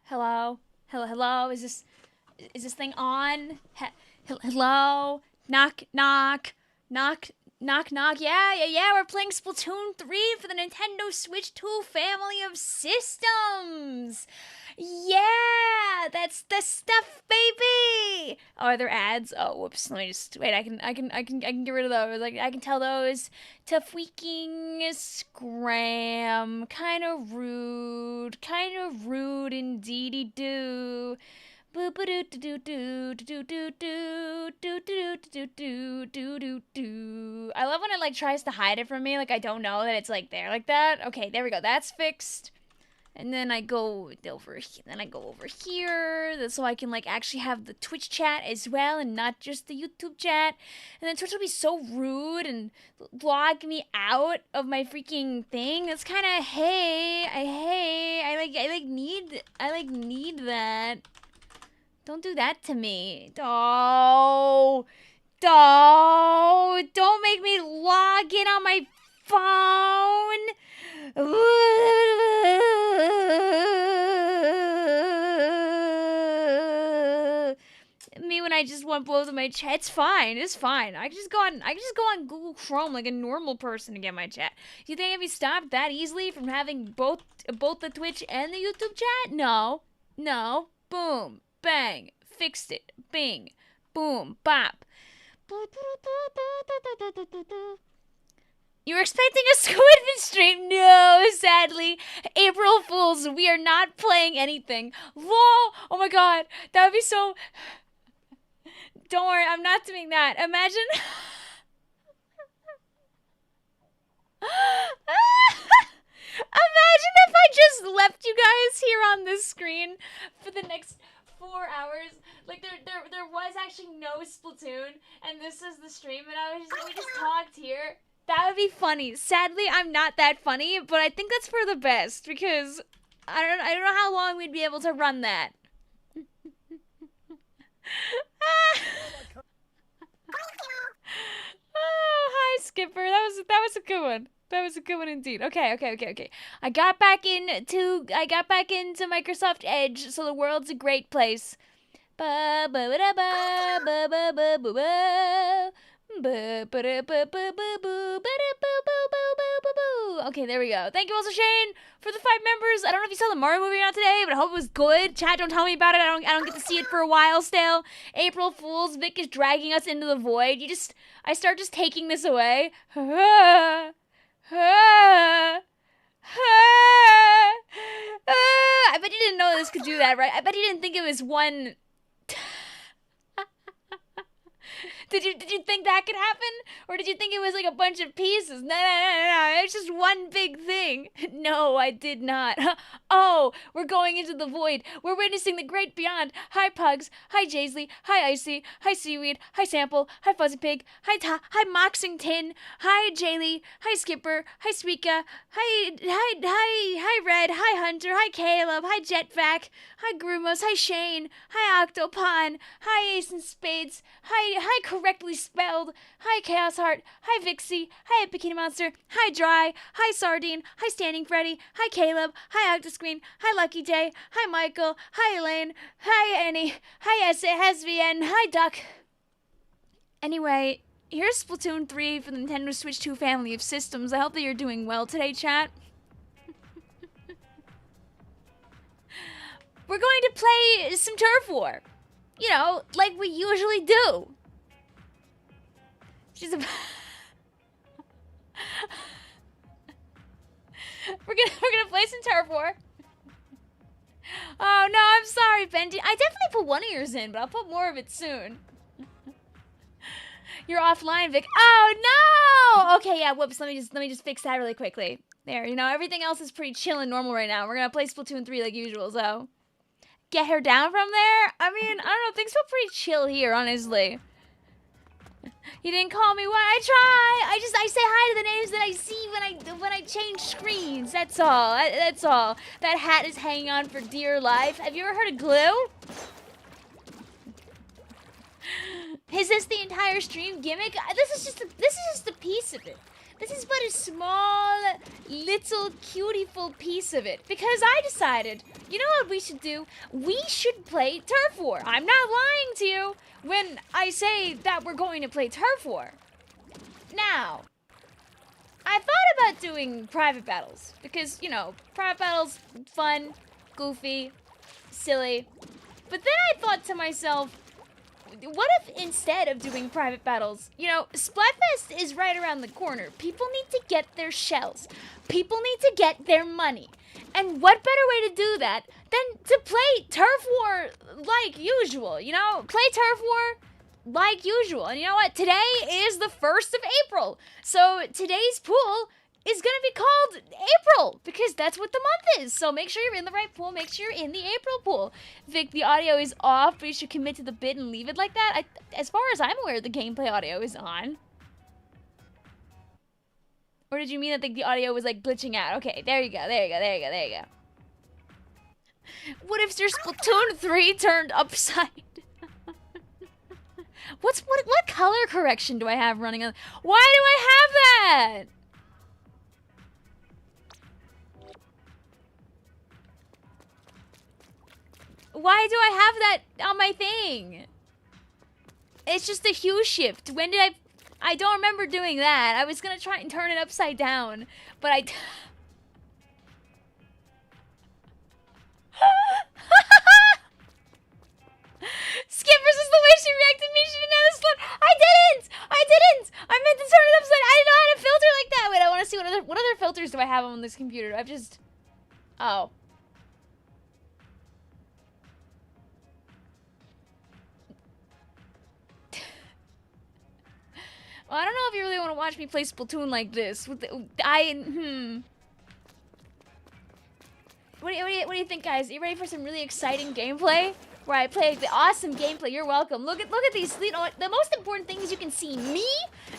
Hello? Hello? Is this thing on? Hello? Knock, knock. Knock, knock, knock. Yeah. We're playing Splatoon 3 for the Nintendo Switch 2 family of systems. Yeah, that's the stuff, baby. Oh, are there ads? Oh, whoops. Let me just wait. I can get rid of those. Like I can tell those to freaking scram. Kind of rude indeedy do. I love when it like tries to hide it from me, like I don't know that it's like there like that. Okay, there we go. That's fixed. And then I go over here, so I can like actually have the Twitch chat as well and not just the YouTube chat. And then Twitch will be so rude and log me out of my freaking thing. It's kind of I need that. Don't do that to me. Oh, don't make me log in on my phone. Me when I just want both of my chat. It's fine. I can just go on Google Chrome like a normal person to get my chat. Do you think I'd be stopped that easily from having both the Twitch and the YouTube chat? No. Boom. Bang. Fixed it. Bing. Boom. Bop. You were expecting a Squidman stream? No, sadly. April Fools, we are not playing anything. Whoa! Oh my god. That would be so... Don't worry, I'm not doing that. Imagine... Imagine if I just left you guys here on this screen for the next 4 hours. Like there was actually no Splatoon, and this is the stream, and we just talked here. That would be funny. Sadly, I'm not that funny, but I think that's for the best because I don't know how long we'd be able to run that. Oh, hi Skipper. That was a good one. That was a good one indeed. Okay. I got back into Microsoft Edge, so the world's a great place. Okay, there we go. Thank you also, Shane, for the 5 members. I don't know if you saw the Mario movie or not today, but I hope it was good. Chat, don't tell me about it. I don't get to see it for a while still. April Fools, Vic is dragging us into the void. I start just taking this away. I bet you didn't know this could do that, right? I bet you didn't think it was one... Did you think that could happen? Or did you think it was like a bunch of pieces? No. It's just one big thing. No, I did not. Oh, we're going into the void. We're witnessing the great beyond. Hi, Puugzz. Hi, Jaisley. Hi, Icy. Hi, Seaweed. Hi, Sample. Hi, Fuzzy Pig. Hi, Moxington. Hi, Jaylee. Hi, Skipper. Hi, Suika. Hi, Red. Hi, Hunter. Hi, Caleb. Hi, Jetvac. Hi, Grumos. Hi, Shane. Hi, Octopon. Hi, Ace and Spades. Hi, Correctly Spelled. Hi, Chaos Heart. Hi, Vixie. Hi, Bikini Monster. Hi, Dry. Hi, Sardine. Hi, Standing Freddy. Hi, Caleb. Hi, Octoscreen. Hi, Lucky Day. Hi, Michael. Hi, Elaine. Hi, Annie. Hi, SVN. Hi, Duck. Anyway, here's Splatoon 3 for the Nintendo Switch 2 family of systems. I hope that you're doing well today, chat. We're going to play some Turf War. You know, like we usually do. We're gonna play some Turf War. Oh no, I'm sorry, Benji. I definitely put one of yours in, but I'll put more of it soon. You're offline, Vic. Oh no! Okay, yeah, whoops, let me just fix that really quickly. There, you know, everything else is pretty chill and normal right now. We're gonna play Splatoon 3 like usual, so get her down from there? I mean, I don't know, things feel pretty chill here, honestly. You didn't call me. What? I try. I say hi to the names that I see when I change screens. That's all. That's all. That hat is hanging on for dear life. Have you ever heard of glue? Is this the entire stream gimmick? This is just a piece of it. This is but a small, little, cutiful piece of it. Because I decided, you know what we should do? We should play Turf War. I'm not lying to you when I say that we're going to play Turf War. Now, I thought about doing private battles. Because, you know, private battles, fun, goofy, silly. But then I thought to myself, what if instead of doing private battles, you know, Splatfest is right around the corner. People need to get their shells. People need to get their money. And what better way to do that than to play Turf War like usual, you know? Play Turf War like usual. And you know what? Today is the 1st of April. So today's pool is gonna be called April because that's what the month is. So make sure you're in the right pool. Make sure you're in the April pool. Vic, the audio is off, but you should commit to the bit and leave it like that. As far as I'm aware, the gameplay audio is on. Or did you mean that the audio was like glitching out? Okay, there you go. What if your Splatoon 3 turned upside? What color correction do I have running on? Why do I have that? Why do I have that on my thing? It's just a hue shift. When did I don't remember doing that. I was gonna try and turn it upside down, but I... Skippers is the way she reacted to me. She didn't have the slip. I didn't! I meant to turn it upside. I didn't know how to filter like that. Wait, I want to see what other filters do I have on this computer. I've just... Oh. Well, I don't know if you really want to watch me play Splatoon like this. What do you think, guys? Are you ready for some really exciting gameplay? Where I play the awesome gameplay. You're welcome. Look at these. You know, the most important thing is you can see me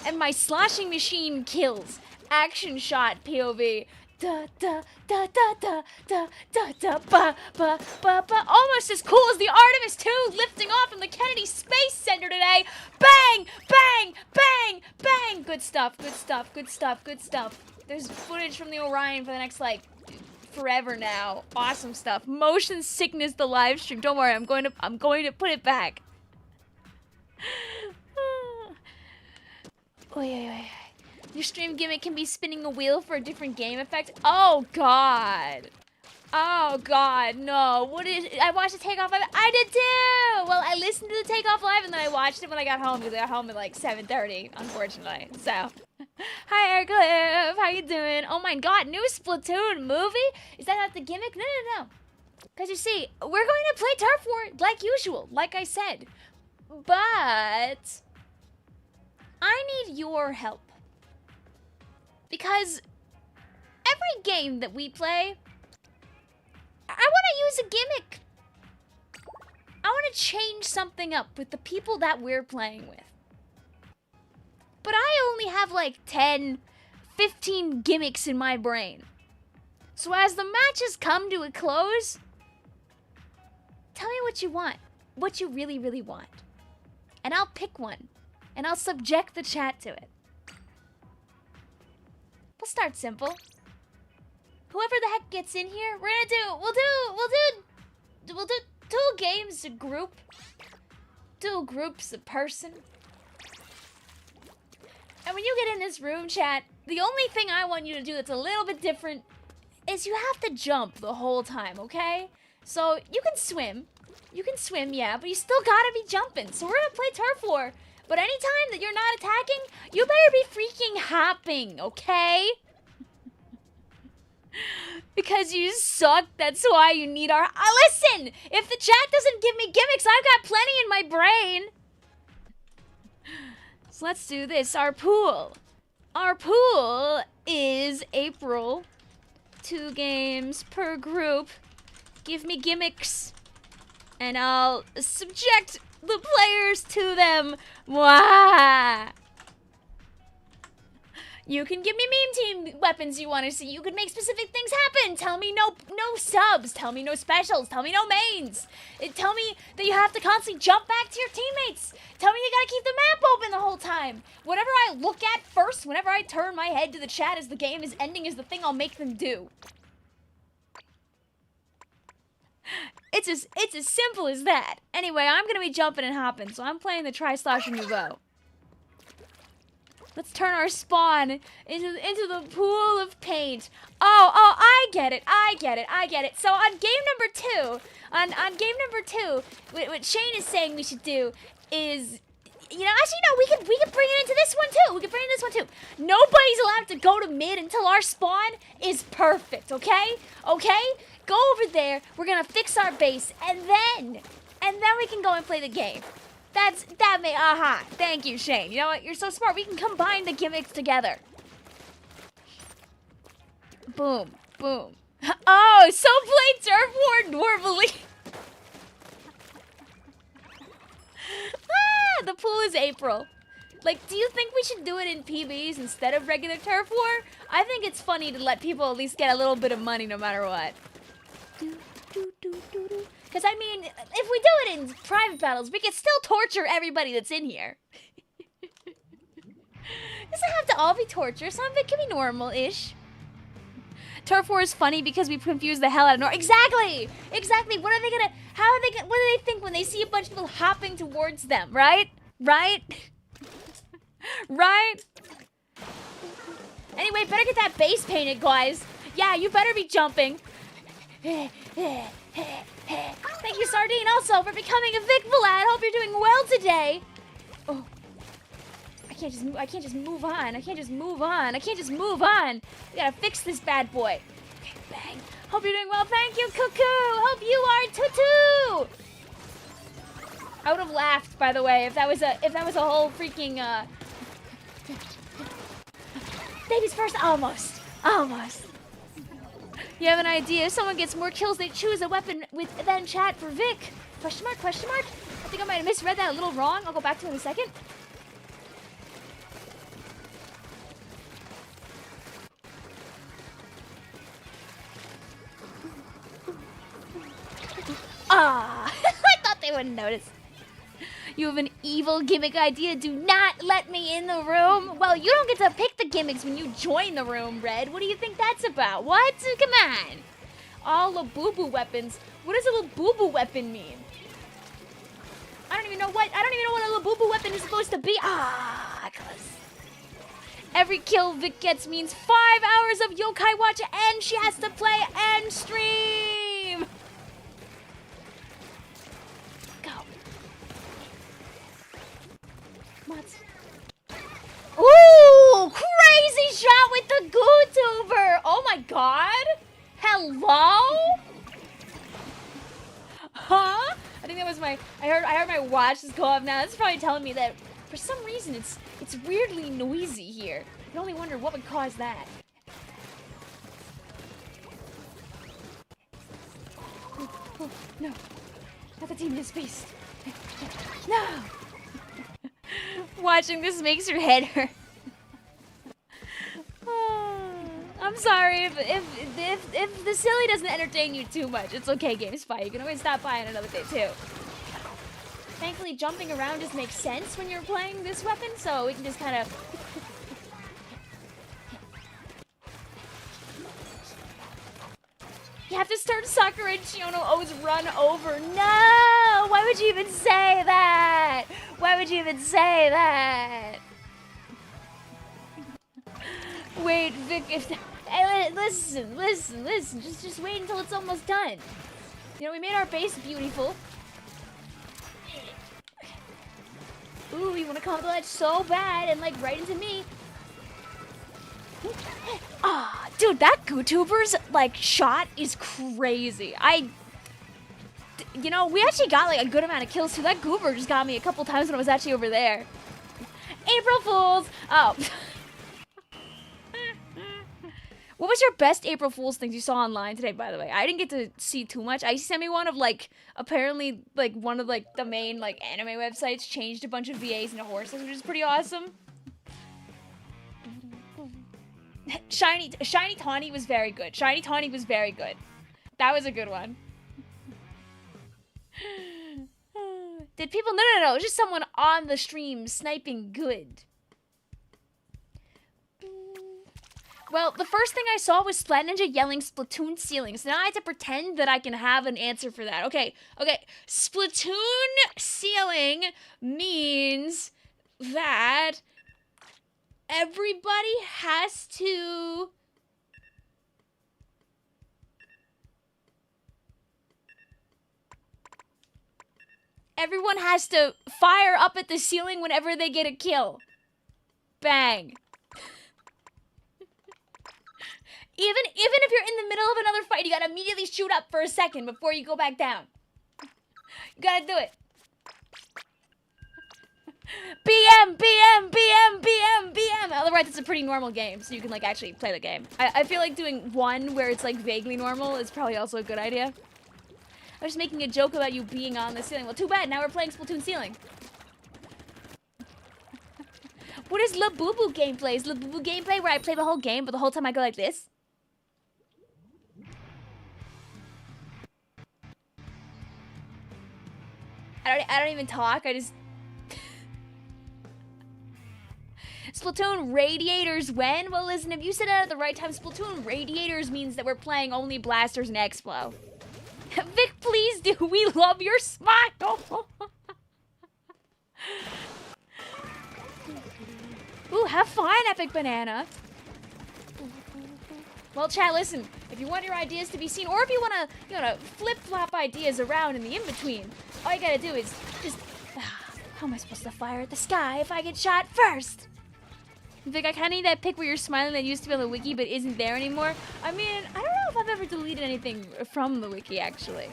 and my sloshing machine kills. Action shot POV. Da da da da da da da da ba ba ba ba. Almost as cool as the Artemis 2 lifting off from the Kennedy Space Center today. Bang, bang, bang, bang. Good stuff. There's footage from the Orion for the next like forever now. Awesome stuff. Motion sickness the live stream. Don't worry, I'm going to put it back. Oy. Your stream gimmick can be spinning a wheel for a different game effect. Oh god. Oh god, no. What is I watched the Takeoff Live. I did too! Well, I listened to the Takeoff Live and then I watched it when I got home because I got home at like 7:30, unfortunately. So hi Aircliff, how you doing? Oh my god, new Splatoon movie? Is that not the gimmick? No. Because you see, we're going to play Turf War like usual, like I said. But I need your help. Because every game that we play, I want to use a gimmick. I want to change something up with the people that we're playing with. But I only have like 10, 15 gimmicks in my brain. So as the matches come to a close, tell me what you want. What you really, really want. And I'll pick one. And I'll subject the chat to it. We'll start simple. Whoever the heck gets in here, we'll do 2 games a group. 2 groups a person. And when you get in this room, chat, the only thing I want you to do that's a little bit different is you have to jump the whole time, okay? So you can swim. Yeah, but you still gotta be jumping. So we're gonna play Turf War. But anytime that you're not attacking, you better be freaking hopping, okay? Because you suck, that's why you need our... listen! If the chat doesn't give me gimmicks, I've got plenty in my brain. So let's do this. Our pool is April. 2 games per group. Give me gimmicks. And I'll subject the players to them. Mwah! You can give me meme team weapons you want to see. You can make specific things happen. Tell me no subs. Tell me no specials. Tell me no mains. Tell me that you have to constantly jump back to your teammates. Tell me you gotta keep the map open the whole time. Whatever I look at first, whenever I turn my head to the chat as the game is ending, is the thing I'll make them do. It's as simple as that. Anyway, I'm gonna be jumping and hopping, so I'm playing the Tri-Slasher Nouveau. Let's turn our spawn into the pool of paint. Oh, I get it. So on game number two, what Shane is saying we should do is, you know, actually no, we could bring it into this one too. Nobody's allowed to go to mid until our spawn is perfect, okay? Okay? Go over there, we're gonna fix our base, and then we can go and play the game. Thank you, Shane. You know what? You're so smart. We can combine the gimmicks together. Boom, boom. Oh, so play Turf War normally. The pool is April. Like, do you think we should do it in PBs instead of regular Turf War? I think it's funny to let people at least get a little bit of money no matter what. Because, I mean, if we do it in private battles, we can still torture everybody that's in here. Doesn't have to all be torture. Some of it can be normal-ish. Turf War is funny because we confuse the hell out of Exactly! Exactly! What are they gonna... what do they think when they see a bunch of people hopping towards them, right? Right? Right? Anyway, better get that base painted, guys. Yeah, you better be jumping. Thank you, Sardine, also, for becoming a Vicvillon. Hope you're doing well today. Oh. I can't just move on. We gotta fix this bad boy. Okay, bang. Hope you're doing well. Thank you, Cuckoo. Hope you are too. I would have laughed, by the way, if that was a whole freaking babies first. Almost. You have an idea? If someone gets more kills, they choose a weapon than chat for Vic. Question mark? I think I might have misread that a little wrong. I'll go back to it in a second. I thought they wouldn't notice. You have an evil gimmick idea. Do not let me in the room. Well, you don't get to pick the gimmicks when you join the room, Red. What do you think that's about? What? Come on. All the boo-boo weapons. What does a little boo-boo weapon mean? I don't even know what a little boo-boo weapon is supposed to be. Close. Every kill Vic gets means 5 hours of Yokai Watch, and she has to play and stream. Ooh, crazy shot with the GooTuber! Oh my god! Hello? Huh? I think that was I heard my watch just go off now. That's probably telling me that for some reason it's weirdly noisy here. I can only wonder what would cause that. Oh, no. Not the team is beast. No! Watching this makes your head hurt. I'm sorry if the silly doesn't entertain you too much. It's okay, GameSpy. You can always stop by on another day too. Thankfully, jumping around just makes sense when you're playing this weapon, so we can just kind of. You have to start Sakura and Shiono O's run over. No! Why would you even say that? Wait, Vic, listen. Just wait until it's almost done. You know, we made our base beautiful. Ooh, you want to combo that so bad and like right into me. Dude, that GooTuber's like shot is crazy. You know, we actually got like a good amount of kills too. That goober just got me a couple times when I was actually over there. April Fools! Oh. What was your best April Fool's things you saw online today, by the way? I didn't get to see too much. I sent me one of like, apparently like one of like the main like anime websites changed a bunch of VAs into horses, which is pretty awesome. Shiny Tawny was very good. Shiny Tawny was very good. That was a good one. Did people? No. It was just someone on the stream sniping good. Well, the first thing I saw was Splat Ninja yelling Splatoon ceiling. So now I have to pretend that I can have an answer for that. Okay. Splatoon ceiling means that everybody has to... Everyone has to fire up at the ceiling whenever they get a kill. Bang. Even if you're in the middle of another fight, you gotta immediately shoot up for a second before you go back down. You gotta do it. BM. Otherwise, it's a pretty normal game, so you can, like, actually play the game. I feel like doing one where it's, like, vaguely normal is probably also a good idea. I was just making a joke about you being on the ceiling. Well, too bad. Now we're playing Splatoon ceiling. What is Labubu gameplay? Is Labubu gameplay where I play the whole game, but the whole time I go like this? I don't even talk. I just... Splatoon radiators when? Well, listen, if you said it at the right time, Splatoon radiators means that we're playing only blasters and Explo. Vic, please do. We love your smile. Ooh, have fun, Epic Banana. Well, chat, listen. If you want your ideas to be seen, or if you want to, flip-flop ideas around in the in-between, all you gotta do is just... how am I supposed to fire at the sky if I get shot first? Vic, I kind of need that pic where you're smiling that used to be on the wiki but isn't there anymore. I mean, I don't know if I've ever deleted anything from the wiki, actually.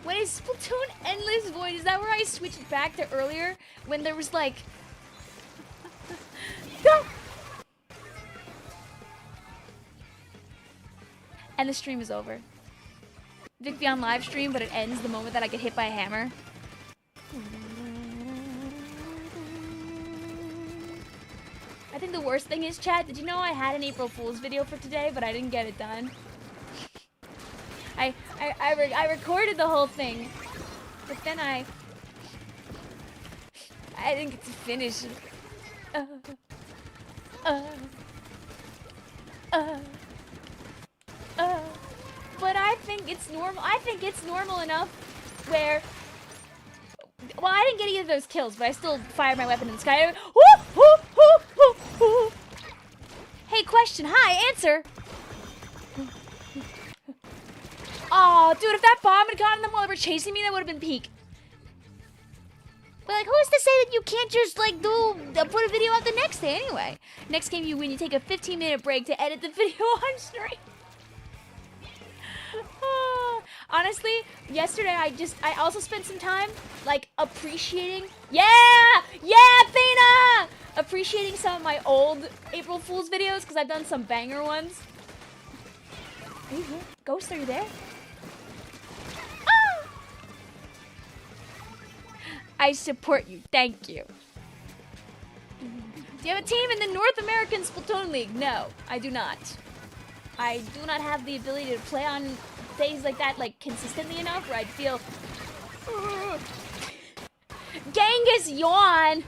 What is Splatoon Endless Void? Is that where I switched back to earlier? When there was, like... Go! And the stream is over. Vicvillon live stream, but it ends the moment that I get hit by a hammer. I think the worst thing is, chat, did you know I had an April Fool's video for today, but I didn't get it done? I recorded the whole thing, but then I didn't get to finish it. But I think it's normal. I think it's normal enough where... Well, I didn't get either of those kills, but I still fired my weapon in the sky. Hey, question. Hi, answer. Oh, dude, if that bomb had gotten them while they were chasing me, that would have been peak. But, like, who's to say that you can't just, like, put a video out the next day anyway? Next game you win, you take a 15-minute break to edit the video on stream. Honestly, yesterday I also spent some time, like, appreciating... Yeah, Athena! Appreciating some of my old April Fool's videos, because I've done some banger ones. Are you here? Ghost, are you there? Ah! I support you. Thank you. Do you have a team in the North American Splatoon League? No, I do not. I do not have the ability to play on days like that, like, consistently enough where I'd feel... Genghis yawn!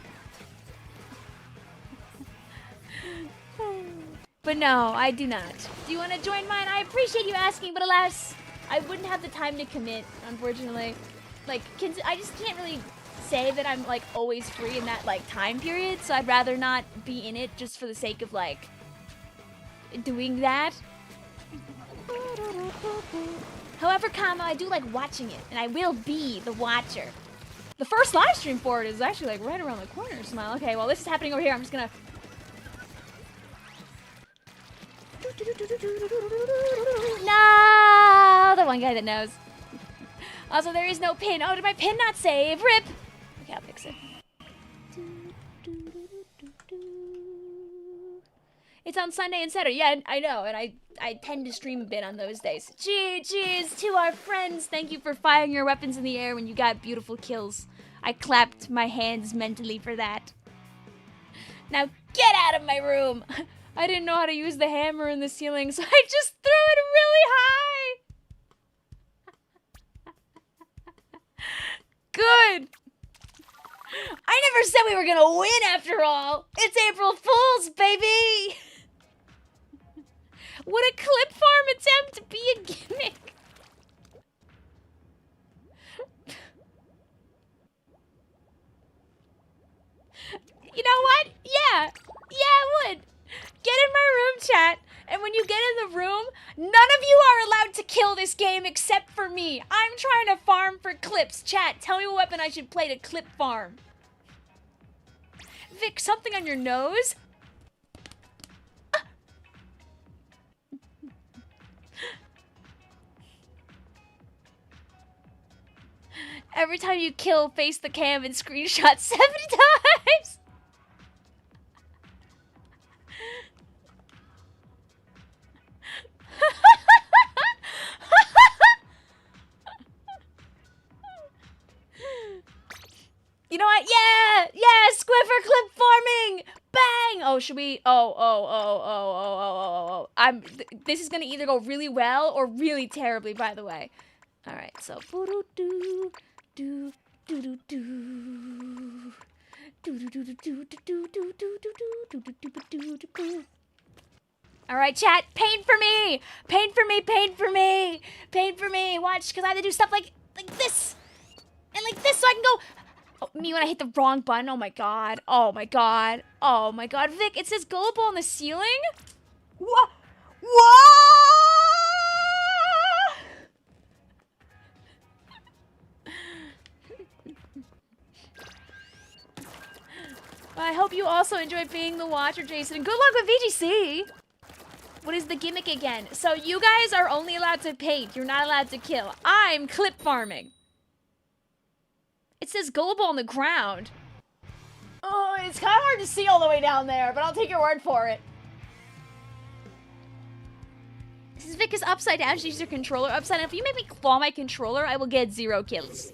But no, I do not. Do you want to join mine? I appreciate you asking, but alas, I wouldn't have the time to commit, unfortunately. Like, I just can't really say that I'm, like, always free in that, like, time period, so I'd rather not be in it just for the sake of, like, doing that. However, I do like watching it, and I will be the watcher. The first live stream for it is actually, like, right around the corner, Smile. Okay, well, this is happening over here. I'm just gonna... No! The one guy that knows. Also, there is no pin. Oh, did my pin not save? RIP! Okay, I'll fix it. It's on Sunday and Saturday. Yeah, I know, and I tend to stream a bit on those days. Cheers to our friends. Thank you for firing your weapons in the air when you got beautiful kills. I clapped my hands mentally for that. Now get out of my room. I didn't know how to use the hammer in the ceiling, so I just threw it really high. Good. I never said we were gonna win after all. It's April Fool's, baby. Would a clip farm attempt be a gimmick? You know what? Yeah. Yeah, it would. Get in my room, chat. And when you get in the room, none of you are allowed to kill this game except for me. I'm trying to farm for clips. Chat, tell me what weapon I should play to clip farm. Vic, something on your nose? Every time you kill, face the cam and screenshot 70 times. You know what? Yeah! Yeah! Squiffer clip farming! Bang! Oh, should we? Oh. This is gonna either go really well or really terribly, by the way. Alright, so. Alright, chat. Paint for me! Paint for me! Paint for me! Paint for me! Watch, because I have to do stuff like this! And like this so I can go... Oh, me when I hit the wrong button. Oh my god. Oh my god. Oh my god. Vic, it says gullible on the ceiling? What? I hope you also enjoy being the watcher, Jason. Good luck with VGC. What is the gimmick again? So you guys are only allowed to paint. You're not allowed to kill. I'm clip farming. It says gullible on the ground. Oh, it's kind of hard to see all the way down there, but I'll take your word for it. Since Vic is upside down, she uses your controller upside down. If you make me claw my controller, I will get 0 kills.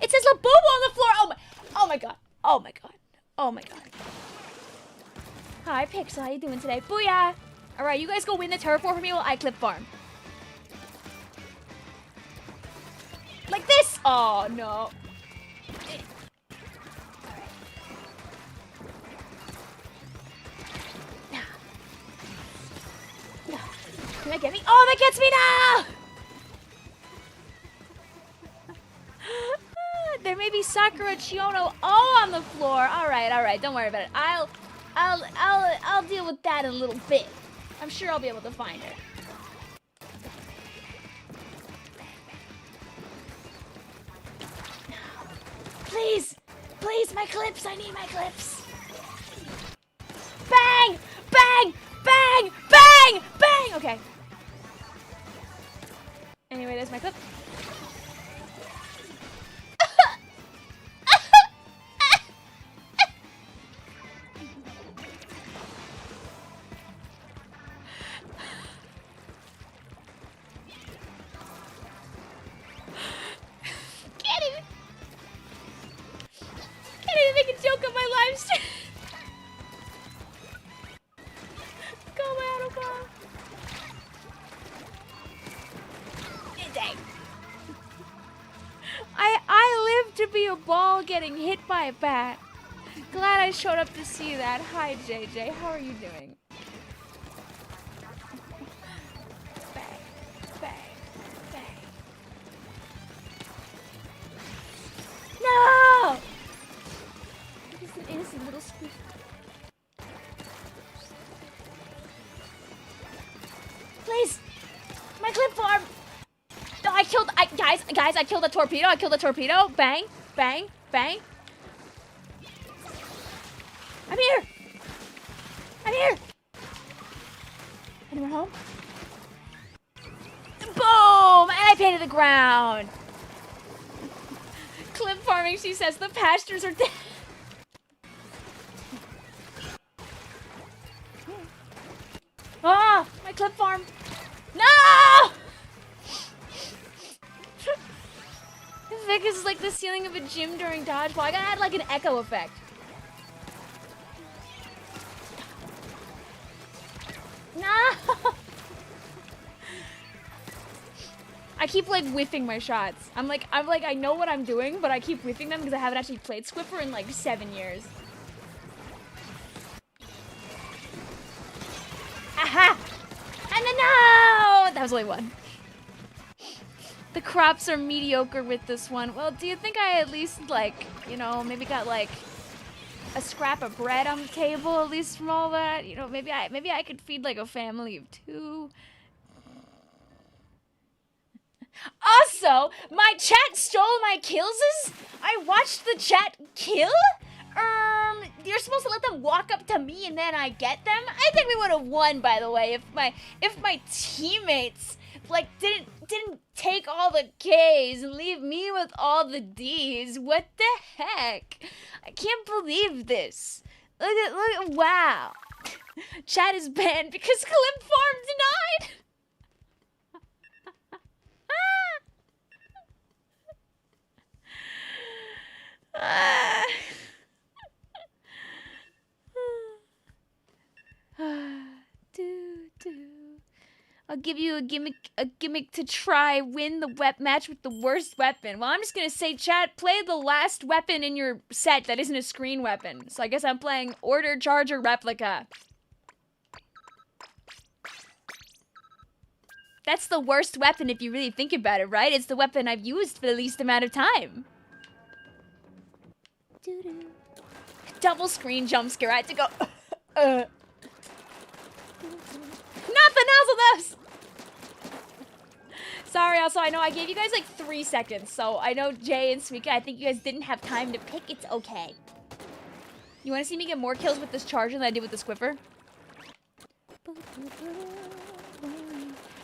It says Labubu on the floor. Oh my god. Oh my god. Oh my god. Hi, Pixel. How you doing today? Booyah. All right, you guys go win the terraform for me while I clip farm. Like this! Oh, no. No. Can that get me? Oh, that gets me now! There may be Sakura Chiono on the floor. All right. Don't worry about it. I'll deal with that in a little bit. I'm sure I'll be able to find her. Please, my clips. I need my clips. Bang! Okay. Anyway, there's my clip. Can't even make a joke on my live stream. Go my autobomb. Dang. I live to be a ball getting hit by a bat. Glad I showed up to see that. Hi, JJ. How are you doing? Bang. No! Just an innocent little squeak. Please! My clip farm! No, I killed a torpedo. Bang. I'm here! Anyone home? Boom! And I painted the ground. Clip farming, she says. The pastures are dead. Ah! My clip farm. No! Vic is like the ceiling of a gym during dodgeball. I gotta add like an echo effect. I keep like whiffing my shots. I'm like, I know what I'm doing, but I keep whiffing them because I haven't actually played Squiffer in like 7 years. Aha! And then no! That was only one. The crops are mediocre with this one. Well, do you think I at least like, you know, maybe got like a scrap of bread on the table at least from all that? You know, maybe I could feed like a family of 2. Also, my chat stole my kills. I watched the chat kill. You're supposed to let them walk up to me and then I get them. I think we would have won, by the way, if my teammates like didn't take all the K's and leave me with all the D's. What the heck? I can't believe this. Look at wow. Chat is banned because Clip Farm denied. I'll give you a gimmick to try win the match with the worst weapon. Well, I'm just gonna say, chat, play the last weapon in your set that isn't a screen weapon. So I guess I'm playing Order Charger Replica. That's the worst weapon if you really think about it, right? It's the weapon I've used for the least amount of time. Double screen jump scare. I had to go. Not the nozzle dust! Sorry, also, I know I gave you guys like 3 seconds, so I know Jay and Suika, I think you guys didn't have time to pick. It's okay. You want to see me get more kills with this charger than I did with the Squiffer?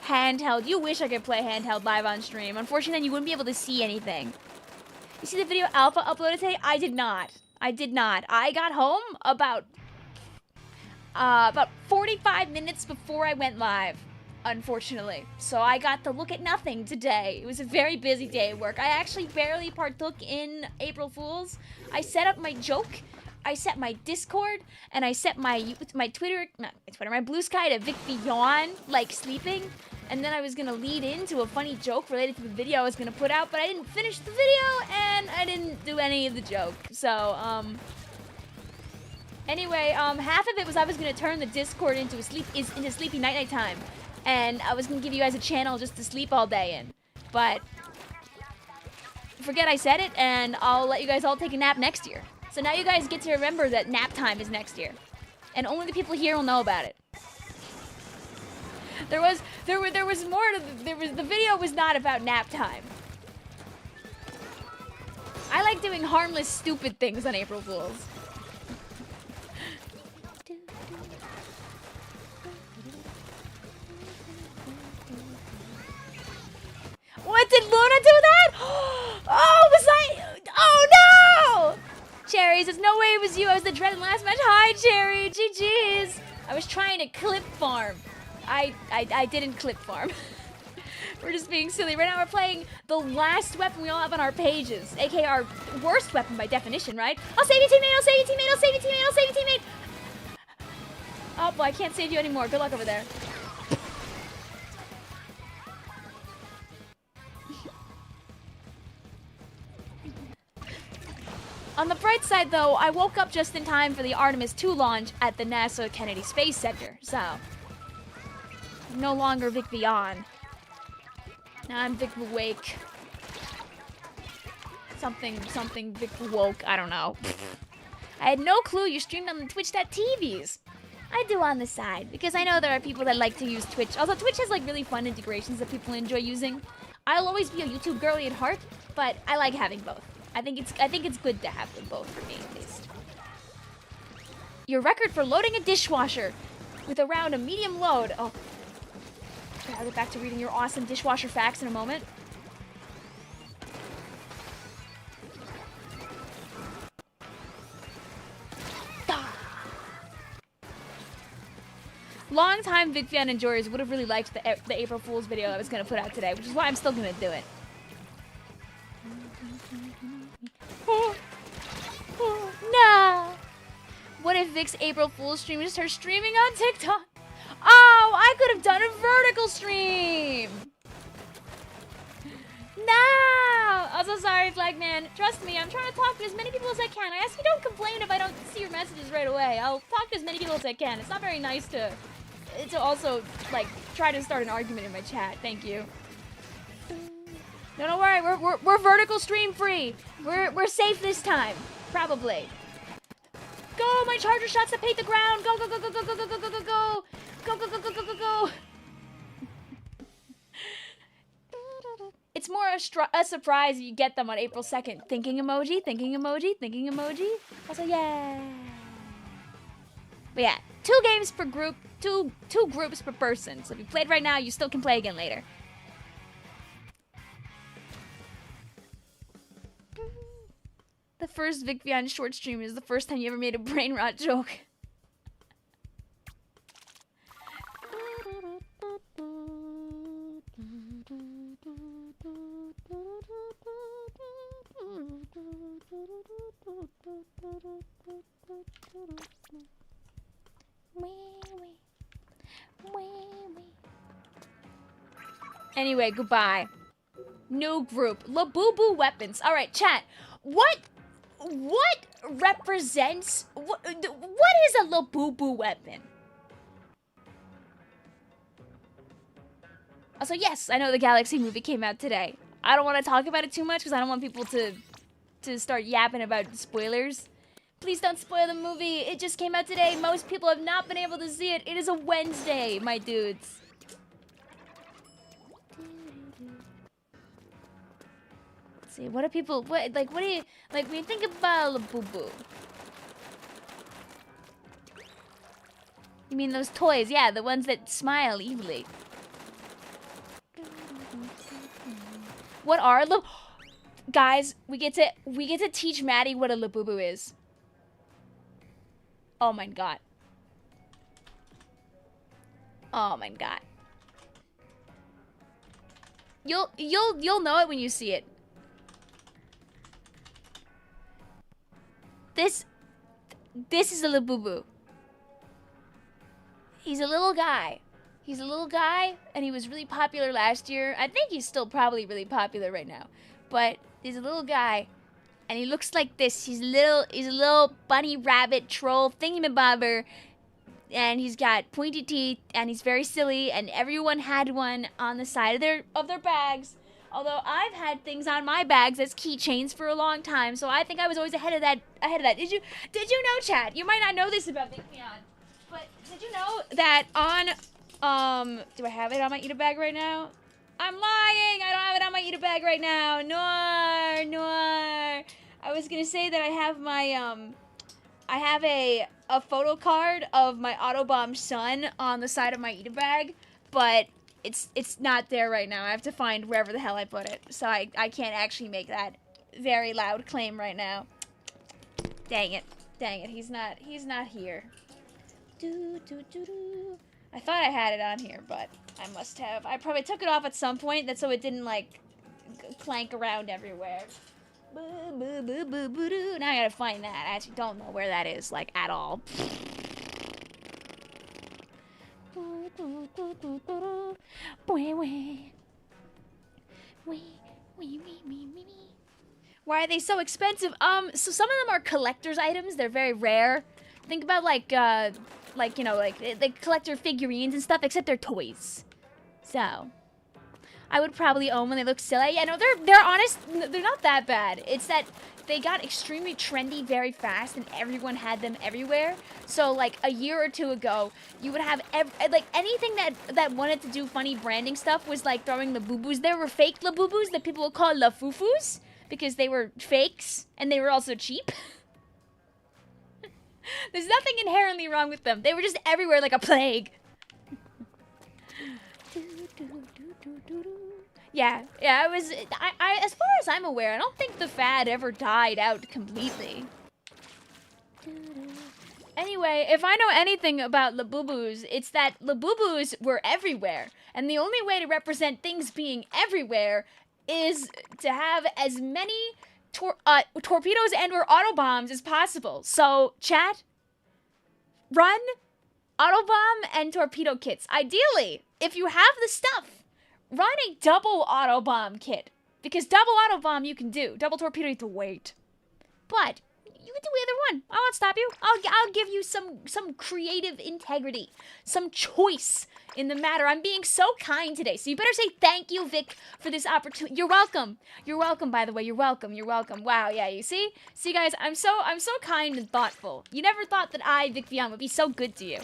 Handheld. You wish I could play handheld live on stream. Unfortunately, then you wouldn't be able to see anything. You see the video Alpha uploaded today? I did not. I did not. I got home about 45 minutes before I went live, unfortunately. So I got to look at nothing today. It was a very busy day at work. I actually barely partook in April Fools. I set up my joke, I set my Discord, and I set my Twitter, my Blue Sky to Vicvillon, like sleeping. And then I was gonna lead into a funny joke related to the video I was gonna put out, but I didn't finish the video, and I didn't do any of the joke. So, anyway, half of it was I was gonna turn the Discord into sleepy night time, and I was gonna give you guys a channel just to sleep all day in. But forget I said it, and I'll let you guys all take a nap next year. So now you guys get to remember that nap time is next year, and only the people here will know about it. The video was not about nap time. I like doing harmless, stupid things on April Fools. What, did Luna do that? Oh, was I? Oh no! Cherry says, no way it was you. I was the dreaded last match. Hi, Cherry. GG's. I was trying to clip farm. I didn't clip farm. We're just being silly. Right now we're playing the last weapon we all have on our pages, aka our worst weapon by definition, right? I'll save you, teammate. I'll save you, teammate. I'll save you, teammate. I'll save you, teammate. Oh boy, I can't save you anymore. Good luck over there. On the bright side, though, I woke up just in time for the Artemis 2 launch at the NASA Kennedy Space Center, so I'm no longer Vicvillon. Now I'm Vic Awake. Something Vic Woke, I don't know. I had no clue you streamed on the Twitch.tvs. I do on the side, because I know there are people that like to use Twitch. Also, Twitch has like really fun integrations that people enjoy using. I'll always be a YouTube girly at heart, but I like having both. I think it's good to have them both for me, at least. Your record for loading a dishwasher with around a medium load. Oh, I'll get back to reading your awesome dishwasher facts in a moment. Long-time Vicvillon enjoyers would have really liked the April Fool's video I was going to put out today, which is why I'm still going to do it. No! What if Vic's April Fool's stream is just her streaming on TikTok? Oh, I could have done a vertical stream! Also, sorry, Flagman. Trust me, I'm trying to talk to as many people as I can. I ask you don't complain if I don't see your messages right away. I'll talk to as many people as I can. It's not very nice to also, like, try to start an argument in my chat. Thank you. No, don't worry. We're vertical stream free. We're safe this time. Probably. Go, my charger shots that paint the ground. Go, go, go, go, go, go, go, go, go, go, go. Go, go, go, go, go, go, go. It's more a surprise if you get them on April 2nd. Thinking emoji, thinking emoji, thinking emoji. Also, yeah. But yeah, 2 games per group, two groups per person. So if you played right now, you still can play again later. The first Vicvillon short stream is the first time you ever made a brain rot joke. Anyway, goodbye. New group. Labubu weapons. Alright, chat. What represents... What is a Labubu weapon? Also, yes, I know the Galaxy movie came out today. I don't want to talk about it too much because I don't want people to start yapping about spoilers. Please don't spoil the movie. It just came out today. Most people have not been able to see it. It is a Wednesday, my dudes. Let's see, what do people, what do you, like, when you think about Labubu? You mean those toys? Yeah, the ones that smile evilly. What are guys? We get to teach Maddie what a Labubu is. Oh my god. Oh my god. You'll know it when you see it. This is a Labubu. He's a little guy. He's a little guy, and he was really popular last year. I think he's still probably really popular right now. But he's a little guy, and he looks like this. He's a little bunny rabbit troll thingamabobber, and he's got pointy teeth, and he's very silly, and everyone had one on the side of their bags. Although I've had things on my bags as keychains for a long time, so I think I was always ahead of that. Did you know, chat? You might not know this about Vicvillon, but did you know that on do I have it on my Eat-A bag right now? I'm lying! I don't have it on my Eat-A bag right now. Nor. I was gonna say that I have my, I have a photo card of my Autobomb son on the side of my Eat-A bag, but it's not there right now. I have to find wherever the hell I put it. So I can't actually make that very loud claim right now. Dang it. He's not here. I thought I had it on here, but I must have. I probably took it off at some point, that's so it didn't, like, clank around everywhere. Now I gotta find that. I actually don't know where that is, like, at all. Why are they so expensive? So some of them are collector's items. They're very rare. Think about, you know, like collector figurines and stuff, except they're toys. So, I would probably own when they look silly. Yeah, no, they're honest, they're not that bad. It's that they got extremely trendy very fast and everyone had them everywhere. So, like, a year or two ago, you would have, anything that wanted to do funny branding stuff was, like, throwing Labubus. There were fake Labubus that people would call Lafufus because they were fakes and they were also cheap. There's nothing inherently wrong with them. They were just everywhere like a plague. Yeah, it was, I as far as I'm aware, I don't think the fad ever died out completely. Anyway, if I know anything about Labubus, it's that Labubus were everywhere. And the only way to represent things being everywhere is to have as many torpedoes and or autobombs as possible. So, chat, run autobomb and torpedo kits. Ideally, if you have the stuff, run a double autobomb kit. Because double auto bomb you can do. Double torpedo you have to wait. But you can do either one. I won't stop you. I'll give you some creative integrity, some choice in the matter. I'm being so kind today, so you better say thank you, Vic, for this opportunity. You're welcome. You're welcome. By the way, you're welcome. You're welcome. Wow, yeah. You see, guys, I'm so kind and thoughtful. You never thought that I, Vicvillon, would be so good to you.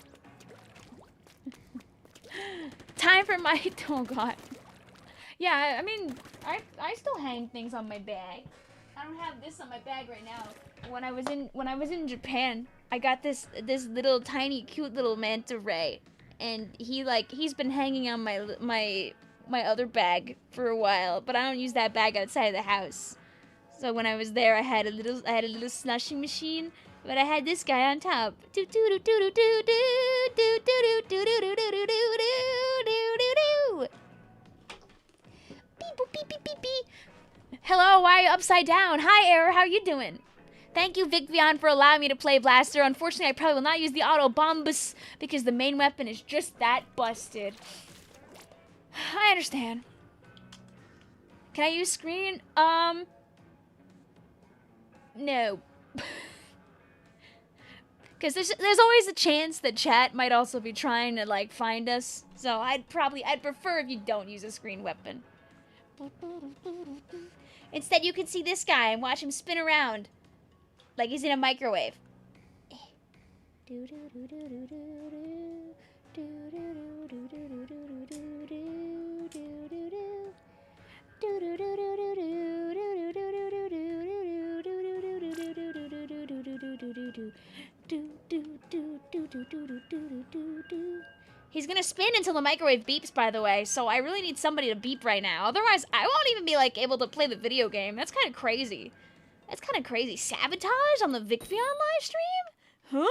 Time for my. Oh God. Yeah, I mean, I still hang things on my bag. I don't have this on my bag right now. When I was in Japan, I got this little tiny cute little manta ray, and he's been hanging on my other bag for a while, but I don't use that bag outside of the house. So when I was there, I had a little slushing machine, but I had this guy on top. Hello, why are you upside down? Hi, Error, how are you doing? Thank you, Vicvillon, for allowing me to play Blaster. Unfortunately, I probably will not use the auto bombus because the main weapon is just that busted. I understand. Can I use screen? No. Because there's always a chance that chat might also be trying to, like, find us. So I'd prefer if you don't use a screen weapon. Instead, you can see this guy and watch him spin around like he's in a microwave. He's gonna spin until the microwave beeps, by the way, so I really need somebody to beep right now. Otherwise, I won't even be, like, able to play the video game. That's kind of crazy. That's kind of crazy. Sabotage on the Vicvillon live stream? Huh?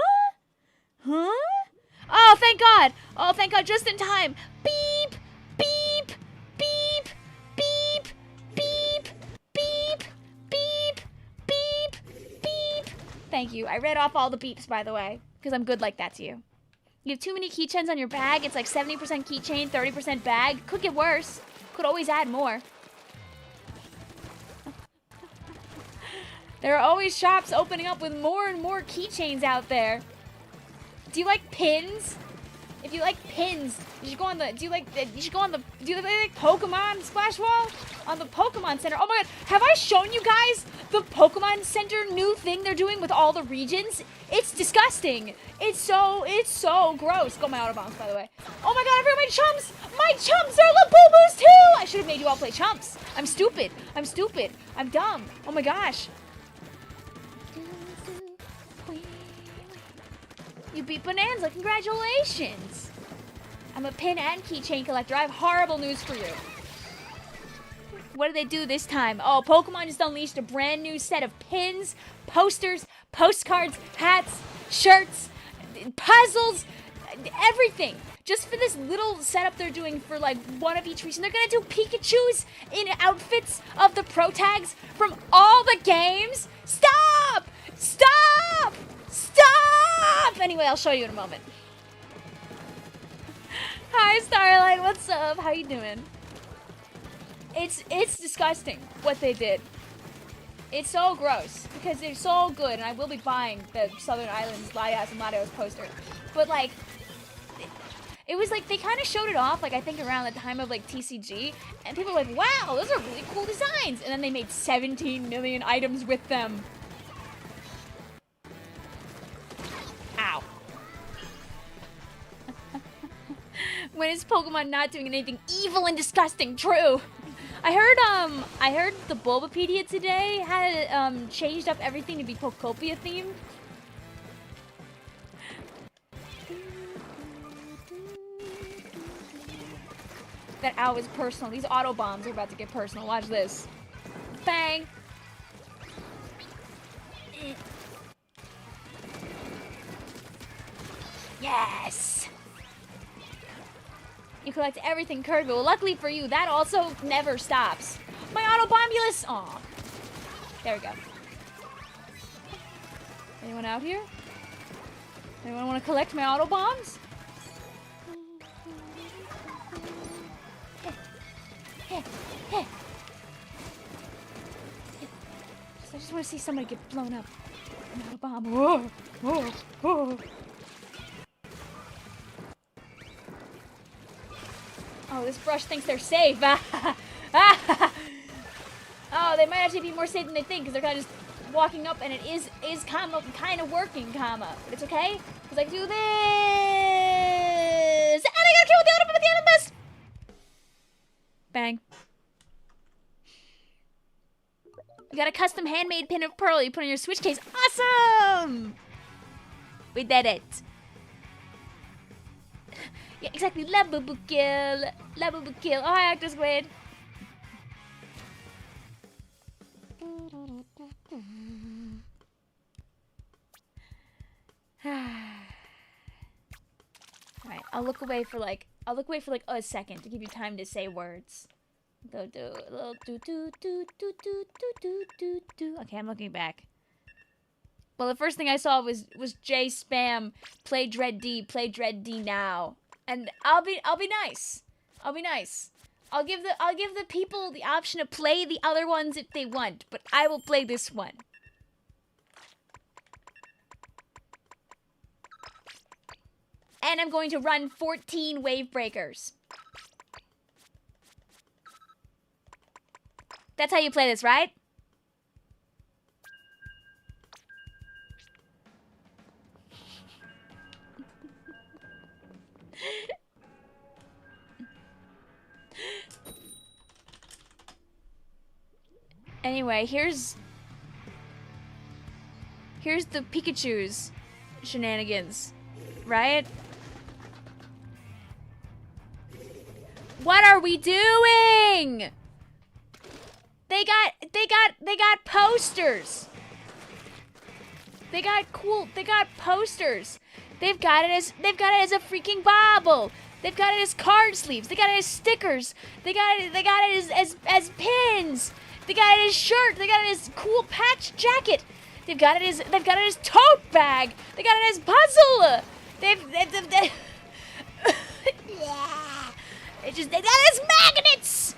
Huh? Oh, thank God. Oh, thank God, just in time. Beep, beep, beep, beep, beep, beep, beep, beep, beep. Thank you. I read off all the beeps, by the way, because I'm good like that to you. You have too many keychains on your bag. It's like 70% keychain, 30% bag. Could get worse. Could always add more. There are always shops opening up with more and more keychains out there. Do you like pins? If you like pins, you should go on the. Do you like Pokemon Splash Wall on the Pokemon Center? Oh my God, have I shown you guys the Pokemon Center new thing they're doing with all the regions? It's disgusting. It's so gross. Go my Autobombs, by the way. Oh my God, I forgot my chumps. My chumps are Labubus too. I should have made you all play chumps. I'm stupid. I'm dumb. Oh my gosh. You beat Bonanza. Congratulations. I'm a pin and keychain collector. I have horrible news for you. What did they do this time? Oh, Pokemon just unleashed a brand new set of pins, posters, postcards, hats, shirts, puzzles, everything. Just for this little setup they're doing for like one of each region. They're gonna do Pikachus in outfits of the pro tags from all the games. Stop! Stop! Stop! Anyway, I'll show you in a moment. Hi, Starlight. What's up? How you doing? It's disgusting what they did. It's so gross because they're so good, and I will be buying the Southern Islands Latias and Latios poster. But like, it was like they kind of showed it off, like I think around the time of like TCG, and people were like, "Wow, those are really cool designs!" And then they made 17 million items with them. Ow. When is Pokemon not doing anything evil and disgusting? True. I heard the Bulbapedia today had changed up everything to be Pokopia themed. That ow is personal. These auto bombs are about to get personal. Watch this. Bang. Yes. You collect everything, Kirby. Well, luckily for you, that also never stops. My Autobombulus! Aw. There we go. Anyone out here? Anyone want to collect my Autobombs? I just want to see somebody get blown up. Not a bomb. Whoa, whoa, whoa. Oh, this brush thinks they're safe. Oh, they might actually be more safe than they think because they're kind of just walking up and it is kind of working, but it's okay because I can do this. And I got killed with the animus. Bang. You got a custom handmade pin of pearl you put on your Switch case. Awesome! We did it. Yeah, exactly. Labubu kill. Labubu kill. Oh, hi, Actor Squid. Alright, I'll look away for like a second to give you time to say words. Okay, I'm looking back. Well, the first thing I saw was J spam play Dread D now. And I'll be nice. I'll be nice. I'll give the people the option to play the other ones if they want, but I will play this one. And I'm going to run 14 wave breakers. That's how you play this, right? Anyway, here's the Pikachu's shenanigans, right? What are we doing? They got posters. They got posters. They've got it as a freaking bobble. They've got it as card sleeves. They got it as stickers. They got it as pins. They got it as shirt. They got it as cool patch jacket. They've got it as tote bag. They got it as puzzle. They got it as magnets.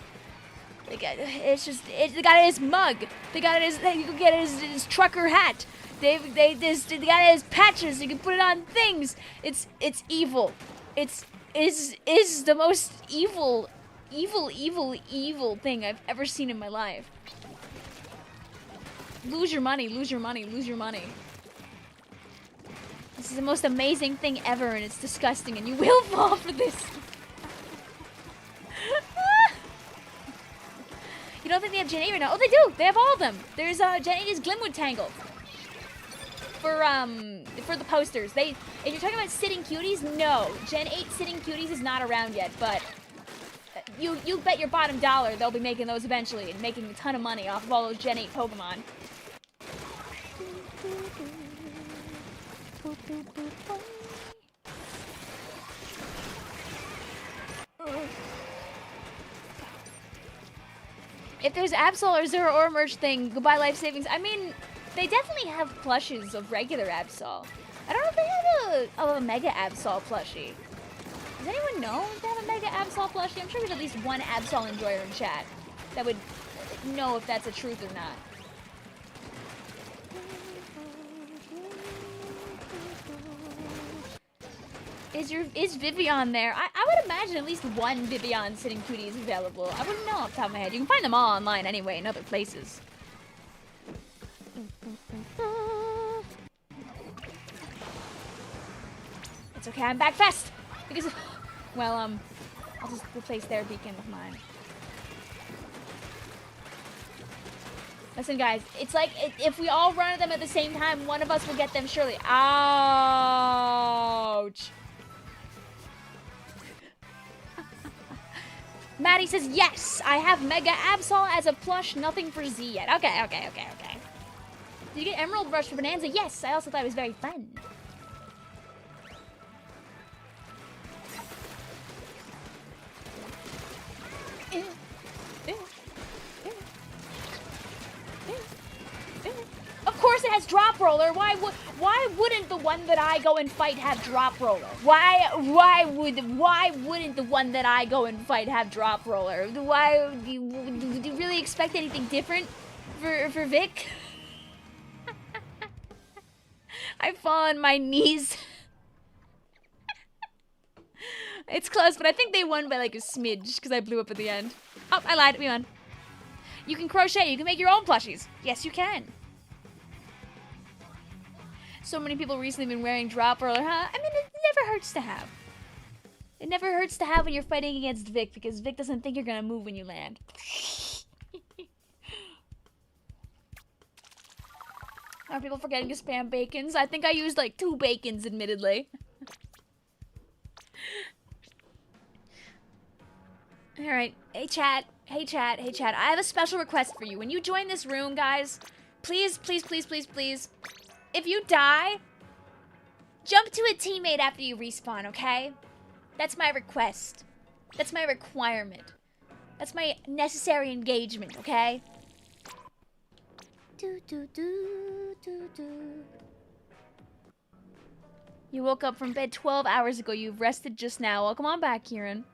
They got it as mug. They got it as you can get it as trucker hat. They got it as patches. You can put it on things. It's evil. It's the most evil thing I've ever seen in my life. Lose your money, lose your money, lose your money. This is the most amazing thing ever, and it's disgusting, and you will fall for this. You don't think they have Gen 8 right now? Oh, they do! They have all of them! There's Gen 8's Glimwood Tangle. For the posters. If you're talking about sitting cuties, no. Gen 8 sitting cuties is not around yet, but you bet your bottom dollar they'll be making those eventually and making a ton of money off of all those Gen 8 Pokemon. If there's Absol or Zero or merch thing, goodbye life savings. I mean, they definitely have plushes of regular Absol. I don't know if they have a Mega Absol plushie. Does anyone know if they have a Mega Absol plushie? I'm sure there's at least one Absol enjoyer in chat that would know if that's the truth or not. Is Vicvillon there? I would imagine at least one Vicvillon sitting cutie is available. I wouldn't know off the top of my head. You can find them all online anyway in other places. It's okay, I'm back fast! Because, well, I'll just replace their beacon with mine. Listen, guys, it's like if we all run at them at the same time, one of us will get them surely. Ouch! Maddie says, yes, I have Mega Absol as a plush, nothing for Z yet. Okay. Did you get Emerald Rush for Bonanza? Yes, I also thought it was very fun. Of course it has Drop Roller. Why wouldn't the one that I go and fight have Drop Roller? Why wouldn't the one that I go and fight have Drop Roller? Do you really expect anything different for Vic? I fall on my knees. It's close, but I think they won by like a smidge because I blew up at the end. Oh, I lied. We won. You can crochet. You can make your own plushies. Yes, you can. So many people recently been wearing drop roller, huh? I mean, it never hurts to have. It never hurts to have when you're fighting against Vic because Vic doesn't think you're gonna move when you land. Are people forgetting to spam bacons? I think I used like 2 bacons, admittedly. Alright. Hey, chat. Hey, chat. Hey, chat. I have a special request for you. When you join this room, guys, please, please, please, please, please, if you die, jump to a teammate after you respawn, okay? That's my request. That's my requirement. That's my necessary engagement, okay? Do, do, do, do, do. You woke up from bed 12 hours ago. You've rested just now. Welcome on back, Kieran.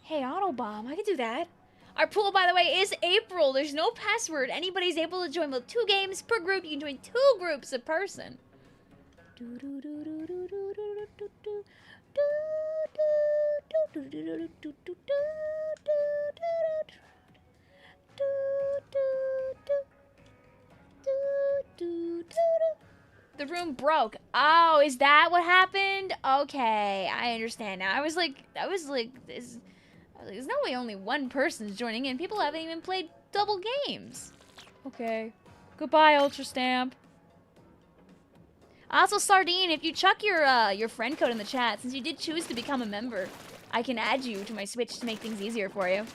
Hey, Autobomb, I could do that. Our pool, by the way, is April. There's no password. Anybody's able to join with 2 games per group. You can join 2 groups a person. The room broke. Oh, is that what happened? Okay, I understand now. I was like, there's no way only one person's joining in. People haven't even played double games. Okay. Goodbye, Ultra Stamp. Also, Sardine, if you chuck your friend code in the chat, since you did choose to become a member, I can add you to my Switch to make things easier for you.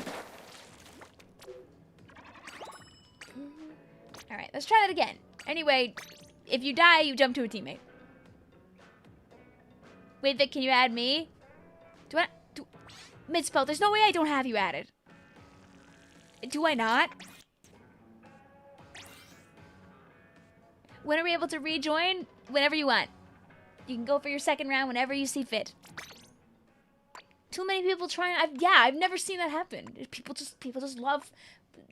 Alright, let's try that again. Anyway, if you die, you jump to a teammate. Wait, Vic, can you add me? Midspell, there's no way I don't have you added. Do I not? When are we able to rejoin? Whenever you want. You can go for your second round whenever you see fit. Too many people trying. I've never seen that happen. People just love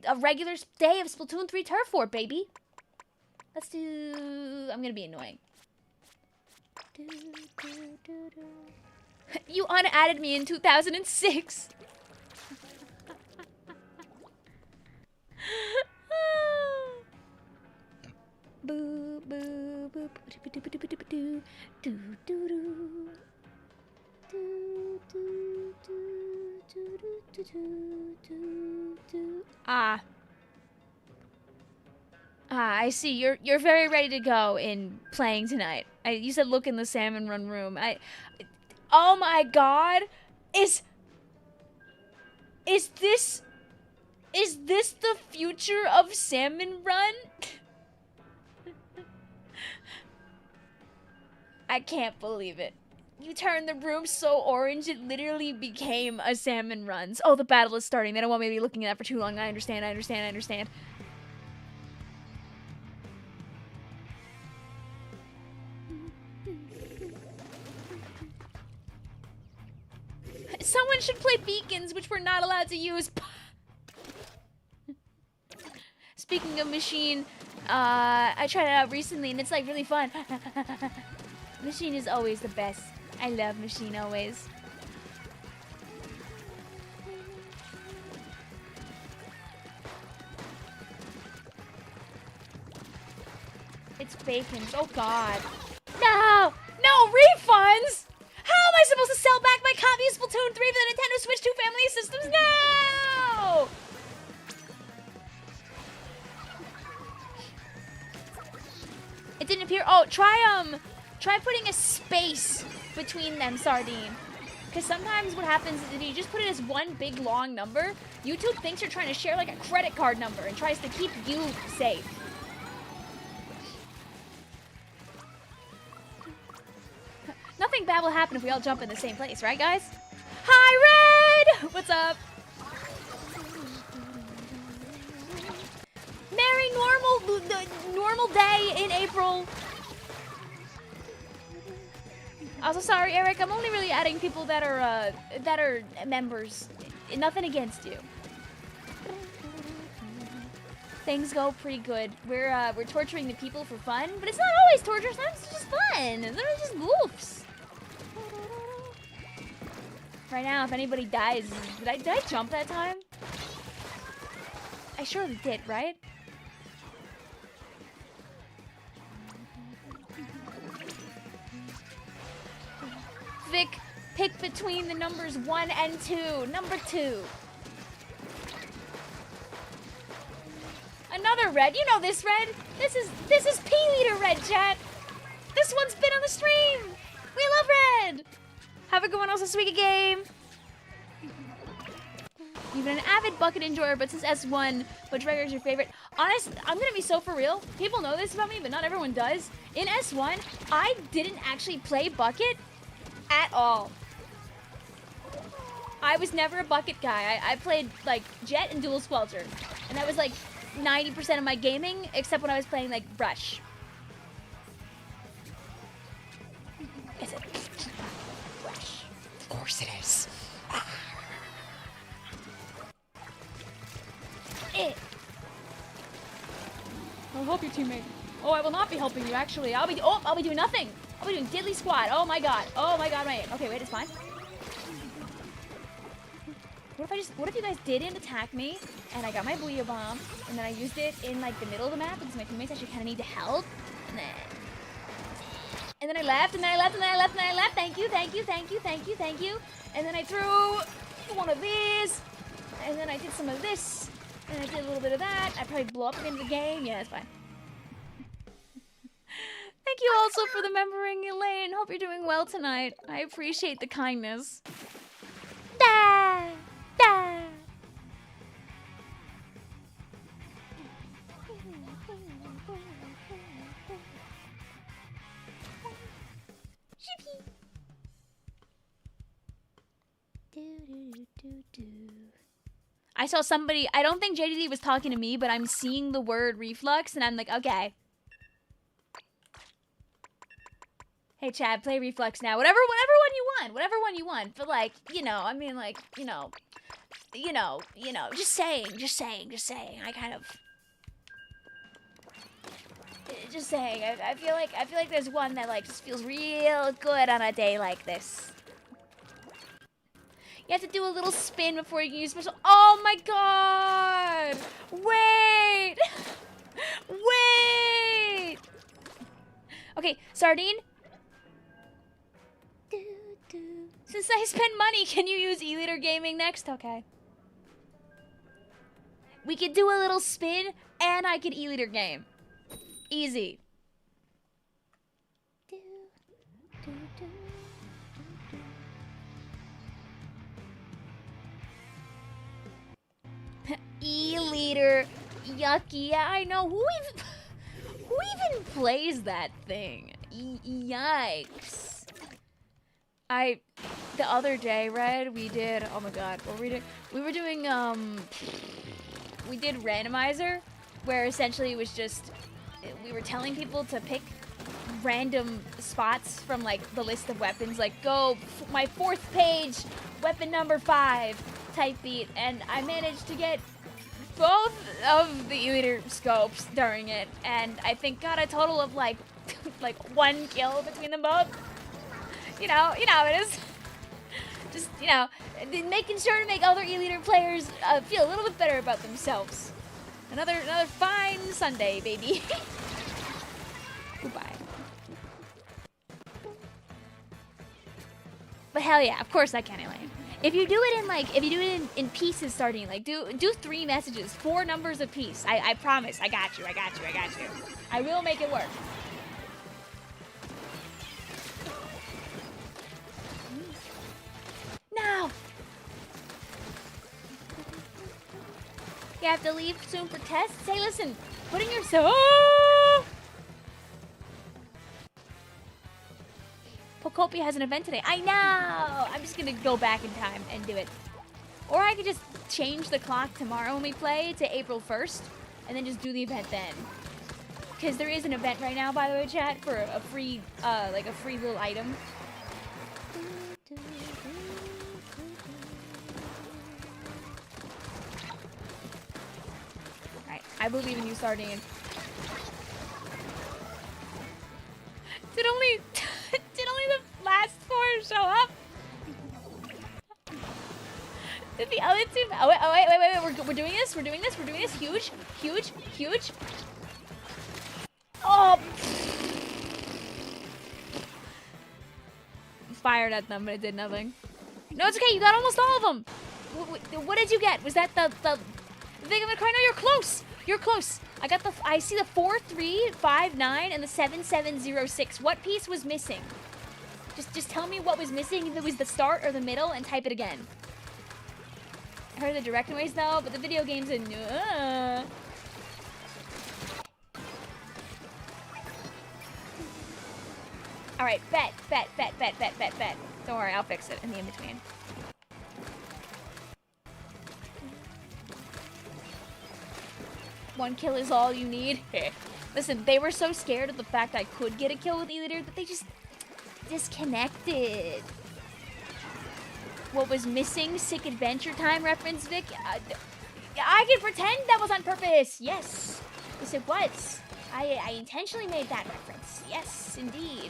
a regular day of Splatoon 3 Turf War, baby. Let's do. I'm gonna be annoying. You unadded me in 2006. Boo boo boo do do do Ah, I see. You're very ready to go in playing tonight. You said look in the salmon run room. Oh my god. Is this the future of Salmon Run? I can't believe it. You turned the room so orange, it literally became a Salmon Runs. Oh, the battle is starting. They don't want me to be looking at that for too long. I understand. Someone should play beacons, which we're not allowed to use. Speaking of machine, I tried it out recently, and it's like really fun. Machine is always the best. I love Machine always. It's bacon. Oh god. No! No refunds! How am I supposed to sell back my copy of Splatoon 3 for the Nintendo Switch 2 Family Systems? No! It didn't appear. Oh, try putting a space between them, Sardine. Because sometimes what happens is if you just put it as one big long number, YouTube thinks you're trying to share like a credit card number and tries to keep you safe. Nothing bad will happen if we all jump in the same place, right, guys? Hi, Red! What's up? Merry normal day in April. Also, sorry, Eric. I'm only really adding people that are members. Nothing against you. Things go pretty good. We're torturing the people for fun, but it's not always torture. Sometimes it's just fun. Sometimes it's just goofs. Right now, if anybody dies, did I jump that time? I surely did, right? Vic, pick between the numbers 1 and 2. Number 2. Another red. You know this red. This is P-liter red, chat. This one's been on the stream. We love red. Have a good one. Also, Sweet game. You've been an avid bucket enjoyer, but since S1, which regular is your favorite? Honest, I'm gonna be so for real. People know this about me, but not everyone does. In S1, I didn't actually play bucket at all. I was never a bucket guy. I played like Jet and Dual Squelcher, and that was like 90% of my gaming, except when I was playing like Rush. Is it Rush? Of course it is. I'll help your teammate. Oh, I will not be helping you. Actually, I'll be doing nothing. I'll be doing diddly squat. Oh my god. Oh my god. Wait. Okay, wait. It's fine. What if you guys didn't attack me and I got my Booyah Bomb and then I used it in like the middle of the map because my teammates actually kind of need help and then I left and then I left and then I left and then I left. Thank you, thank you, thank you, thank you, thank you. And then I threw one of these and then I did some of this and I did a little bit of that. I probably blew up at the end of the game. Yeah, it's fine. Thank you also for the membering, Elaine. Hope you're doing well tonight. I appreciate the kindness. Da! Da! I saw somebody, I don't think JDD was talking to me, but I'm seeing the word reflux and I'm like, okay. Hey Chad, play reflux now. Whatever one you want. But like, you know, I mean like, you know, just saying. I kind of just saying. I feel like there's one that like just feels real good on a day like this. You have to do a little spin before you can use special. Oh my god! Wait! Wait! Okay, Sardine. Since I spend money, can you use E-Liter Gaming next? Okay. We could do a little spin, and I could E-Liter game. Easy. E-Liter. Yucky. Yeah, I know. Who even plays that thing? Yikes. The other day, Red, we did, oh my god, what were we doing? We were doing, we did randomizer, where essentially it was just, we were telling people to pick random spots from, like, the list of weapons, like, go, my 4th page, weapon number 5, type beat, and I managed to get both of the E-Liter scopes during it, and I think got a total of, like, 1 kill between them both. You know how it is. Just, you know, making sure to make other E-Liter players feel a little bit better about themselves. Another fine Sunday, baby. Goodbye. But hell yeah, of course I can, Elaine. If you do it in pieces, starting like do 3 messages, 4 numbers apiece. I promise. I got you. I will make it work. Now! You have to leave soon for tests? Hey, listen, putting yourself... Oh! Pocopia has an event today. I know! I'm just gonna go back in time and do it. Or I could just change the clock tomorrow when we play to April 1st, and then just do the event then. Because there is an event right now, by the way, chat, for a free, like a free little item. Alright, I believe in you, Sardine. Did only the last 4 show up? Did the other 2? Oh wait. We're doing this. We're doing this. Huge. Oh! Fired at them, but it did nothing. No, it's okay. You got almost all of them. What did you get? Was that the thing of a car? No, you're close. You're close. I see the 4359 and the 7706. What piece was missing? Just tell me what was missing. If it was the start or the middle, and type it again. I heard the direct noise though, but the video game's in. All right, bet. Don't worry, I'll fix it in the in-between. One kill is all you need. Listen, they were so scared of the fact I could get a kill with E-Liter that they just disconnected. What was missing? Sick Adventure Time reference, Vic? I can pretend that was on purpose. Yes. Yes, it was. I intentionally made that reference. Yes, indeed.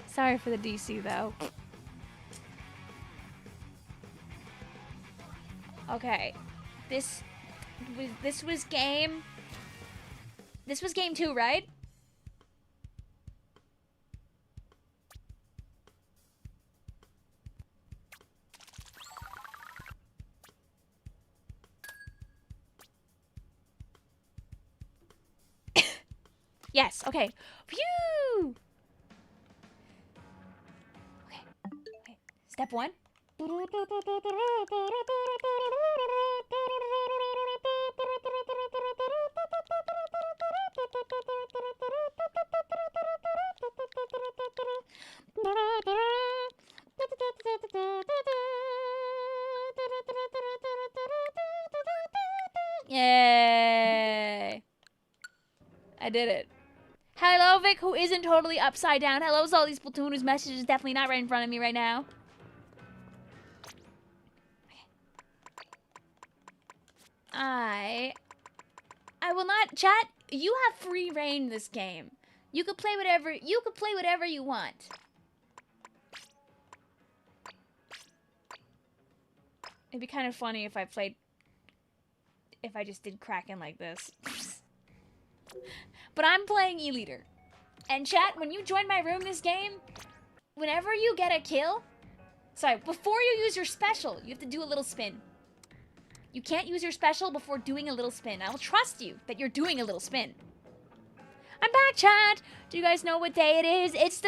Sorry for the DC though. Okay, this was game 2, right? Yes, okay. Phew! Okay. Step 1. Yay! I did it. Hello, Vic, who isn't totally upside down. Hello, all these Splatoon whose message is definitely not right in front of me right now. I will not chat. You have free reign this game. You could play whatever you want. It'd be kind of funny if I just did Kraken like this. But I'm playing E-Liter. And chat, when you join my room this game, whenever you get a kill, before you use your special, you have to do a little spin. You can't use your special before doing a little spin. I will trust you that you're doing a little spin. I'm back, chat. Do you guys know what day it is? It's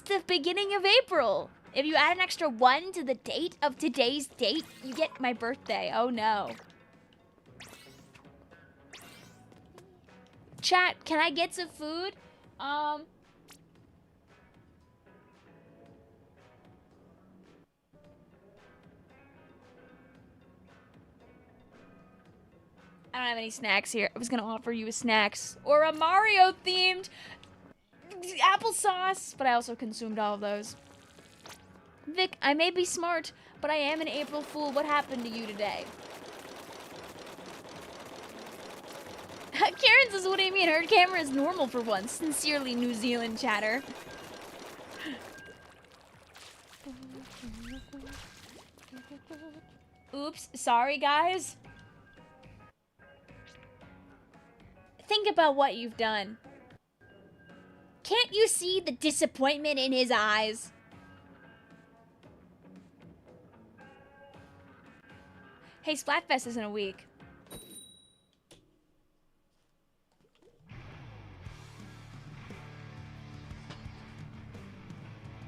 the beginning of April. If you add an extra 1 to the date of today's date, you get my birthday. Oh no. Chat, can I get some food? I don't have any snacks here. I was gonna offer you snacks or a Mario themed applesauce, but I also consumed all of those. Vic, I may be smart, but I am an April Fool. What happened to you today? Karen says, what do you mean? Her camera is normal for once. Sincerely, New Zealand chatter. Oops, sorry guys. Think about what you've done. Can't you see the disappointment in his eyes? Hey, Splatfest is in a week.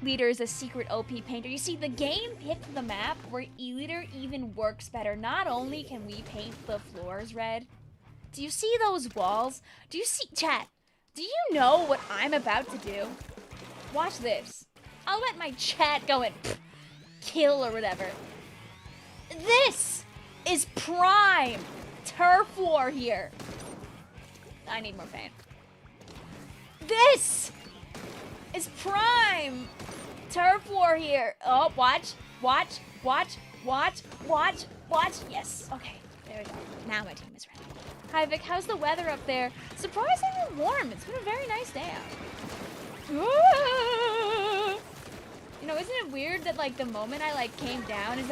Liter is a secret OP painter. You see, the game picked the map where E-Liter even works better. Not only can we paint the floors red, do you see those walls? Do you see, chat? Do you know what I'm about to do? Watch this. I'll let my chat go and kill or whatever. This is prime turf war here. I need more paint. This is prime turf war here. Oh, watch. Yes. Okay, there we go. Now my team is ready. Hi, Vic. How's the weather up there? Surprisingly warm. It's been a very nice day out. You know, isn't it weird that, like, the moment I, like, came down is...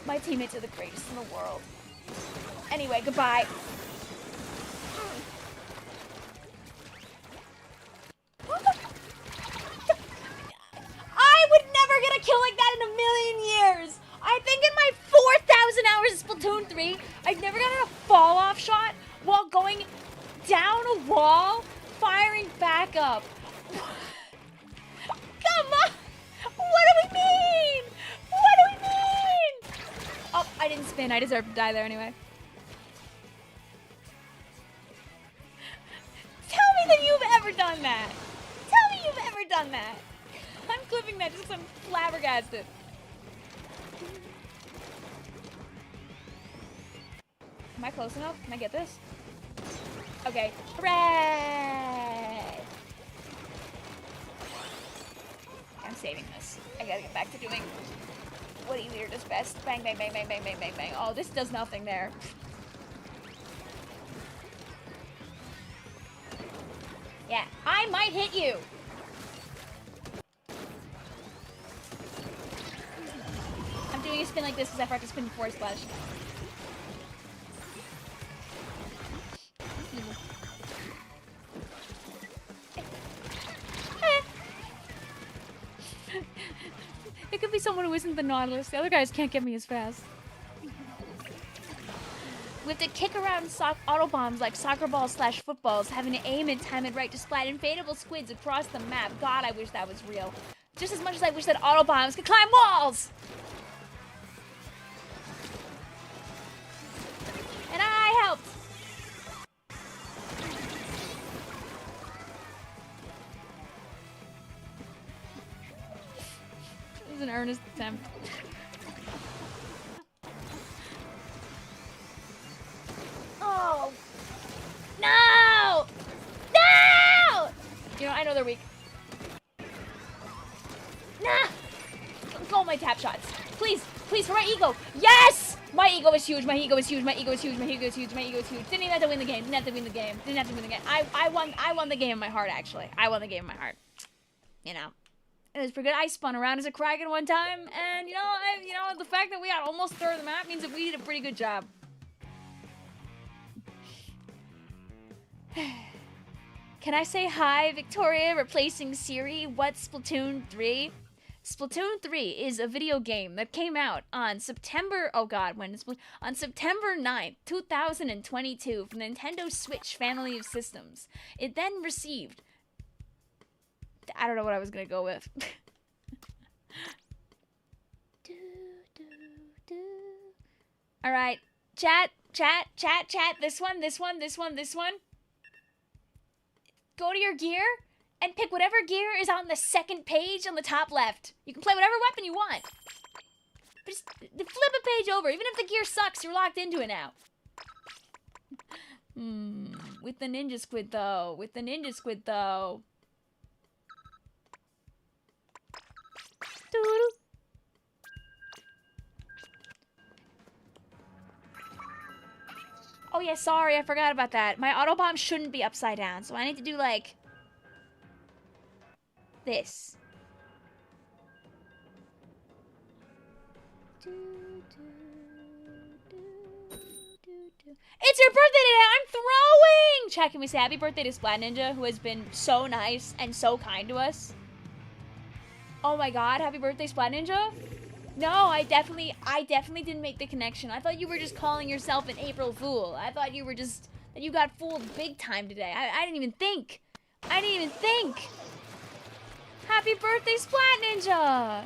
my teammates are the greatest in the world. Anyway, goodbye. I would never get a kill like that in a million years. I think in my 4,000 hours of Splatoon 3, I've never gotten a fall-off shot while going down a wall, firing back up. Come on! What do we mean? What do we mean? Oh, I didn't spin. I deserve to die there anyway. Tell me that you've ever done that. Tell me you've ever done that. I'm clipping that just because I'm flabbergasted. Am I close enough? Can I get this? Okay. Hooray! I'm saving this. I gotta get back to doing what easier does best. Bang, bang, bang, bang, bang, bang, bang, bang. Oh, this does nothing there. Yeah, I might hit you. I'm doing a spin like this because I forgot to spin before I splash. It could be someone who isn't the Nautilus. The other guys can't get me as fast. We have to kick around auto bombs like soccer balls / footballs, having to aim and time it right to splat inflatable squids across the map. God, I wish that was real. Just as much as I wish that auto bombs could climb walls! And I helped! It was an earnest attempt. Oh! No! No! You know, I know they're weak. Nah! Go my tap shots. Please, please, for my ego. Yes! My ego is huge, my ego is huge, my ego is huge, my ego is huge, my ego is huge. Didn't even have to win the game, didn't have to win the game, didn't have to win the game. I won the game in my heart, actually. I won the game in my heart. You know. It was pretty good. I spun around as a Kraken one time, and you know, the fact that we got almost third of the map means that we did a pretty good job. Can I say hi, Victoria, replacing Siri? What's Splatoon 3? Splatoon 3 is a video game that came out on September, on September 9th, 2022 from the Nintendo Switch family of systems. It then received, I don't know what I was gonna go with. Alright, chat, this one. Go to your gear and pick whatever gear is on the second page on the top left. You can play whatever weapon you want. But just flip a page over. Even if the gear sucks, you're locked into it now. With the ninja squid though. Doo-doo. Oh yeah, sorry, I forgot about that. My auto bomb shouldn't be upside down, so I need to do like this. It's your birthday today! I'm throwing! Chat, can we say happy birthday to Splat Ninja, who has been so nice and so kind to us? Oh my god, happy birthday, Splat Ninja? No, I definitely didn't make the connection. I thought you were just calling yourself an April Fool. I thought you were just, that you got fooled big time today. I didn't even think. Happy birthday, Splat Ninja!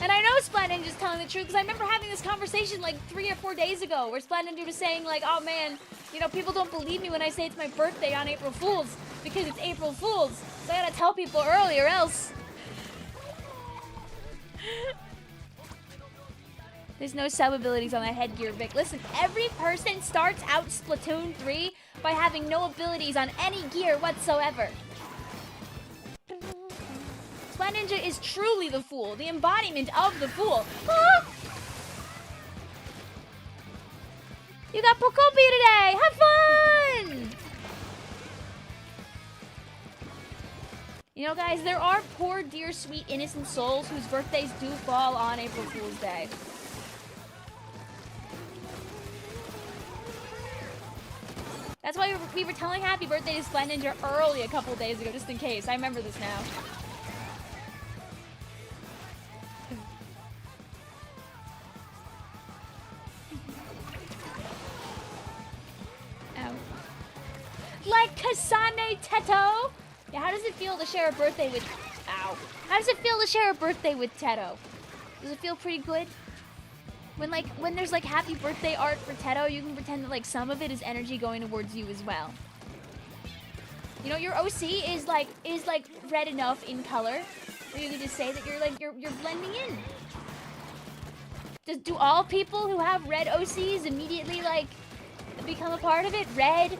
And I know Splat Ninja's telling the truth, because I remember having this conversation like 3 or 4 days ago, where Splat Ninja was saying like, oh man, You know, people don't believe me when I say it's my birthday on April Fool's because it's April Fool's. So I gotta tell people early or else. There's no sub-abilities on that headgear, Vic. Listen, every person starts out Splatoon 3 by having no abilities on any gear whatsoever. Splat Ninja is truly the fool, the embodiment of the fool. Ah! You got Pokopia today! Have fun! You know, guys, there are poor, dear, sweet, innocent souls whose birthdays do fall on April Fool's Day. That's why we were telling happy birthday to Splat Ninja early a couple days ago, just in case. I remember this now. Ow. Like Kasane Teto! Yeah, how does it feel to share a birthday with... Ow. How does it feel to share a birthday with Teto? Does it feel pretty good? When there's like happy birthday art for Teto, you can pretend that like some of it is energy going towards you as well. You know, your OC is like red enough in color where you can just say that you're blending in. Do all people who have red OCs immediately like become a part of it? Red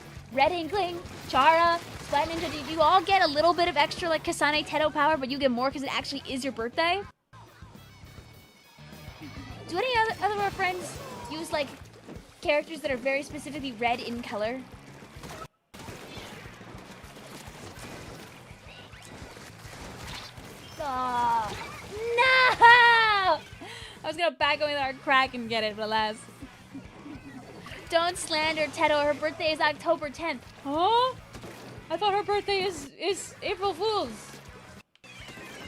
Inkling, Chara, Splat Ninja, do you all get a little bit of extra like Kasane Teto power, but you get more because it actually is your birthday? Do any other of our friends use, like, characters that are very specifically red in color? Oh, no! I was gonna back away with our crack and get it, but alas. Don't slander Teto. Her birthday is October 10th. Huh? I thought her birthday is April Fool's.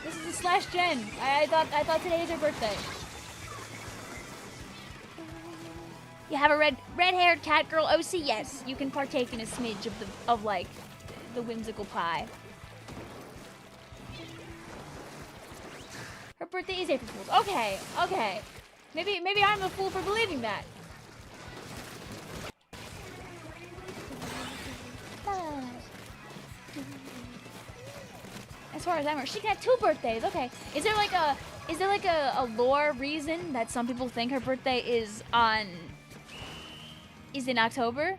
This is a slash gen. I thought today is her birthday. You have a red-haired cat girl OC? Yes, you can partake in a smidge of like the whimsical pie. Her birthday is April Fool's. Okay. Maybe I'm a fool for believing that. As far as I'm aware, she can have 2 birthdays. Okay. Is there like a lore reason that some people think her birthday is in October?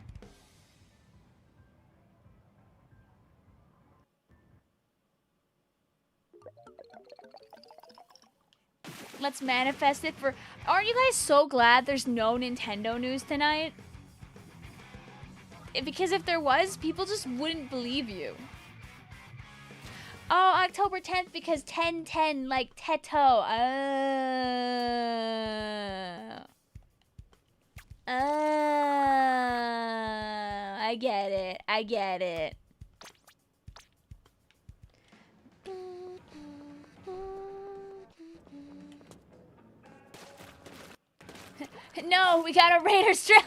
Let's manifest it for... Aren't you guys so glad there's no Nintendo news tonight? Because if there was, people just wouldn't believe you. Oh, October 10th because 10/10 like Teto. I get it. No, we got a Raiders trailer.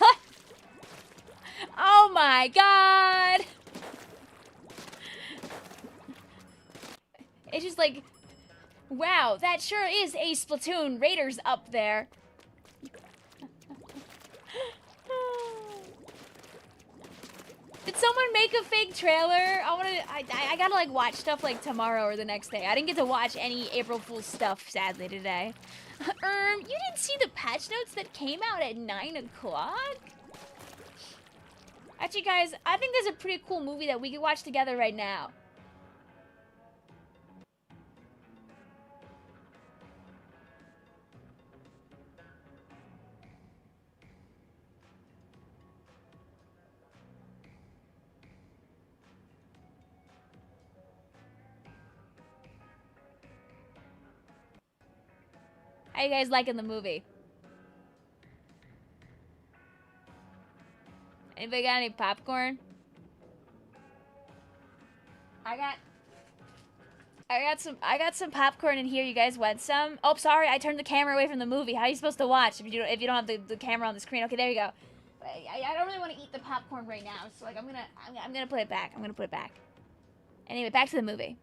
Oh my god. It's just like, wow, that sure is a Splatoon Raiders up there. Did someone make a fake trailer? I gotta like watch stuff like tomorrow or the next day. I didn't get to watch any April Fool's stuff, sadly, today. You didn't see the patch notes that came out at 9 o'clock? Actually, guys, I think there's a pretty cool movie that we could watch together right now. How you guys liking the movie? Anybody got any popcorn? I got some popcorn in here. You guys want some? Oh, sorry, I turned the camera away from the movie. How are you supposed to watch if you don't have the camera on the screen? Okay, there you go. I don't really want to eat the popcorn right now, so like I'm gonna put it back. I'm gonna put it back. Anyway, back to the movie.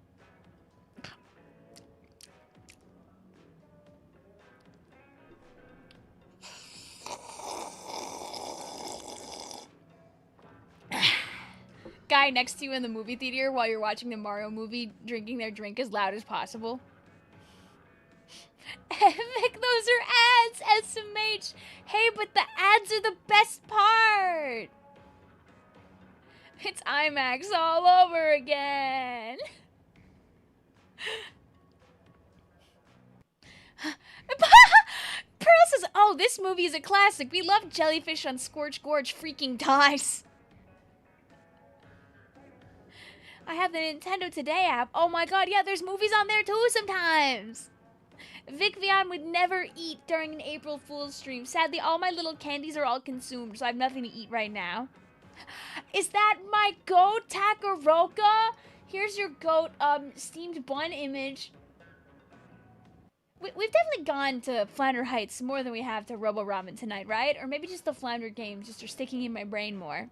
guy next to you in the movie theater while you're watching the Mario movie drinking their drink as loud as possible. Vic, those are ads, SMH. Hey, but the ads are the best part. It's IMAX all over again. Pearl says, oh, this movie is a classic. We love Jellyfish on Scorch Gorge freaking dies. I have the Nintendo Today app. Oh my god, yeah, there's movies on there too sometimes. Vicvillon would never eat during an April Fool's stream. Sadly, all my little candies are all consumed, so I have nothing to eat right now. Is that my goat, Takaroka? Here's your goat, steamed bun image. We've definitely gone to Flounder Heights more than we have to Robo Ramen tonight, right? Or maybe just the Flounder games just are sticking in my brain more.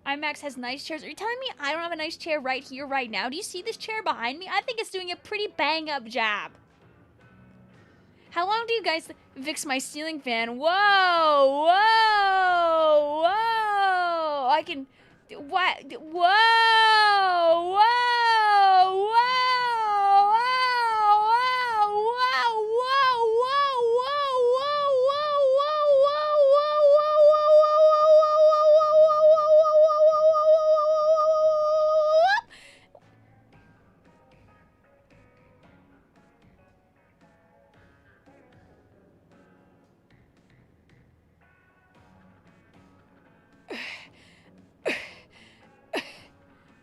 IMAX has nice chairs. Are you telling me I don't have a nice chair right here, right now? Do you see this chair behind me? I think it's doing a pretty bang-up job. How long do you guys... Vic's my ceiling fan. Whoa! Whoa! Whoa! I can... What? Whoa! Whoa! Whoa!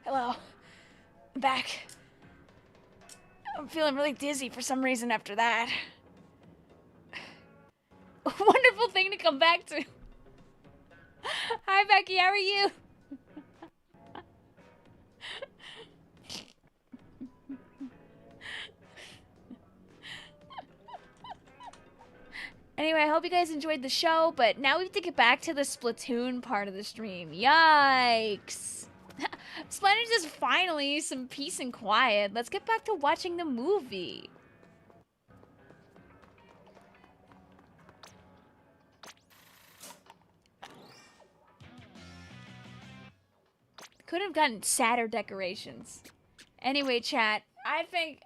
Hello. I'm back. I'm feeling really dizzy for some reason after that. A wonderful thing to come back to. Hi, Becky. How are you? Anyway, I hope you guys enjoyed the show, but now we have to get back to the Splatoon part of the stream. Yikes. Splendid is finally some peace and quiet. Let's get back to watching the movie. Could have gotten sadder decorations. Anyway, chat, I think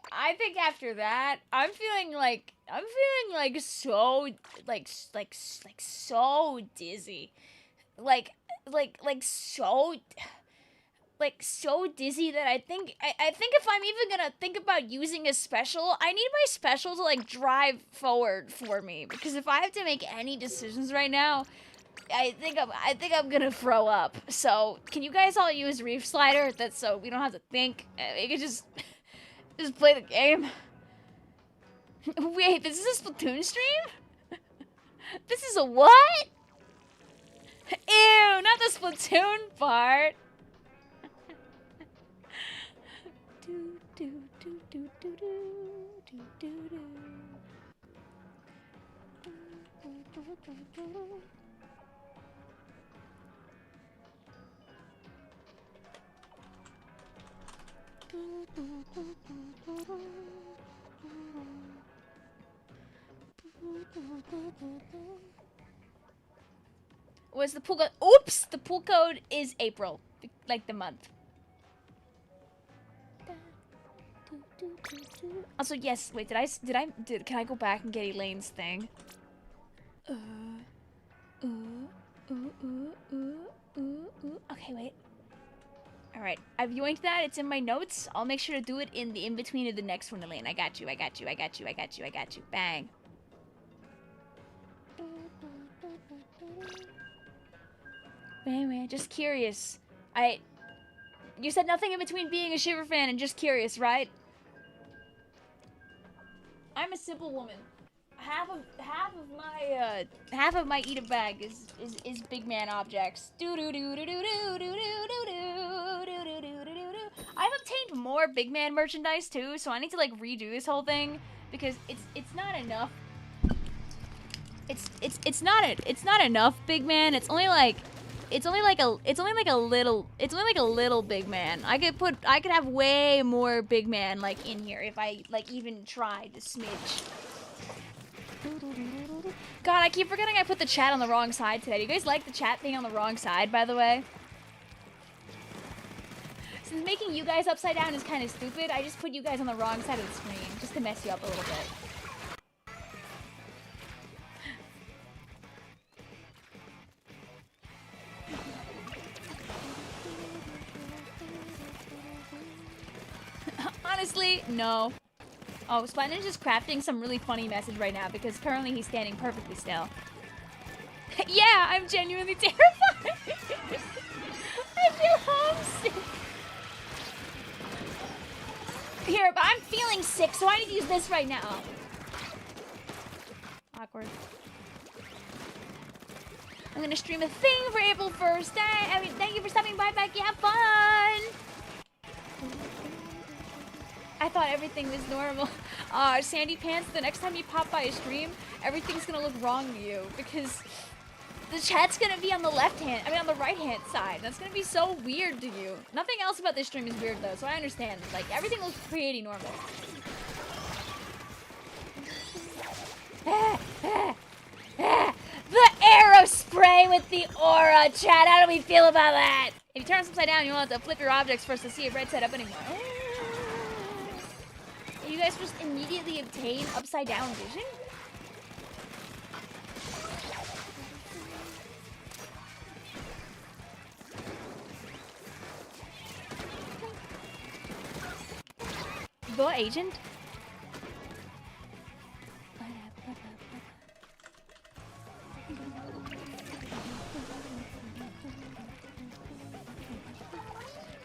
after that, I'm feeling like so so dizzy. So dizzy that I think if I'm even gonna think about using a special, I need my special to like drive forward for me, because if I have to make any decisions right now, I think I'm gonna throw up. So can you guys all use Reef Slider? That's so we don't have to think. We can just play the game. Wait, this is a Splatoon stream? This is a what? Ew, not the Splatoon part. Was the pool code? Oops, the pool code is April, like the month. Also, yes. Wait, can I go back and get Elaine's thing? Okay, wait. All right, I've yoinked that. It's in my notes. I'll make sure to do it in the in-between of the next one, Elaine. I got you. Bang. Anyway, just curious. You said nothing in between being a Shiver fan and just curious, right? I'm a simple woman. Half of my eat a bag is big man objects. I've obtained more big man merchandise too, so I need to like redo this whole thing because it's not enough. It's not enough big man. It's only like a little big man. I could have way more big man like in here if I like even tried a smidge. God, I keep forgetting I put the chat on the wrong side today. Do you guys like the chat being on the wrong side, by the way? Since making you guys upside down is kind of stupid, I just put you guys on the wrong side of the screen, just to mess you up a little bit. Honestly, no. Oh, Splatoon is just crafting some really funny message right now because currently he's standing perfectly still. Yeah, I'm genuinely terrified. I feel homesick. Here, but I'm feeling sick, so I need to use this right now. Awkward. I'm gonna stream a thing for April 1st. Thank you for stopping by, Becky. Have fun. I thought everything was normal. Sandy Pants, the next time you pop by a stream, everything's gonna look wrong to you because the chat's gonna be on the on the right-hand side. That's gonna be so weird to you. Nothing else about this stream is weird though, so I understand. Like, everything looks pretty normal. The arrow spray with the aura, chat. How do we feel about that? If you turn us upside down, you won't have to flip your objects for us to see if red set up anymore. You guys just immediately obtain upside down vision? The agent?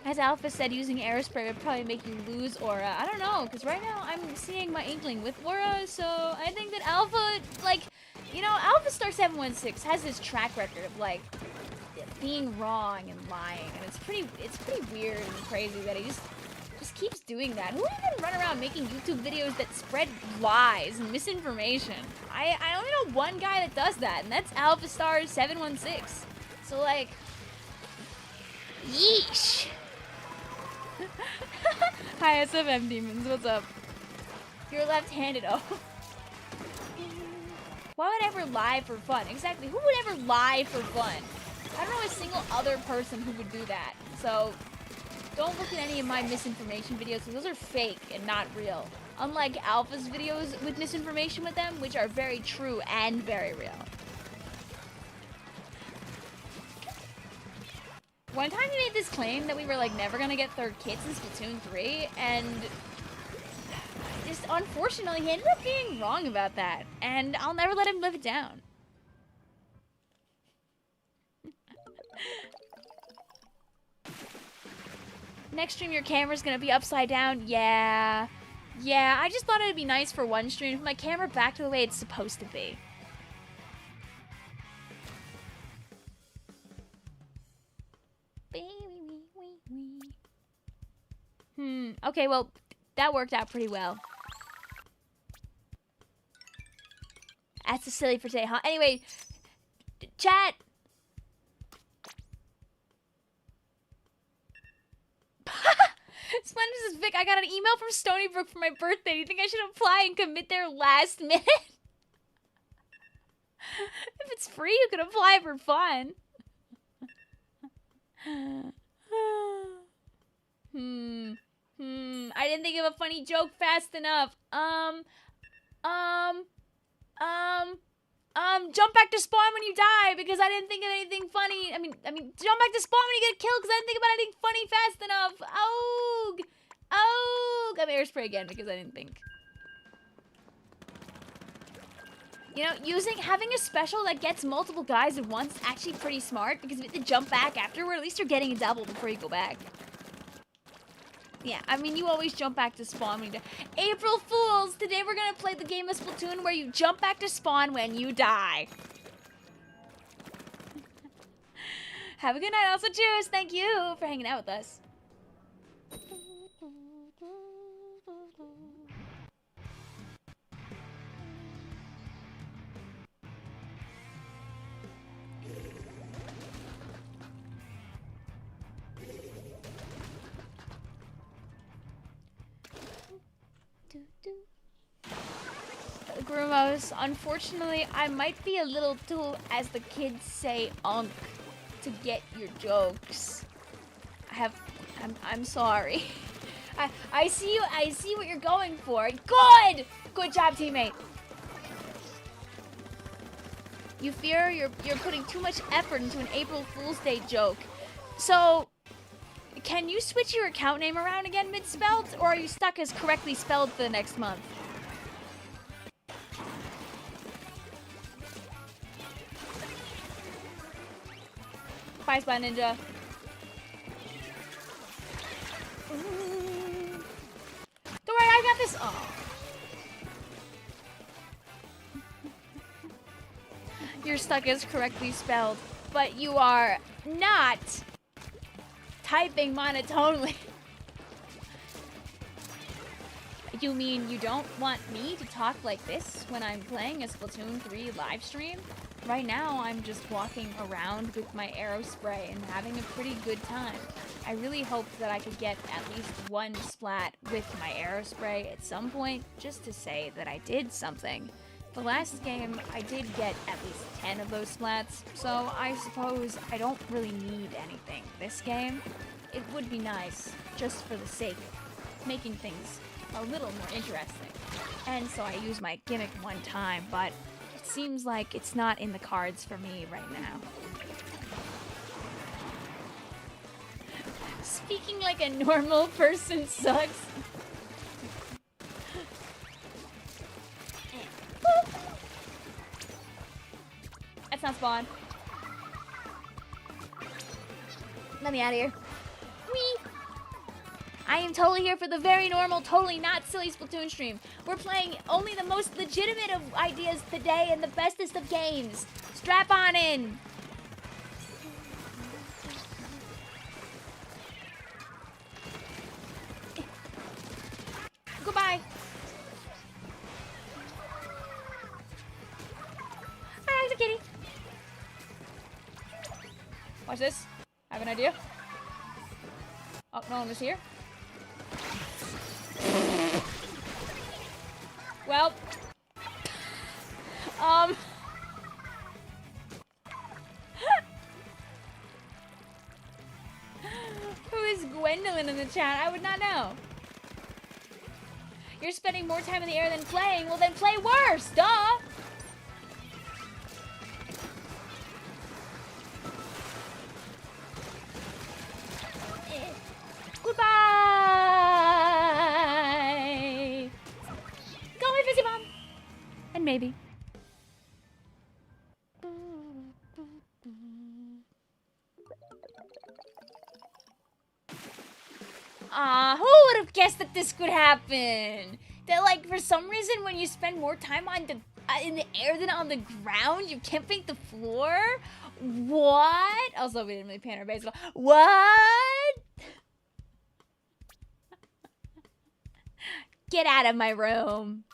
As Alpha said, using aerospray would probably make you lose aura. I don't know, because right now I'm seeing my inkling with aura, so I think that Alpha, like, you know, Alpha Star 716 has this track record of, like, being wrong and lying, and it's pretty weird and crazy that he just keeps doing that. Who would even run around making YouTube videos that spread lies and misinformation? I only know one guy that does that, and that's Alpha Star 716. So, like, yeesh. Hi, SFM Demons, what's up? You're left-handed, oh. Why would I ever lie for fun? Exactly, who would ever lie for fun? I don't know a single other person who would do that. So, don't look at any of my misinformation videos, because those are fake and not real. Unlike Alpha's videos with misinformation with them, which are very true and very real. One time we made this claim that we were, like, never gonna get third kits in Splatoon 3, and just unfortunately he ended up being wrong about that, and I'll never let him live it down. Next stream your camera's gonna be upside down. Yeah, I just thought it'd be nice for one stream to put my camera back to the way it's supposed to be. Okay, well, that worked out pretty well. That's a silly for today, huh? Anyway, chat. Splendid says, Vic, I got an email from Stony Brook for my birthday. Do you think I should apply and commit there last minute? If it's free, you can apply for fun. I didn't think of a funny joke fast enough. Jump back to spawn when you die because I didn't think of anything funny. I mean, jump back to spawn when you get killed because I didn't think about anything funny fast enough. I'm airspray again because I didn't think. You know, having a special that gets multiple guys at once is actually pretty smart because if you have to jump back afterward, at least you're getting a double before you go back. Yeah, I mean, you always jump back to spawn when you die. April Fools! Today we're gonna play the game of Splatoon where you jump back to spawn when you die. Have a good night, also cheers! Thank you for hanging out with us. Grumos, unfortunately, I might be a little too, as the kids say, unk to get your jokes. I have I'm sorry. I see you. I see what you're going for. Good! Good job, teammate. You fear you're putting too much effort into an April Fool's Day joke. So, can you switch your account name around again mid-spelled, or are you stuck as correctly spelled for the next month? Bye, Spy Ninja. Don't worry, I got this. Oh. You're stuck as correctly spelled, but you are not typing monotonely. You mean you don't want me to talk like this when I'm playing a Splatoon 3 live stream? Right now, I'm just walking around with my arrow spray and having a pretty good time. I really hoped that I could get at least one splat with my arrow spray at some point, just to say that I did something. The last game, I did get at least 10 of those splats, so I suppose I don't really need anything this game. It would be nice, just for the sake of making things a little more interesting. And so I used my gimmick one time, but it seems like it's not in the cards for me right now. Speaking like a normal person sucks. That's not spawn. Let me out of here. Whee! I am totally here for the very normal, totally not silly Splatoon stream. We're playing only the most legitimate of ideas today and the bestest of games. Strap on in. Goodbye. Hi, it's a kitty. Watch this. I have an idea. Oh, no one was here. Well. Who is Gwendolyn in the chat? I would not know. You're spending more time in the air than playing. Well, then play worse. Duh. Goodbye. Go away, Fizzy Bomb. And maybe. Who would have guessed that this could happen? That, like, for some reason, when you spend more time on the in the air than on the ground, you can't paint the floor? What? Also, we didn't really paint our base at all. What? Get out of my room.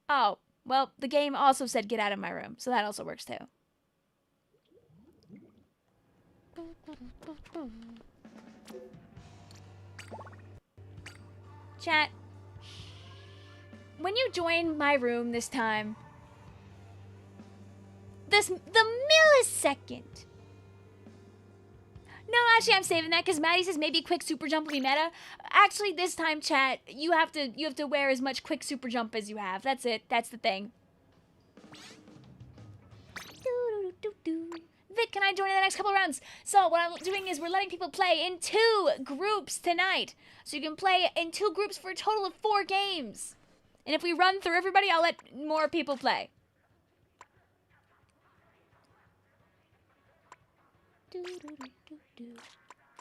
Oh, well, the game also said get out of my room, so that also works too. Chat, when you join my room this time, the millisecond. No, actually, I'm saving that because Maddie says maybe quick super jump will be meta. Actually, this time, chat, you have to wear as much quick super jump as you have. That's it. That's the thing. Vic, can I join in the next couple rounds? So what I'm doing is we're letting people play in 2 groups tonight. So you can play in 2 groups for a total of 4 games. And if we run through everybody, I'll let more people play.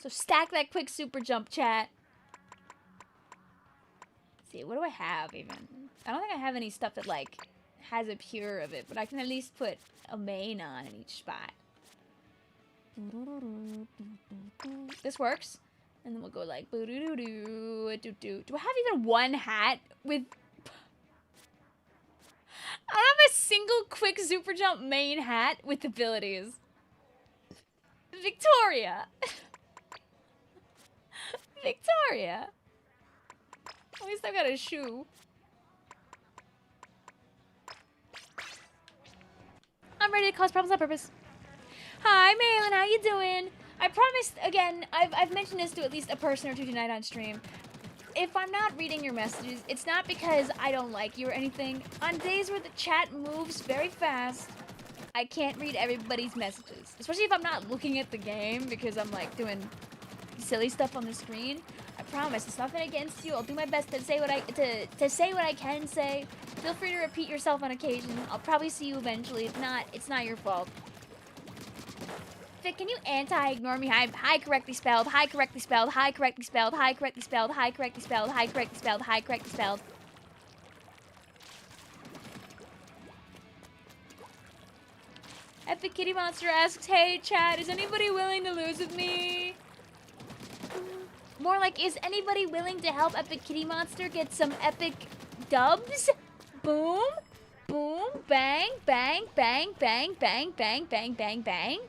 So stack that quick super jump, chat. Let's see, what do I have even? I don't think I have any stuff that like has a pure of it, but I can at least put a main on in each spot. This works. And then we'll go like boo doo doo doo doo. Do I have even one hat with? I don't have a single quick super jump main hat with abilities. Victoria. Victoria. At least I've got a shoe. I'm ready to cause problems on purpose. Hi, Maylin, how you doing? I promised, again, I've mentioned this to at least a person or two tonight on stream. If I'm not reading your messages, it's not because I don't like you or anything. On days where the chat moves very fast, I can't read everybody's messages. Especially if I'm not looking at the game because I'm like doing silly stuff on the screen. I promise, it's nothing against you. I'll do my best to say what to say what I can say. Feel free to repeat yourself on occasion. I'll probably see you eventually. If not, it's not your fault. Vic, can you anti-ignore me? Hi correctly spelled, hi correctly spelled, hi correctly spelled, hi correctly spelled, hi correctly spelled, hi correctly spelled, hi correctly spelled. Epic Kitty Monster asks, hey chat, is anybody willing to lose with me? More like, is anybody willing to help Epic Kitty Monster get some epic dubs? Boom, boom, bang, bang, bang, bang, bang, bang, bang, bang, bang.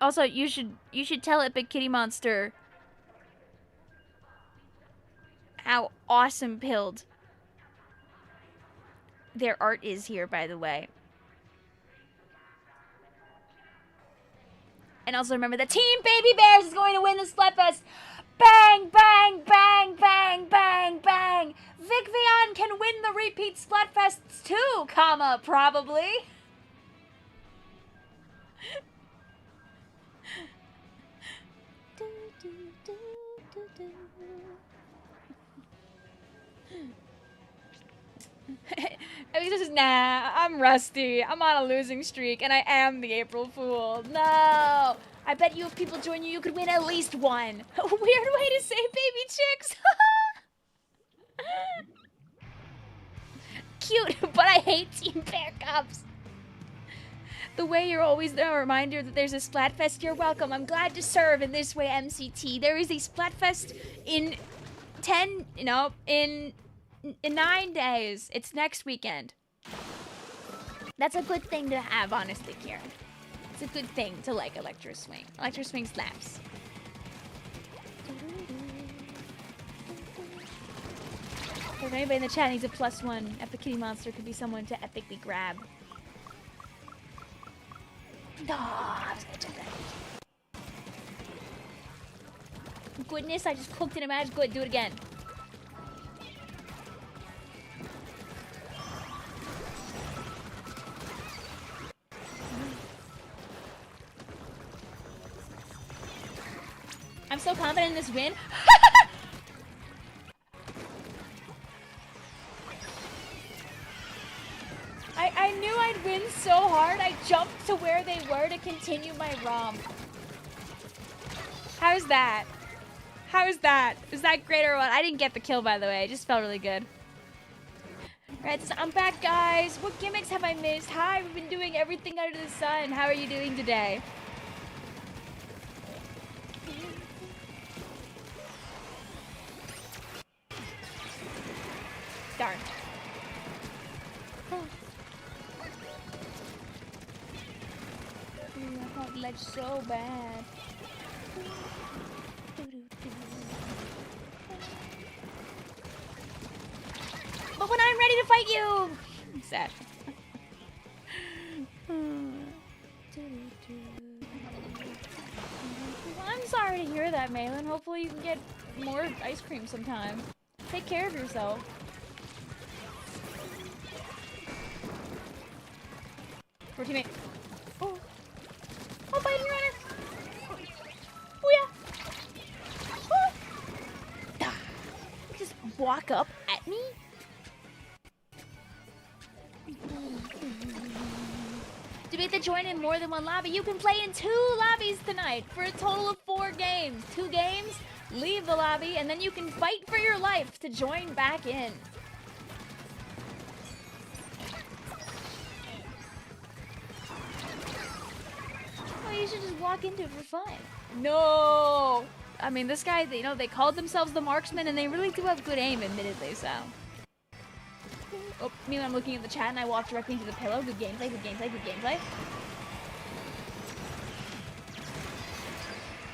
Also, you should tell Epic Kitty Monster how awesome pilled their art is here, by the way. And also remember that Team Baby Bears is going to win the Splatfest. Bang, bang, bang, bang, bang, bang. Vicvillon can win the repeat Splatfests too, comma, probably. I mean, this is, nah, I'm rusty. I'm on a losing streak, and I am the April Fool. No! I bet you if people join you, you could win at least one. A weird way to say baby chicks. Cute, but I hate Team Bear Cubs. The way you're always a reminder that there's a Splatfest, you're welcome. I'm glad to serve in this way, MCT. There is a Splatfest in 9 days. It's next weekend. That's a good thing to have, honestly, Karen. It's a good thing to like Electro Swing. Electro Swing slaps. If anybody in the chat needs a +1, Epic Kitty Monster could be someone to epically grab. No, I was gonna do that. Goodness, I just cooked in a match. Good, do it again. I'm so confident in this win. I knew I'd win so hard, I jumped to where they were to continue my romp. How's that? How's that? Is that great or what? I didn't get the kill, by the way. It just felt really good. Alright, so I'm back, guys. What gimmicks have I missed? Hi, we've been doing everything under the sun. How are you doing today? Darn. I want ledge so bad. But when I'm ready to fight you, I'm sad. Well, I'm sorry to hear that, Malin. Hopefully you can get more ice cream sometime. Take care of yourself. Poor teammate. Oh. Oh, fighting runner. Oh, yeah. Oh. Ah. Just walk up at me? Debate to join in more than one lobby. You can play in 2 lobbies tonight for a total of 4 games. 2 games, leave the lobby, and then you can fight for your life to join back in. Oh, you should just walk into it for fun. No! I mean, this guy, you know, they called themselves the marksman, and they really do have good aim, admittedly, so. Oh, me when I'm looking at the chat and I walk directly into the pillow. Good gameplay, good gameplay, good gameplay.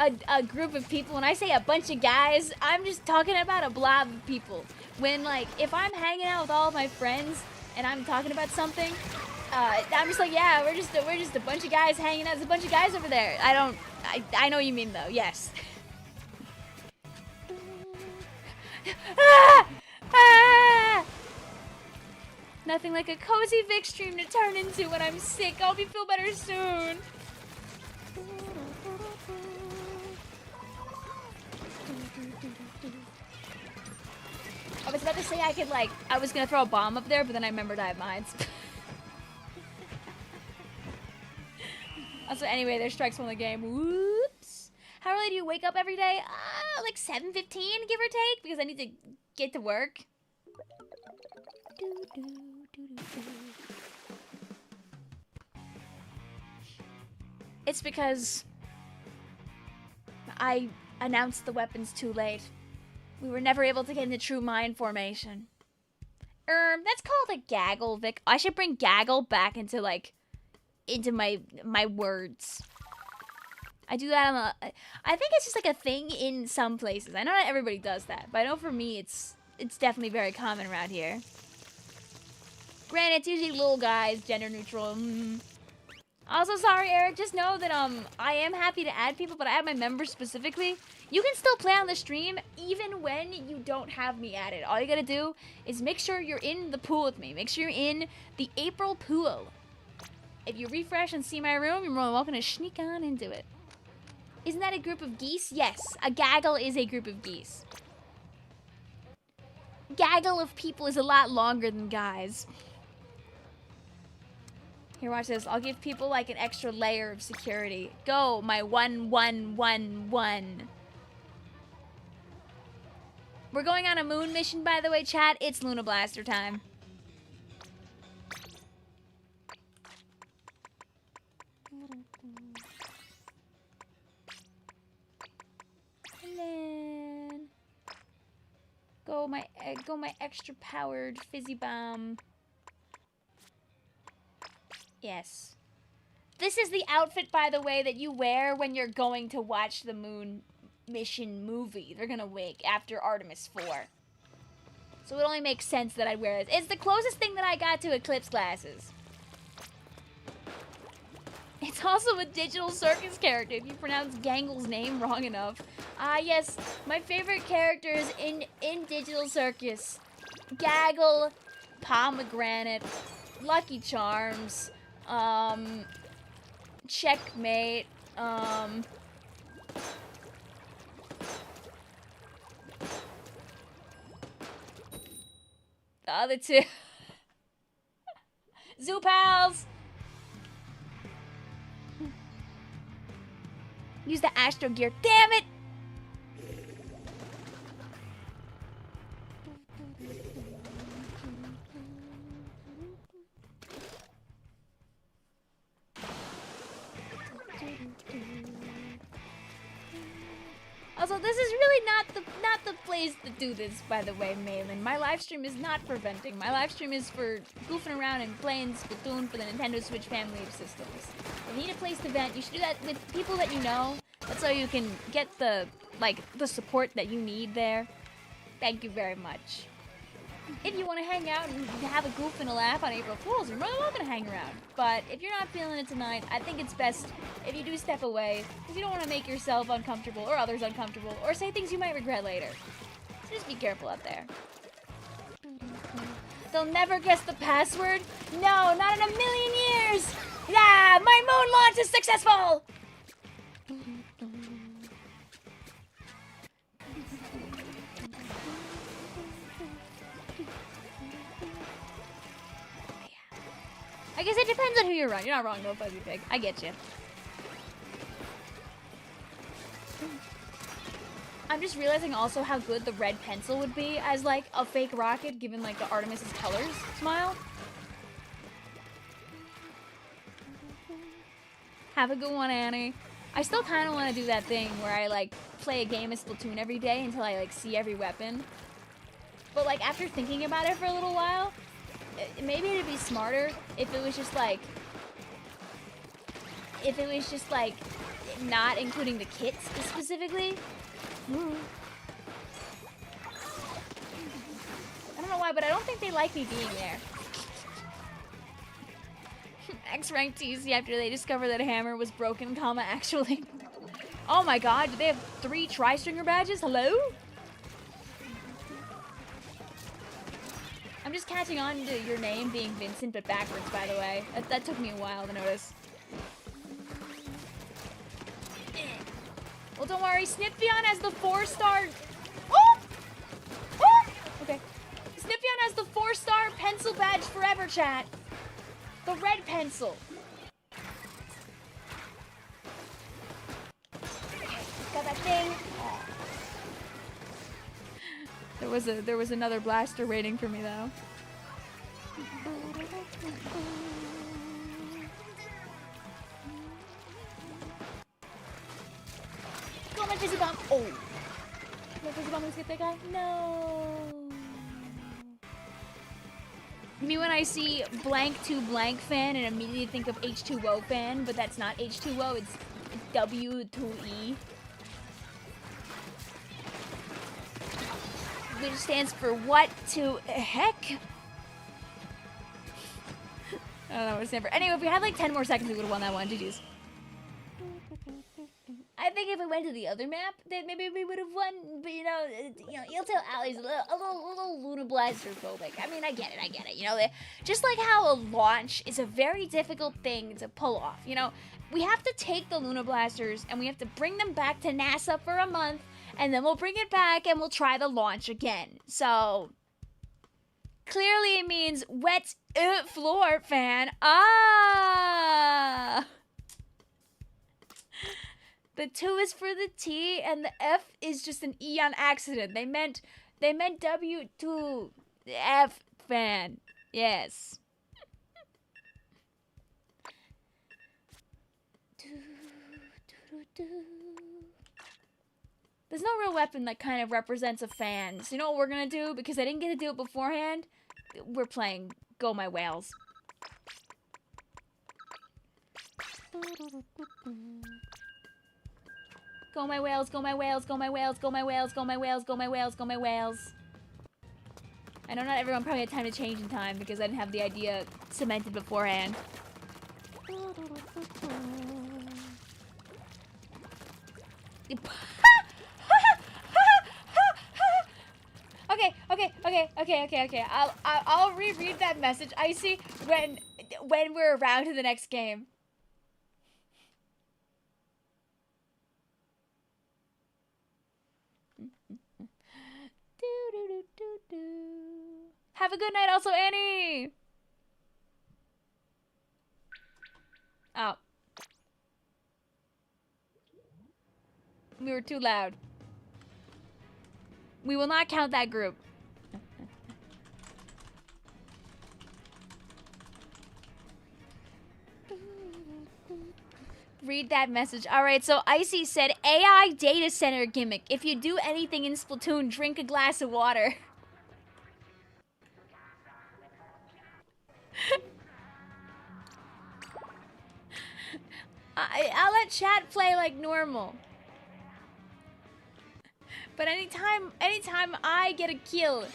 a group of people. When I say a bunch of guys, I'm just talking about a blob of people. When, like, if I'm hanging out with all of my friends and I'm talking about something, I'm just like, yeah, we're just a bunch of guys hanging out. There's a bunch of guys over there. I know what you mean, though. Yes. Ah! Ah! Nothing like a cozy Vic stream to turn into when I'm sick. I'll feel better soon. I was about to say I was gonna throw a bomb up there, but then I remembered I have mines. Also, anyway, there's strikes on the game. Whoops. How early do you wake up every day? Like 7:15, give or take, because I need to get to work. It's because I announced the weapons too late. We were never able to get into true mine formation. That's called a gaggle, Vic. I should bring gaggle back into my words. I do that on I think it's just like a thing in some places. I know not everybody does that, but I know for me it's definitely very common around here. Granted, it's usually little guys, gender neutral. Also, sorry, Eric. Just know that I am happy to add people, but I add my members specifically. You can still play on the stream even when you don't have me added. All you gotta do is make sure you're in the pool with me. Make sure you're in the April pool. If you refresh and see my room, you're more than welcome to sneak on into it. Isn't that a group of geese? Yes, a gaggle is a group of geese. Gaggle of people is a lot longer than guys. Here, watch this. I'll give people like an extra layer of security. Go, my 1111. We're going on a moon mission, by the way, chat. It's Luna Blaster time. And then go my extra powered fizzy bomb. Yes. This is the outfit, by the way, that you wear when you're going to watch the moon mission movie. They're gonna wake after Artemis 4. So it only makes sense that I'd wear this. It's the closest thing that I got to Eclipse glasses. It's also a Digital Circus character, if you pronounce Gangle's name wrong enough. Yes, my favorite characters in Digital Circus. Gaggle, Pomegranate, Lucky Charms, Checkmate, the other two. Zoo Pals! Use the Astro Gear. Damn it! Also, this is really not the place to do this, by the way, Malin. My live stream is not for venting. My live stream is for goofing around and playing Splatoon for the Nintendo Switch family of systems. If you need a place to vent, you should do that with people that you know. That's so you can get the support that you need there. Thank you very much. If you want to hang out and have a goof and a laugh on April Fools, you're more than welcome to hang around. But if you're not feeling it tonight, I think it's best if you do step away, because you don't want to make yourself uncomfortable or others uncomfortable, or say things you might regret later. So just be careful out there. They'll never guess the password? No, not in a million years! Yeah, my moon launch is successful! I guess it depends on who you're around. You're not wrong, no Fuzzy Pig. I get you. I'm just realizing also how good the red pencil would be as, like, a fake rocket, given, like, the Artemis's colors smile. Have a good one, Annie. I still kind of want to do that thing where I, like, play a game of Splatoon every day until I, like, see every weapon. But, like, after thinking about it for a little while, maybe it'd be smarter if it was just like not including the kits specifically. I don't know why, but I don't think they like me being there. X-Rank TC after they discover that Hammer was broken, actually. Oh my god, do they have 3 Tri-Stringer badges? Hello? I'm just catching on to your name being Vincent, but backwards, by the way. That took me a while to notice. Well, don't worry, Snipvion has the 4-star... Oh! Oh! Okay. Snipvion has the 4-star pencil badge forever, chat. The red pencil. Got that thing. Oh. There was another blaster waiting for me though. Go my fizzy bomb. Oh. My fizzy bomb, let's get that guy. No. Me when I see blank to blank fan and immediately think of H2O fan, but that's not H2O, it's W2E. Which stands for what to heck? I don't know what it stands for. Anyway, if we had like 10 more seconds, we would have won that one. GG's. I think if we went to the other map, then maybe we would have won. But you know, you'll tell Allie's a little Luna Blaster phobic. I mean, I get it. You know, just like how a launch is a very difficult thing to pull off. You know, we have to take the Luna Blasters and we have to bring them back to NASA for a month, and then we'll bring it back and we'll try the launch again. So clearly, it means wet floor fan. Ah. The 2 is for the T, and the F is just an E on accident. They meant W2 F fan. Yes. There's no real weapon that kind of represents a fan. So you know what we're gonna do? Because I didn't get to do it beforehand, we're playing Go My Whales. Go my whales, go my whales, go my whales, go my whales, go my whales, go my whales, go my whales. I know not everyone probably had time to change in time because I didn't have the idea cemented beforehand. Okay. I'll reread that message, Icy, when we're around to the next game. Have a good night also, Annie! Oh. We were too loud. We will not count that group. Read that message. Alright, so Icy said, AI data center gimmick. If you do anything in Splatoon, drink a glass of water. I'll let chat play like normal. But anytime I get a kill,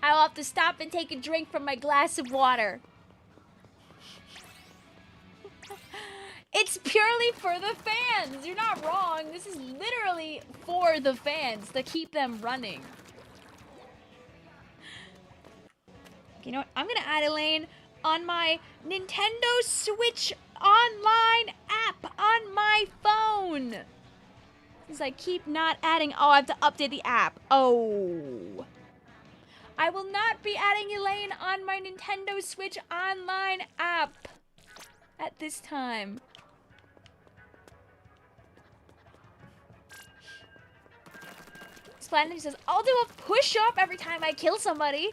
I'll have to stop and take a drink from my glass of water. It's purely for the fans. You're not wrong. This is literally for the fans to keep them running. You know what? I'm gonna add Elaine on my Nintendo Switch Online app on my phone. Since I keep not adding... Oh, I have to update the app. Oh. I will not be adding Elaine on my Nintendo Switch Online app at this time. Splatoon says, I'll do a push-up every time I kill somebody.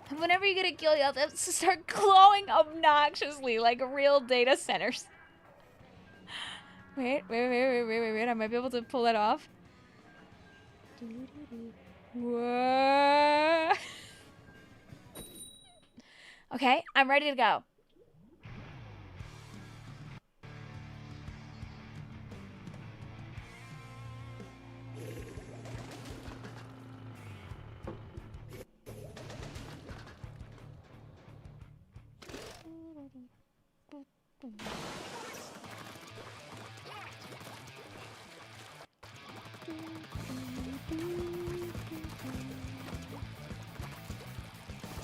And whenever you get a kill, you have to start glowing obnoxiously like real data centers. Wait. I might be able to pull that off. Whoa. Okay, I'm ready to go.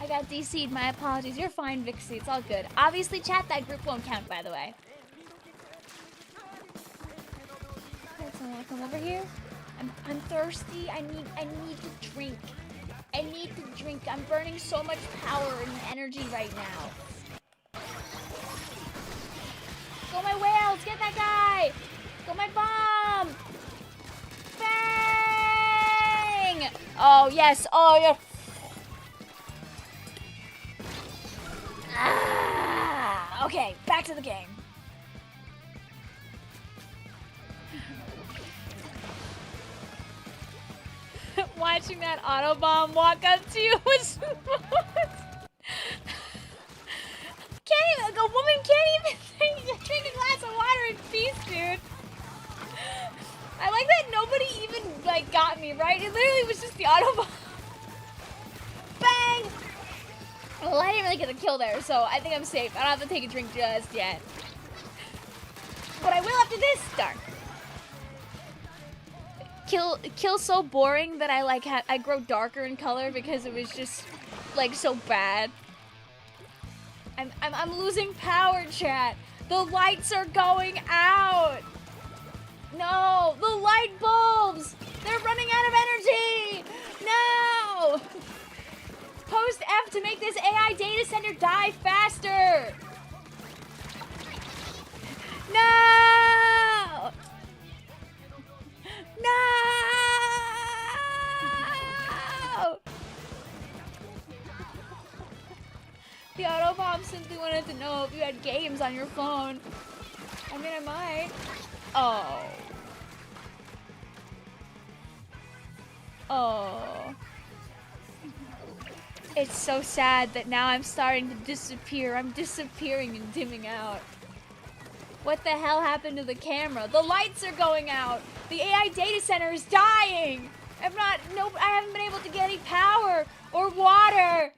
I got DC'd. My apologies. You're fine, Vixie. It's all good. Obviously, chat, that group won't count, by the way. Okay, so I want to come over here. I'm thirsty. I need to drink. I need to drink. I'm burning so much power and energy right now. Go my whales! Get that guy! Go my bomb! Bang! Oh yes! Oh yes! Ah, okay, back to the game. Watching that Autobomb walk up to you was a woman can't even drink a glass of water in peace, dude. I like that nobody even like got me, right? It literally was just the Autobomb. Bang! Well, I didn't really get a kill there, so I think I'm safe. I don't have to take a drink just yet. But I will after this. Darn. Kill so boring that I grow darker in color because it was just like so bad. I'm losing power, chat. The lights are going out. No, the light bulbs. They're running out of energy. No. Post F to make this AI data center die faster. No. No. The Autobomb simply wanted to know if you had games on your phone. I mean, I might. Oh. Oh. It's so sad that now I'm starting to disappear. I'm disappearing and dimming out. What the hell happened to the camera? The lights are going out. The AI data center is dying. I haven't been able to get any power or water.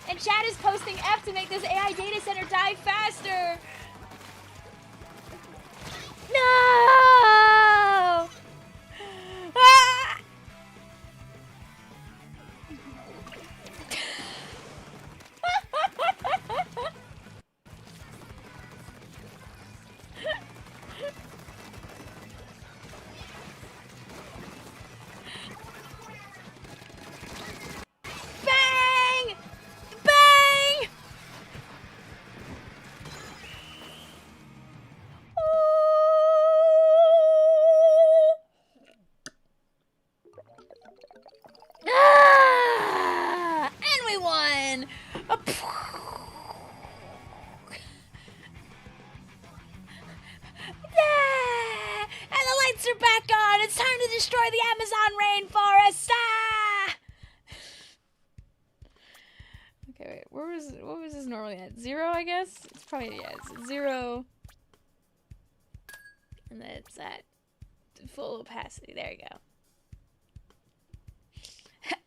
And chat is posting F to make this AI data center die faster. No! Ah! Bang! Bang! Ah! And we won! Yeah! And the lights are back on! It's time to destroy the Amazon rainforest! Ah! Okay, wait, what was this normally at? 0, I guess? It's probably, yeah, it's at 0. And then it's at full opacity. There you go.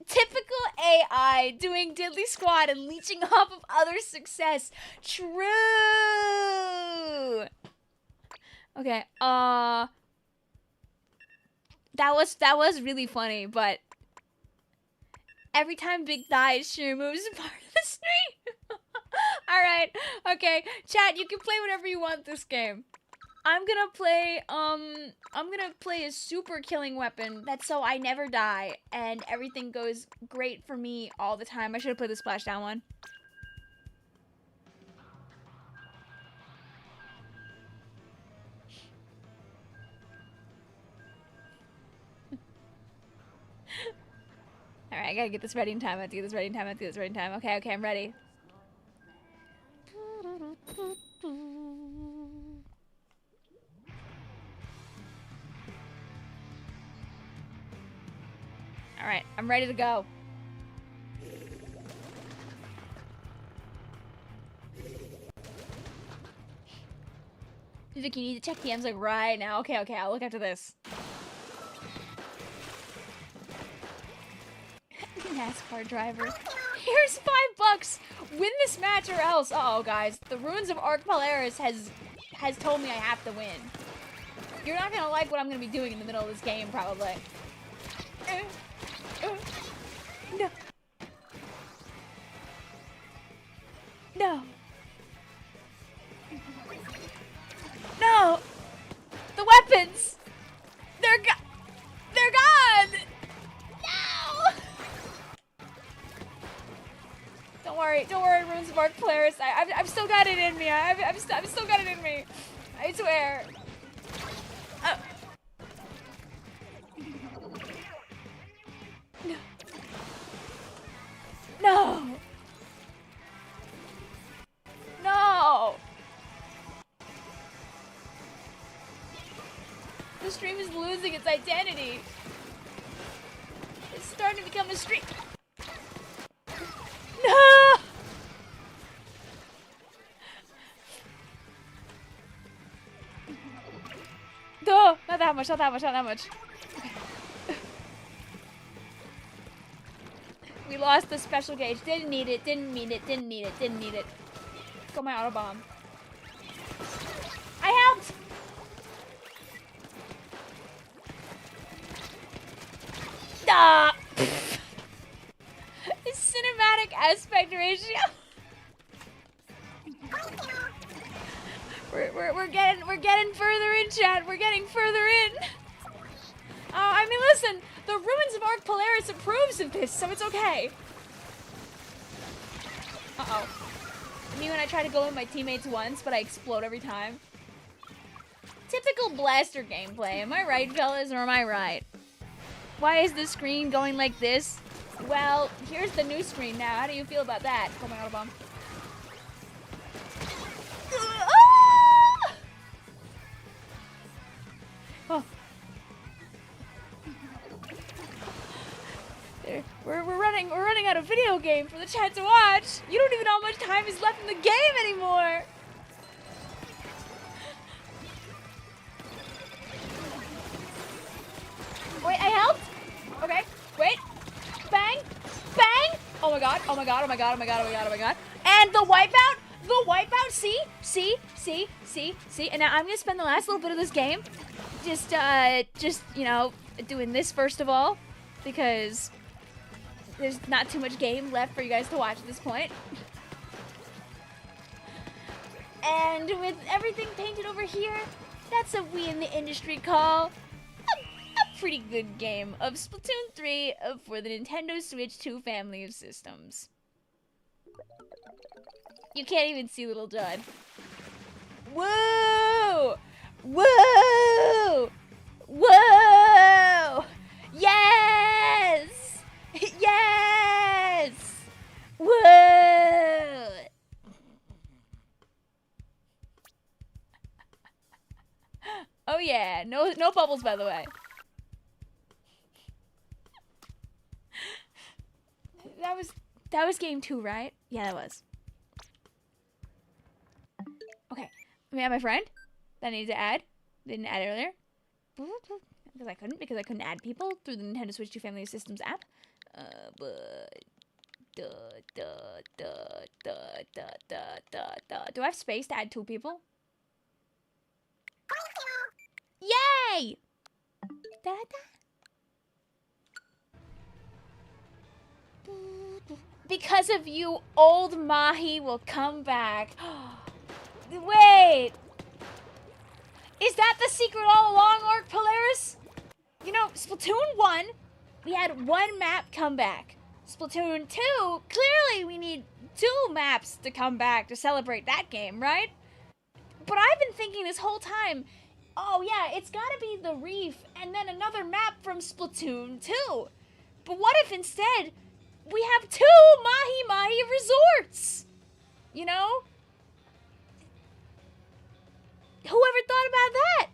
Typical AI doing diddly squat and leeching off of others' success. True. Okay. That was really funny, but every time Big dies, she moves part of the stream. All right. Okay, chat. You can play whatever you want this game. I'm gonna play a super killing weapon that's so I never die and everything goes great for me all the time. I should have played the splashdown one. Alright, I gotta get this ready in time. I have to get this ready in time. I have to get this ready in time. Okay, okay, I'm ready. Alright, I'm ready to go. Vic, you need to check DMs like right now. Okay, okay, I'll look after this. NASCAR driver. Here's $5. Win this match or else. Uh-oh, guys. The Ruins of Arc Polaris has told me I have to win. You're not gonna like what I'm gonna be doing in the middle of this game, probably. No. the weapons! They're gone! No! Don't worry, Runes of Arc Polaris. I've still got it in me. I've still got it in me. I swear. No. No. The stream is losing its identity. It's starting to become a stream. No. No, not that much, not that much, not that much. We lost the special gauge. Didn't need it, didn't need it, didn't need it, didn't need it. Got my auto bomb. I helped! Ah! Cinematic aspect ratio. We're getting further in, chat. We're getting further in. I mean, listen, the Ruins of Arc Polaris approves of this, so it's okay. Uh-oh. Me when I try to go with my teammates once, but I explode every time. Typical blaster gameplay. Am I right, fellas, or am I right? Why is the screen going like this? Well, here's the new screen now. How do you feel about that? Oh my god, a bomb. Oh. We're running out of video game for the chat to watch. You don't even know how much time is left in the game anymore. Wait, I helped? Okay, wait. Bang! Bang! Oh my god, oh my god, oh my god, oh my god, oh my god, oh my god. And the wipeout! The wipeout, see? And now I'm gonna spend the last little bit of this game just, you know, doing this first of all, because there's not too much game left for you guys to watch at this point. And with everything painted over here, that's what we in the industry call a pretty good game of Splatoon 3 for the Nintendo Switch 2 family of systems. You can't even see Little Judd. Whoa! Whoa! Whoa! Yes! Yes! Whoa! Oh yeah, no bubbles by the way. That was game 2, right? Yeah, that was. Okay, let me add my friend that I needed to add. Didn't add it earlier. Because I couldn't add people through the Nintendo Switch 2 Family of Systems app. Do I have space to add 2 people? Yay! Because of you, old Mahi will come back. Wait! Is that the secret all along, Arc Polaris? You know, Splatoon 1, we had 1 map come back. Splatoon 2, clearly we need 2 maps to come back to celebrate that game, right? But I've been thinking this whole time, oh yeah, it's gotta be the Reef and then another map from Splatoon 2. But what if instead we have 2 Mahi resorts? You know? Whoever thought about that?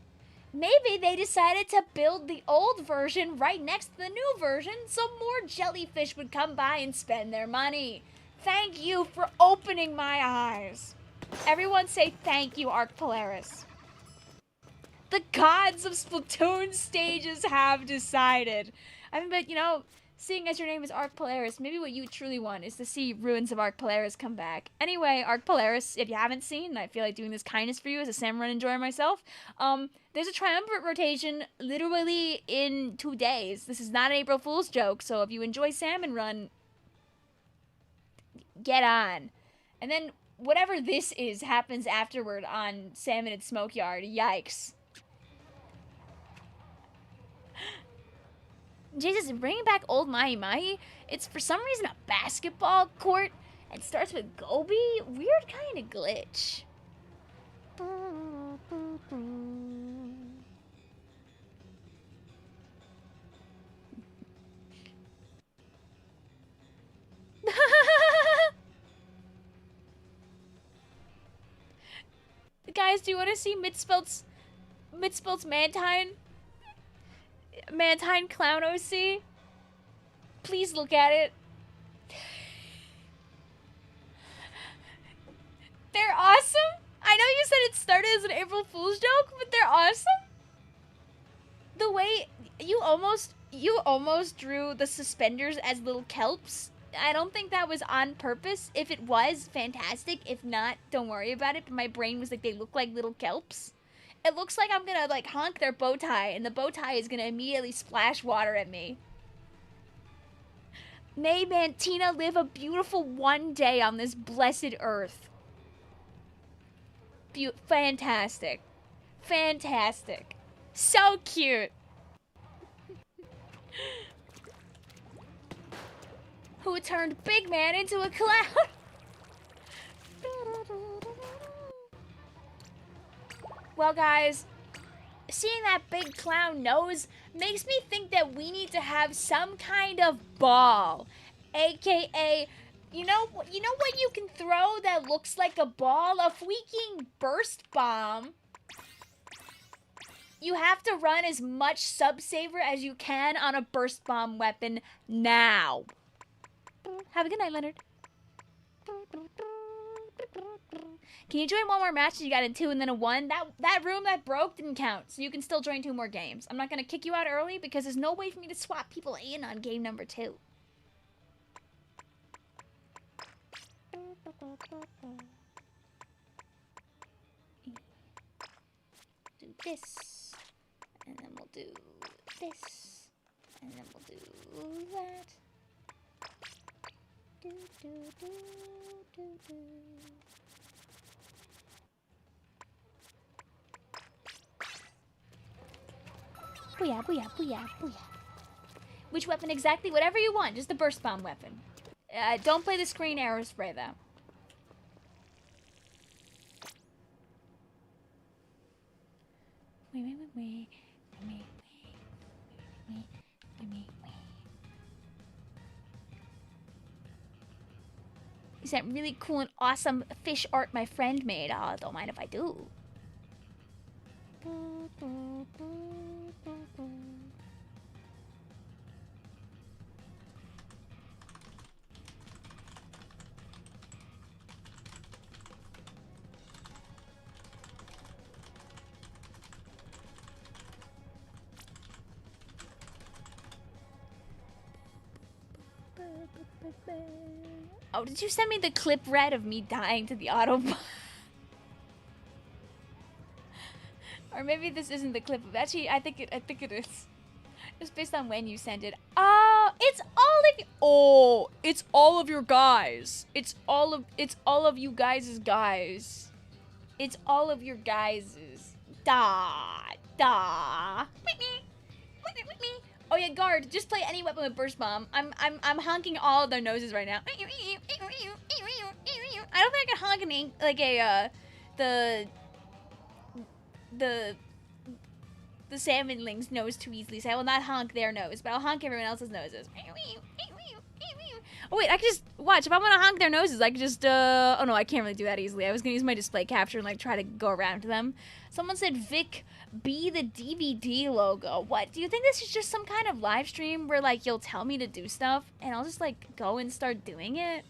Maybe they decided to build the old version right next to the new version so more jellyfish would come by and spend their money. Thank you for opening my eyes. Everyone say thank you, Arc Polaris. The gods of Splatoon stages have decided. I mean, but you know, seeing as your name is Arc Polaris, maybe what you truly want is to see Ruins of Arc Polaris come back. Anyway, Arc Polaris, if you haven't seen, I feel like doing this kindness for you as a salmon run enjoyer myself, there's a triumvirate rotation literally in 2 days. This is not an April Fool's joke, so if you enjoy salmon run, get on. And then whatever this is happens afterward on Salmon and Smokeyard. Yikes. Jesus, bringing back old Mahi Mahi. It's for some reason a basketball court. It starts with Gobi. Weird kind of glitch. Guys, do you want to see Mitspelt's Mantine Clown OC? Please look at it. They're awesome. I know you said it started as an April Fool's joke, but they're awesome. The way you almost drew the suspenders as little kelps. I don't think that was on purpose. If it was, fantastic. If not, don't worry about it. But my brain was like, they look like little kelps. It looks like I'm gonna like honk their bow tie, and the bow tie is gonna immediately splash water at me. May Mantina live a beautiful one day on this blessed earth. Fantastic. Fantastic. So cute. Who turned Big Man into a clown? Well, guys, seeing that big clown nose makes me think that we need to have some kind of ball, aka, you know when you can throw that looks like a ball? A freaking burst bomb. You have to run as much sub-saver as you can on a burst bomb weapon now. Have a good night, Leonard. Can you join one more match? You got a 2 and then a 1. That room that broke didn't count, so you can still join 2 more games. I'm not gonna kick you out early because there's no way for me to swap people in on game number 2. Do this, and then we'll do this, and then we'll do that. Do, do, do, do, do. Booyah, booyah, booyah, booyah. Which weapon exactly? Whatever you want, just the burst bomb weapon. Don't play the screen arrow spray, though. Wait. Is that really cool and awesome fish art my friend made? Oh, don't mind if I do. Oh, did you send me the clip, Red, of me dying to the Autobot? Or maybe this isn't the clip. Actually, I think it is. Just based on when you sent it. Oh, it's all of you. Oh, it's all of your guys. It's all of you guys' guys. It's all of your guys'. Da. Oh yeah, guard. Just play any weapon with burst bomb. I'm honking all of their noses right now. I don't think I can honk the salmonling's nose too easily, so I will not honk their nose, but I'll honk everyone else's noses. Oh wait, I can just watch. If I want to honk their noses, I can just oh no, I can't really do that easily. I was gonna use my display capture and like try to go around them. Someone said Vic be the DVD logo. What? Do you think this is just some kind of live stream where like you'll tell me to do stuff and I'll just like go and start doing it?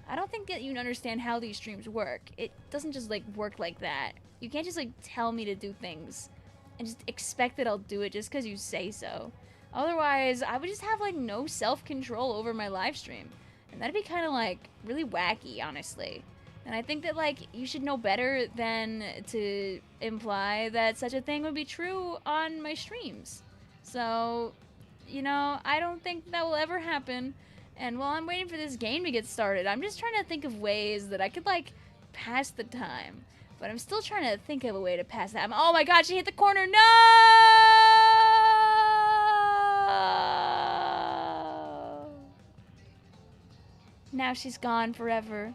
I don't think that you understand how these streams work. It doesn't just like work like that. You can't just like tell me to do things and just expect that I'll do it just because you say so. Otherwise, I would just have like no self-control over my live stream. And that'd be kind of like really wacky, honestly. And I think that like you should know better than to imply that such a thing would be true on my streams. So, you know, I don't think that will ever happen. And while I'm waiting for this game to get started, I'm just trying to think of ways that I could like pass the time. But I'm still trying to think of a way to pass that. Oh my god, she hit the corner. No! now she's gone forever.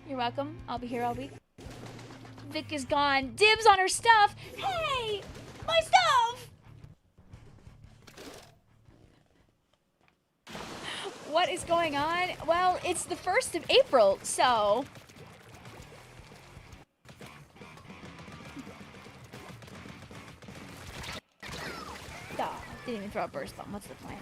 You're welcome. I'll be here all week. Vic is gone. Dibs on her stuff. Hey! My stuff! What is going on? Well, it's the 1st of April, so... Duh, didn't even throw a burst bomb. What's the plan?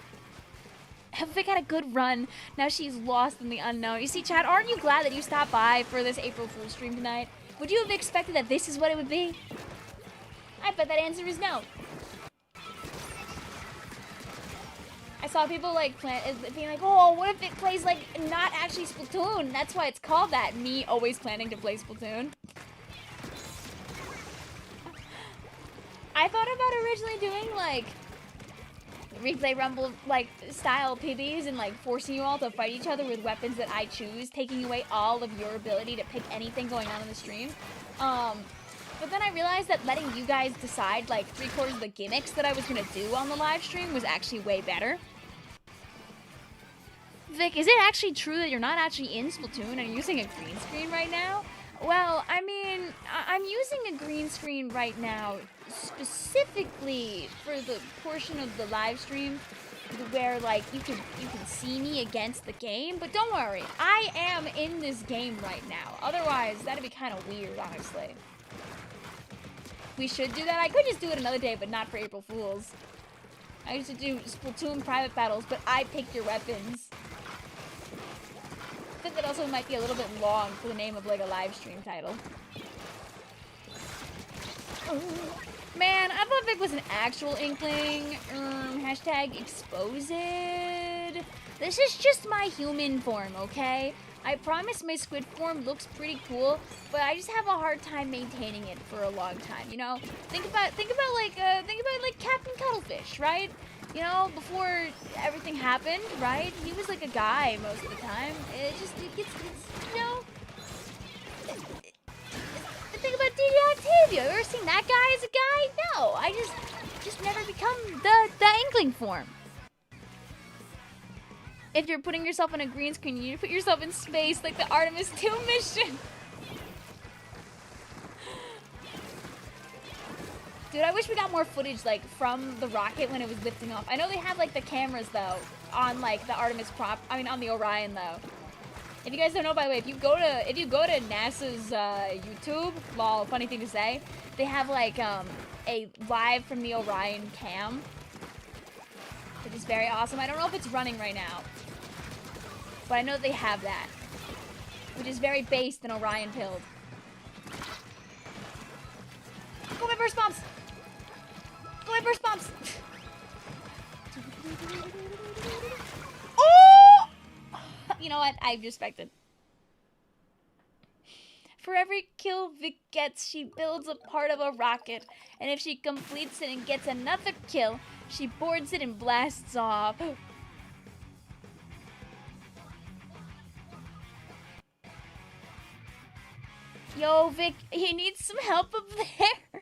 Vic had a good run. Now she's lost in the unknown. You see, Chad, aren't you glad that you stopped by for this April Fool's stream tonight? Would you have expected that this is what it would be? I bet that answer is no. I saw people like being like, oh, what if it plays like not actually Splatoon? That's why it's called that. Me always planning to play Splatoon. I thought about originally doing like replay rumble like style PBs and like forcing you all to fight each other with weapons that I choose, taking away all of your ability to pick anything going on in the stream. But then I realized that letting you guys decide like 3/4 of the gimmicks that I was gonna do on the live stream was actually way better. Vic, is it actually true that you're not actually in Splatoon and using a green screen right now? Well, I mean, I'm using a green screen right now specifically for the portion of the live stream where like you can see me against the game, but don't worry, I am in this game right now. Otherwise, that'd be kind of weird, honestly. We should do that. I could just do it another day, but not for April Fools. I used to do Splatoon private battles, but I picked your weapons. I think that also might be a little bit long for the name of like a live stream title. Man, I thought Vic was an actual inkling. Hashtag exposed. This is just my human form, okay? I promise my squid form looks pretty cool, but I just have a hard time maintaining it for a long time. You know, think about like Captain Cuttlefish, right? You know, before everything happened, right? He was like a guy most of the time. It gets you know. Think about DJ Octavio. You ever seen that guy as a guy? No, I just never become the inkling form. If you're putting yourself on a green screen, you need to put yourself in space like the Artemis 2 mission. Dude, I wish we got more footage like from the rocket when it was lifting off. I know they have like the cameras though on like the Artemis on the Orion though. If you guys don't know, by the way, if you go to NASA's YouTube, lol, funny thing to say, they have like a live from the Orion cam, which is very awesome. I don't know if it's running right now, but I know they have that, which is very based in Orion build. Go my burst bombs! Go my burst bombs! Oh! You know what? I respect it. For every kill Vic gets, she builds a part of a rocket. And if she completes it and gets another kill, she boards it and blasts off. Yo, Vic, he needs some help up there.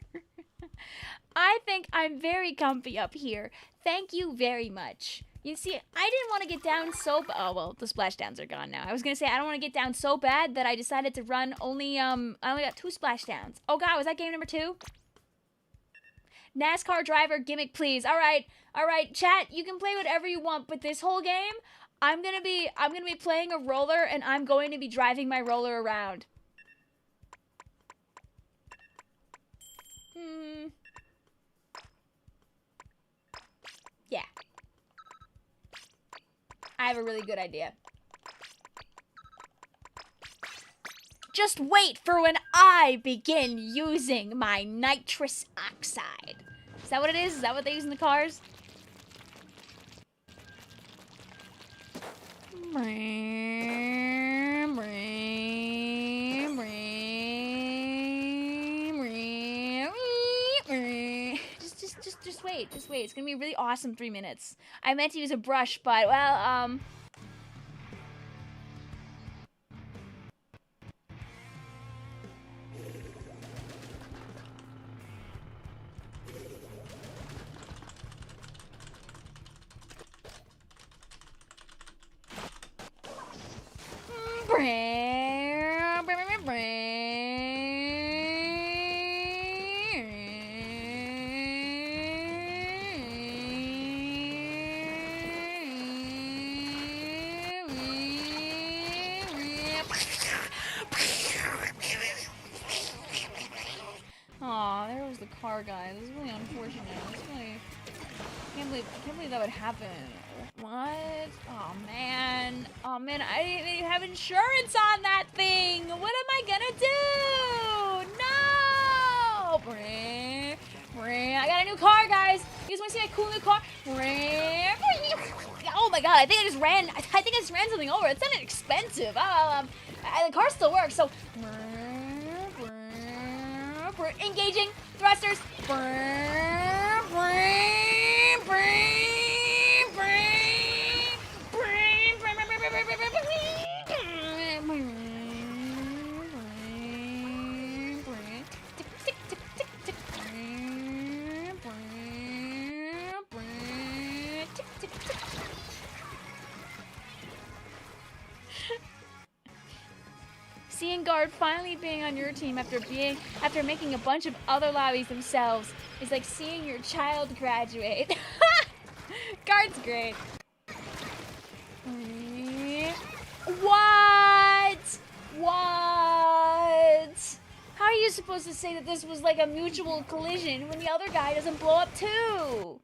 I think I'm very comfy up here. Thank you very much. You see, I didn't want to get down so oh well, the splashdowns are gone now. I was gonna say I don't want to get down so bad that I decided to run only I only got 2 splashdowns. Oh god, was that game number 2? NASCAR driver gimmick, please. Alright, chat, you can play whatever you want, but this whole game, I'm gonna be playing a roller and I'm going to be driving my roller around. Yeah. I have a really good idea. Just wait for when I begin using my nitrous oxide. Is that what it is? Is that what they use in the cars? Just wait. Just wait. It's gonna be a really awesome 3 minutes. I meant to use a brush, but, well, Aw, there was the car guy. This is really unfortunate. This really... I can't believe that would happen. What? Oh man, I didn't even have insurance on that thing. What am I gonna do? No! I got a new car, guys. You guys wanna see my cool new car? Oh my god, I think I just ran something over. It's not expensive. The car still works, so engaging thrusters. Seeing Guard finally being on your team after making a bunch of other lobbies themselves is like seeing your child graduate. Guard's great. What? How are you supposed to say that this was like a mutual collision when the other guy doesn't blow up too?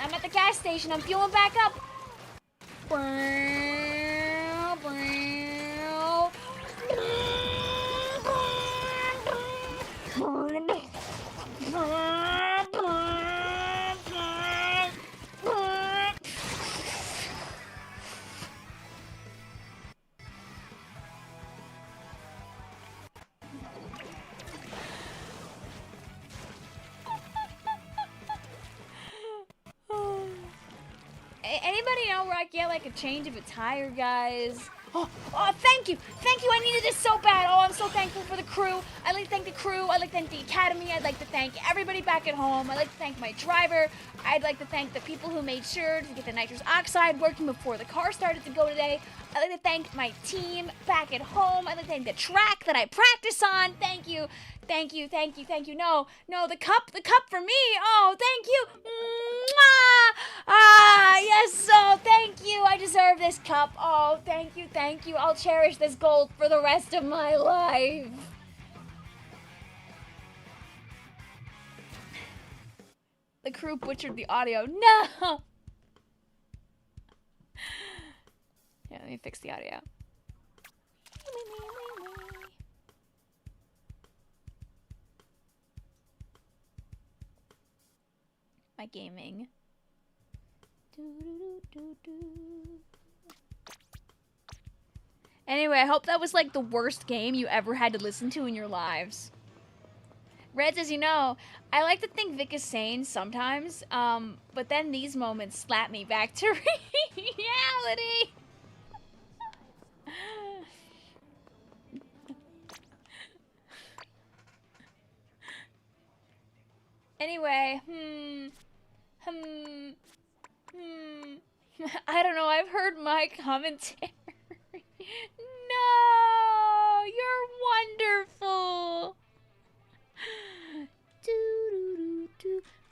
I'm at the gas station. I'm fueling back up. Anybody know where I get like a change of a tire, guys? Oh, thank you! I needed this so bad. Oh, I'm so thankful for the crew. I'd like to thank the crew. I'd like to thank the academy. I'd like to thank everybody back at home. I'd like to thank my driver. I'd like to thank the people who made sure to get the nitrous oxide working before the car started to go today. I'd like to thank my team back at home. I'd like to thank the track that I practice on. Thank you. No, the cup for me. Oh, thank you. Mwah! Yes, thank you. I deserve this cup. Oh, thank you. I'll cherish this gold for the rest of my life. The crew butchered the audio. No! Yeah, let me fix the audio. My gaming. Anyway, I hope that was like the worst game you ever had to listen to in your lives. Reds, as you know, I like to think Vic is sane sometimes, but then these moments slap me back to reality. Anyway, I don't know, I've heard my commentary. No, you're wonderful.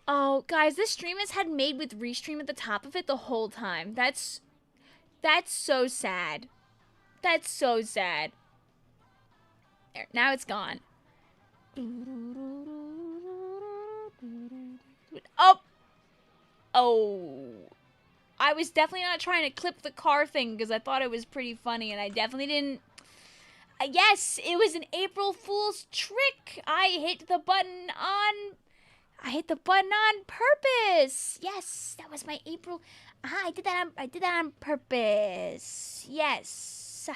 Oh, guys, this stream has had made with restream at the top of it the whole time. That's so sad. That's so sad. There, now it's gone. Oh. I was definitely not trying to clip the car thing because I thought it was pretty funny, and I definitely didn't. Yes, it was an April Fool's trick. I hit the button on purpose. Yes, that was my April. I did that on purpose. Yes.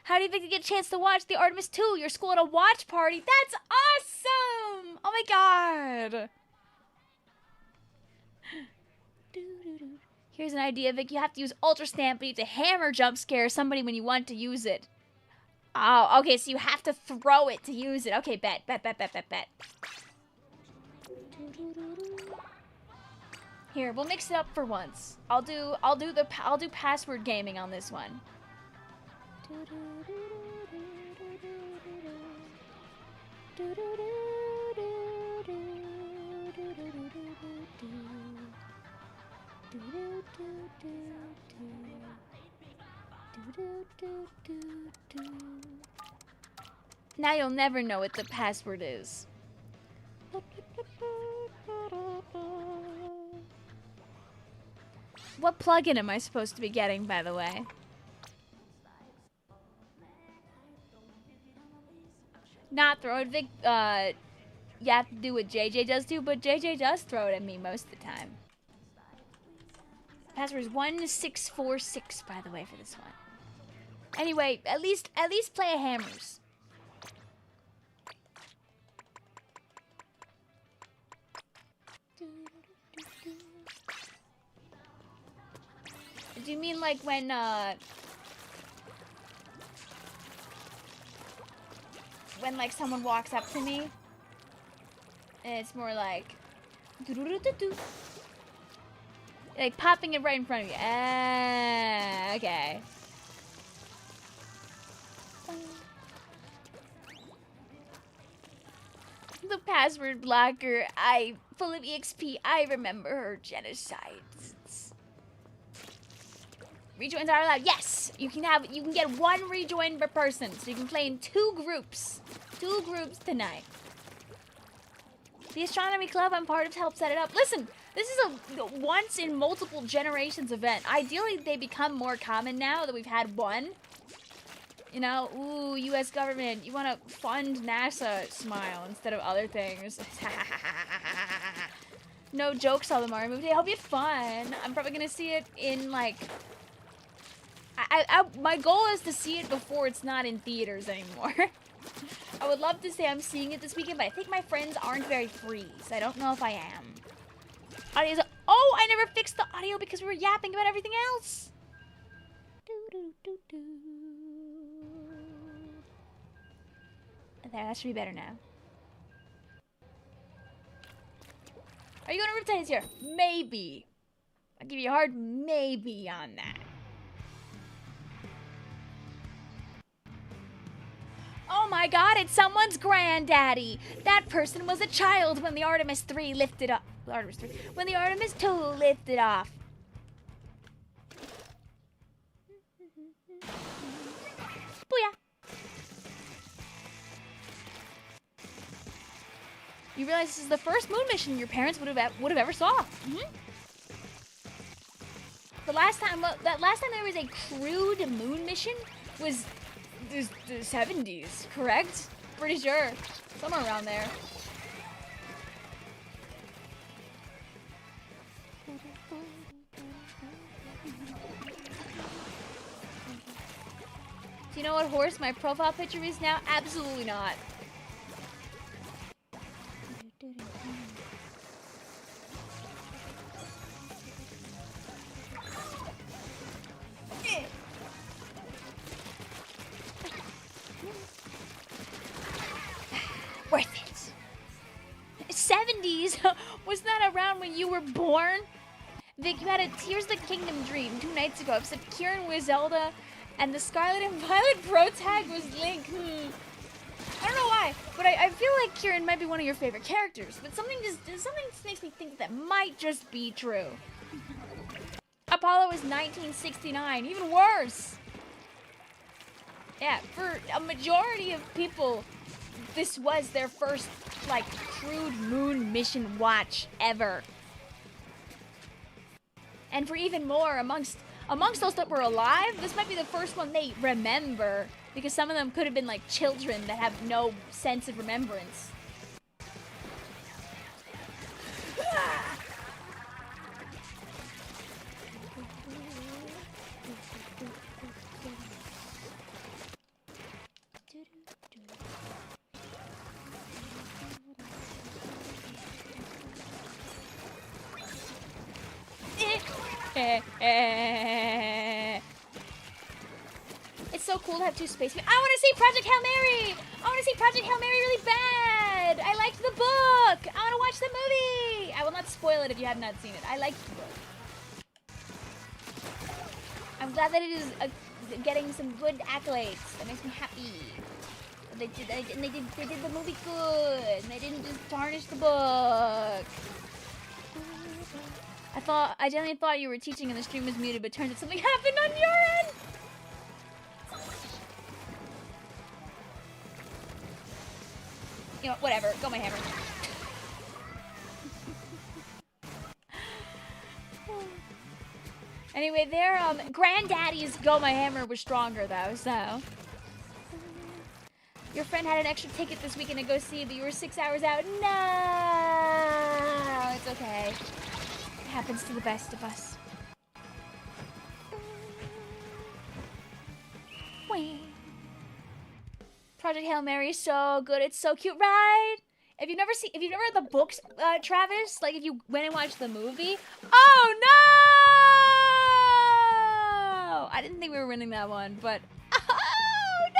How do you think you get a chance to watch the Artemis 2? Your school at a watch party? That's awesome! Oh my god. Here's an idea, Vic. You have to use Ultra Stamp, but you have to hammer jump scare somebody when you want to use it. Oh, okay, so you have to throw it to use it. Okay, bet. Here, we'll mix it up for once. I'll do password gaming on this one. Now you'll never know what the password is. What plugin am I supposed to be getting, by the way? Not throw it, Vic. You have to do what JJ does too, but JJ does throw it at me most of the time. Password is 1646, by the way, for this one. Anyway, at least play a hammers. Do you mean like when like someone walks up to me and it's more like like popping it right in front of you? Ah, okay. The password blocker, full of EXP, I remember her genocides. Rejoins are allowed. Yes, you can get one rejoin per person, so you can play in two groups tonight. The astronomy club I'm part of helped set it up. Listen, this is a once in multiple generations event. Ideally, they become more common now that we've had one. You know, ooh, U.S. government, you want to fund NASA? Smile instead of other things. No jokes on the Mario movie. I hope you had fun. I'm probably gonna see it in like. My goal is to see it before it's not in theaters anymore. I would love to say I'm seeing it this weekend, but I think my friends aren't very free, so I don't know if I am. Audio's. Oh, I never fixed the audio because we were yapping about everything else. There, that should be better now. Are you going to Riptides here? Maybe. I'll give you a hard maybe on that. Oh my god, it's someone's granddaddy. That person was a child when the Artemis 3 lifted up. When the Artemis 2 lifted off. Booyah. You realize this is the first moon mission your parents would have ever saw. Mm-hmm. The last time there was a crewed moon mission was the 70s, correct? Pretty sure. Somewhere around there. Do you know what horse my profile picture is now? Absolutely not. Worth it. 70s? Was that around when you were born? Vic, you had a Tears of the Kingdom dream 2 nights ago. Except Kieran was Zelda, and the Scarlet and Violet pro tag was Link. I don't know why, but I feel like Kieran might be one of your favorite characters. But something just makes me think that might just be true. Apollo was 1969, even worse. Yeah, for a majority of people, this was their first, like, crewed moon mission watch ever. And for even more, amongst those that were alive, this might be the first one they remember, because some of them could have been like children that have no sense of remembrance. It's so cool to have two space. I want to see Project Hail Mary! I want to see Project Hail Mary really bad! I liked the book! I want to watch the movie! I will not spoil it if you have not seen it. I liked the book. I'm glad that it is getting some good accolades. That makes me happy. They did the movie good, and they didn't just tarnish the book. I genuinely thought you were teaching and the stream was muted, but turns out something happened on your end. You know, whatever. Go my hammer. Anyway, their granddaddy's Go My Hammer was stronger though, so. Your friend had an extra ticket this weekend to go see, but you were 6 hours out. No, it's okay. It happens to the best of us. Wait. Project Hail Mary is so good. It's so cute, right? If you've never read the books, Travis, like if you went and watched the movie, oh no! I didn't think we were winning that one, but oh no!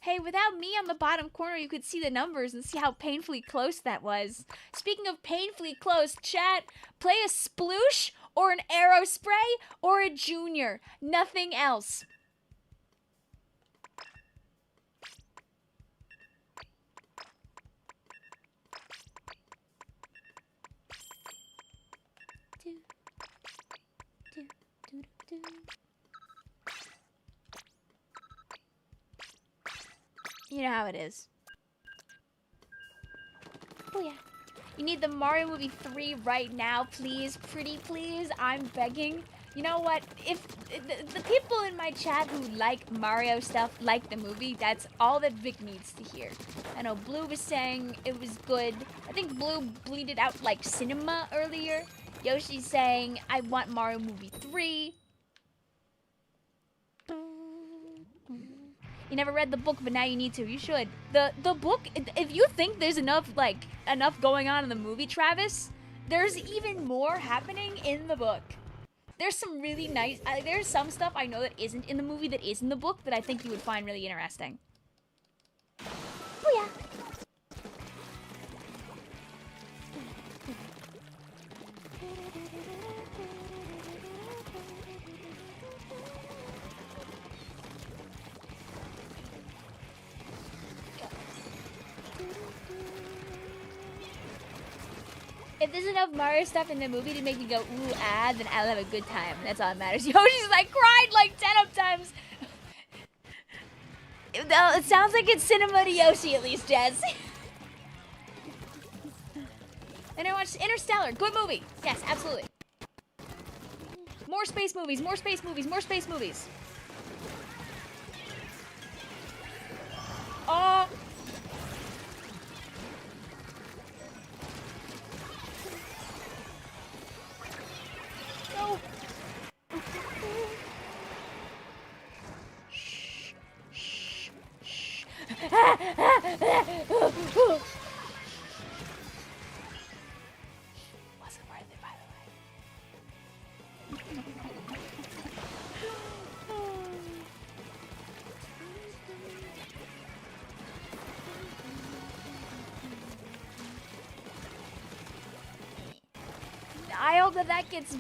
Hey, without me on the bottom corner, you could see the numbers and see how painfully close that was. Speaking of painfully close, chat, play a sploosh or an arrow spray or a junior. Nothing else. You know how it is. Oh yeah. You need the Mario movie 3 right now, please. Pretty please. I'm begging. You know what? If the people in my chat who like Mario stuff like the movie, that's all that Vic needs to hear. I know Blue was saying it was good. I think Blue bleated out like cinema earlier. Yoshi's saying I want Mario movie 3. You never read the book, but now you need to. You should. The book, if you think there's enough going on in the movie, Travis, there's even more happening in the book. There's some really nice, there's some stuff I know that isn't in the movie that is in the book that I think you would find really interesting. Oh yeah. If there's enough Mario stuff in the movie to make me go, ooh, ah, then I'll have a good time. That's all that matters. Yoshi's like cried like 10 of times. It sounds like it's cinema to Yoshi at least, Jez. And I watched Interstellar. Good movie. Yes, absolutely. More space movies, more space movies, more space movies. Oh. No. Shh. Shh. Shh. Wasn't worth it, by the way. I hope that gets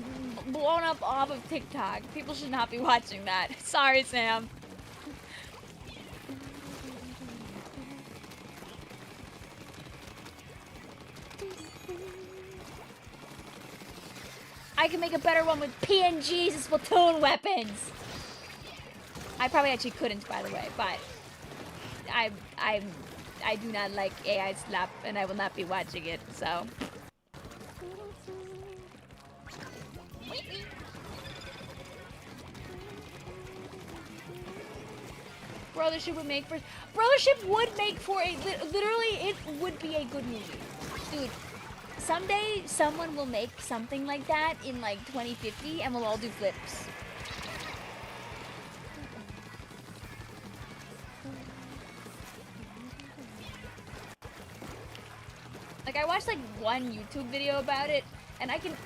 blown up off of TikTok. People should not be watching that. Sorry, Sam. I can make a better one with PNGs and Splatoon weapons. I probably actually couldn't, by the way, but I do not like AI slap, and I will not be watching it, so. Brothership would make for... Brothership would make for a... Literally, it would be a good movie. Dude, someday someone will make something like that in, like, 2050, and we'll all do flips. Like, I watched, like, one YouTube video about it, and I can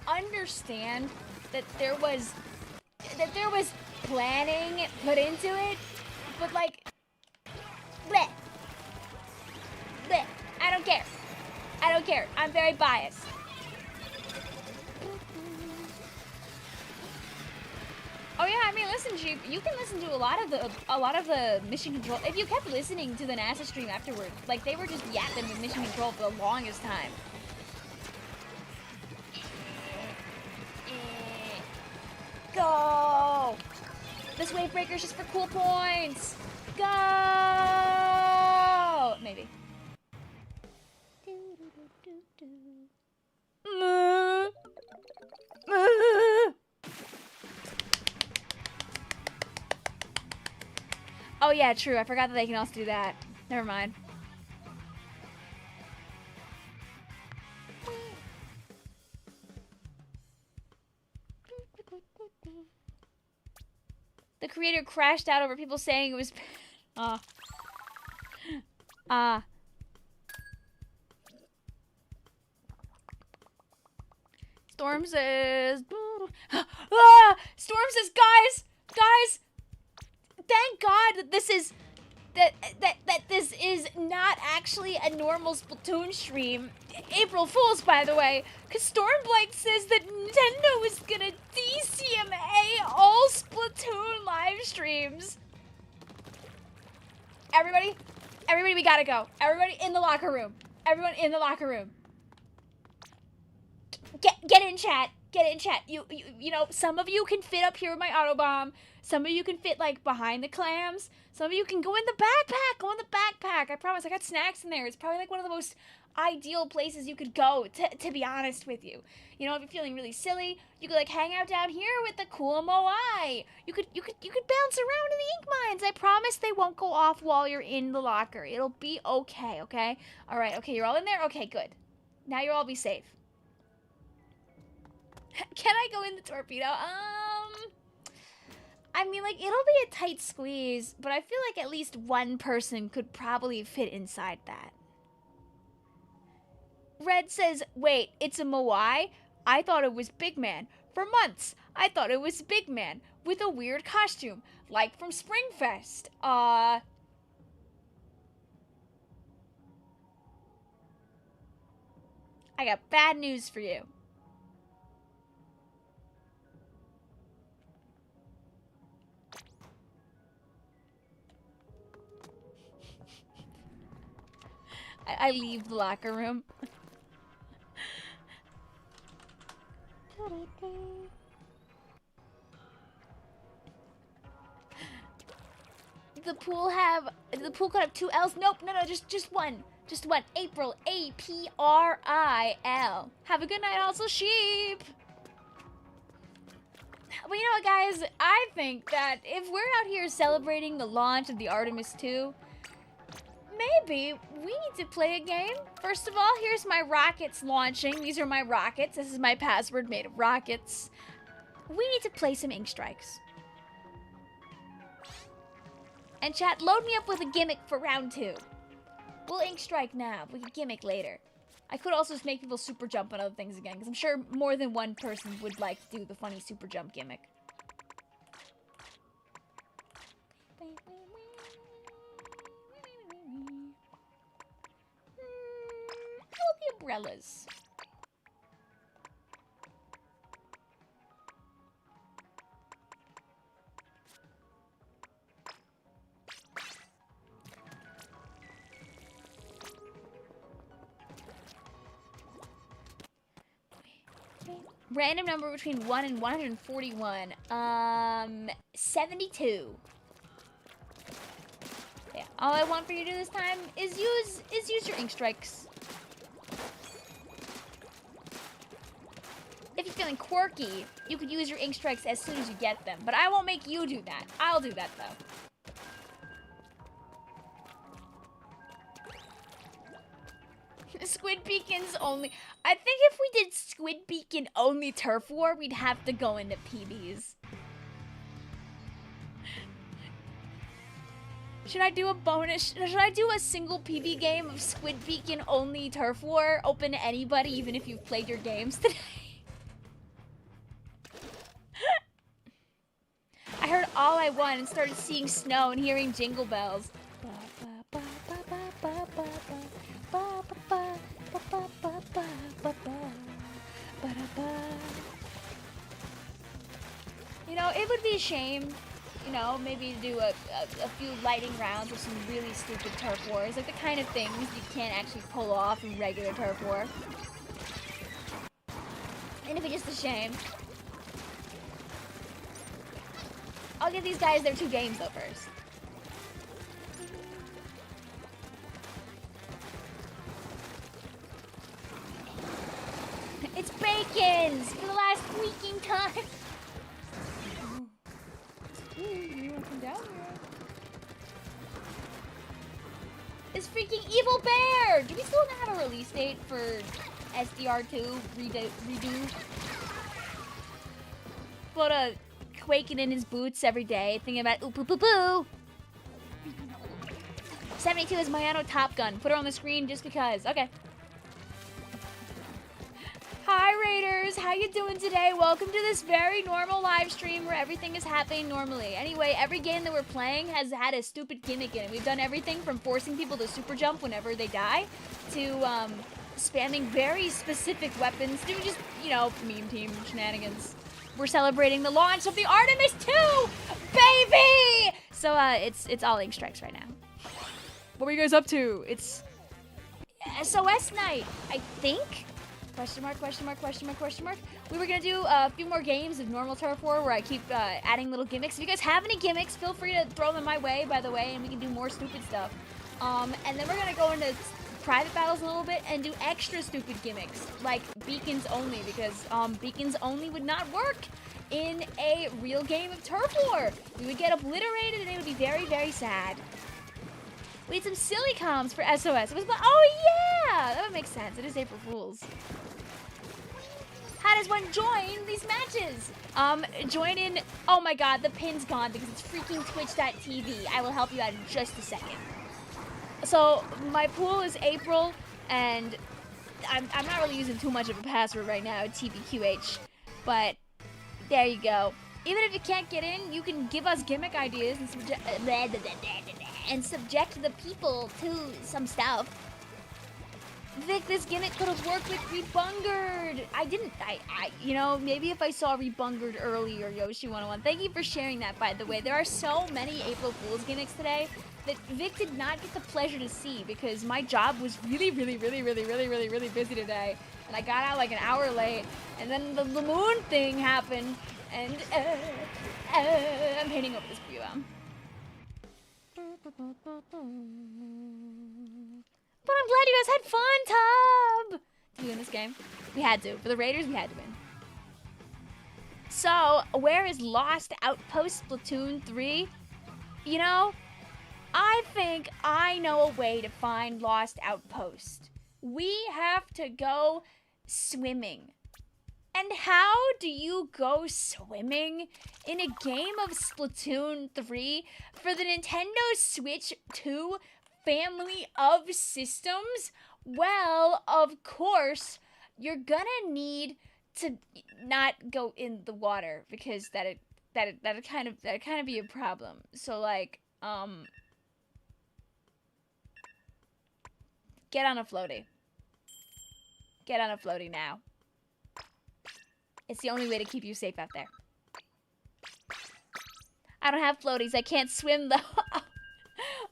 understand that there was planning put into it, but, like, bleh. Bleh. I don't care. I don't care. I'm very biased. Oh yeah, I mean, listen, Jeep, you can listen to a lot of the mission control. If you kept listening to the NASA stream afterwards, like, they were just yapping with mission control for the longest time. Go! This wave breaker's just for cool points. Go! Maybe. Oh yeah, true. I forgot that they can also do that. Never mind. The creator crashed out over people saying it was... Storm says... Storm says, guys! Thank God that this is... That this is not actually a normal Splatoon stream. April Fool's, by the way. Because Stormblight says that Nintendo is gonna DCMA all Splatoon live streams. Everybody, we gotta go. Everybody in the locker room. Everyone in the locker room. Get in chat. Get in chat. You know, some of you can fit up here with my Autobomb. Some of you can fit, like, behind the clams. Some of you can go in the backpack. Go in the backpack. I promise. I got snacks in there. It's probably, like, one of the most ideal places you could go, to be honest with you. You know, if you're feeling really silly, you could, like, hang out down here with the cool Moai. You could bounce around in the ink mines. I promise they won't go off while you're in the locker. It'll be okay, okay? All right, okay, you're all in there? Okay, good. Now you'll all be safe. Can I go in the torpedo? I mean, like, it'll be a tight squeeze, but I feel like at least one person could probably fit inside that. Red says, wait, it's a Moai? I thought it was Big Man. For months, I thought it was Big Man with a weird costume, like from Springfest. I got bad news for you. I leave the locker room. The pool could have 2 L's. Nope, no, just one. Just one. April, A-P-R-I-L. Have a good night, also, sheep. Well, you know what, guys? I think that if we're out here celebrating the launch of the Artemis 2, maybe we need to play a game. First of all, here's my rockets launching. These are my rockets. This is my password made of rockets. We need to play some ink strikes. And chat, load me up with a gimmick for round 2. We'll ink strike now. We can gimmick later. I could also just make people super jump on other things again, because I'm sure more than one person would like to do the funny super jump gimmick. The umbrellas. Random number between 1 and 141. 72. Yeah. All I want for you to do this time is use your ink strikes. If you're feeling quirky, you could use your ink strikes as soon as you get them. But I won't make you do that. I'll do that, though. Squid Beacon's only... I think if we did Squid Beacon only Turf War, we'd have to go into PBs. Should I do a bonus? Should I do a single PB game of Squid Beacon only Turf War? Open to anybody, even if you've played your games today? I heard All I Want and started seeing snow and hearing jingle bells. You know, it would be a shame, you know, maybe to do a few lighting rounds of some really stupid turf wars, like the kind of things you can't actually pull off in regular turf war. And it'd be just a shame. I'll give these guys their 2 games though first. It's Bacon's for the last freaking time. You wanna come down here? It's freaking Evil Bear! Do we still not have a release date for SDR2 redo? Flota quaking in his boots every day, thinking about ooh poo poo poo. 72 is Mayano Top Gun. Put her on the screen just because. Okay. Hi Raiders, how you doing today? Welcome to this very normal live stream where everything is happening normally. Anyway, every game that we're playing has had a stupid gimmick in it. We've done everything from forcing people to super jump whenever they die to spamming very specific weapons to just, you know, meme team shenanigans. We're celebrating the launch of the Artemis 2, baby! So it's all ink strikes right now. What were you guys up to? It's SOS night, I think. Question mark, question mark, question mark, question mark. We were gonna do a few more games of normal Turf War where I keep adding little gimmicks. If you guys have any gimmicks, feel free to throw them my way, by the way, and we can do more stupid stuff. And then we're gonna go into private battles a little bit and do extra stupid gimmicks, like Beacons Only, because Beacons Only would not work in a real game of Turf War. We would get obliterated and it would be very, very sad. We had some silly comms for SOS. It was, oh yeah! That would make sense. It is April Fool's. How does one join these matches? Join in... Oh my god, the pin's gone because it's freaking twitch.tv. I will help you out in just a second. So, my pool is April, and I'm not really using too much of a password right now, TBQH. But, there you go. Even if you can't get in, you can give us gimmick ideas and subject the people to some stuff. Vic, this gimmick could have worked with Rebungard. You know, maybe if I saw Rebungard earlier, Yoshi101. Thank you for sharing that, by the way. There are so many April Fool's gimmicks today that Vic did not get the pleasure to see because my job was really busy today. And I got out like an hour late. And then the moon thing happened. And, I'm hitting over this Vicvillon. But I'm glad you guys had fun, Tub! To win this game. We had to. For the Raiders, we had to win. So, where is Lost Outpost Splatoon 3? You know, I think I know a way to find Lost Outpost. We have to go swimming. And how do you go swimming in a game of Splatoon 3 for the Nintendo Switch 2 family of systems? Well, of course, you're gonna need to not go in the water because that'd kind of be a problem. So like, get on a floaty. Get on a floaty now. It's the only way to keep you safe out there. I don't have floaties. I can't swim though.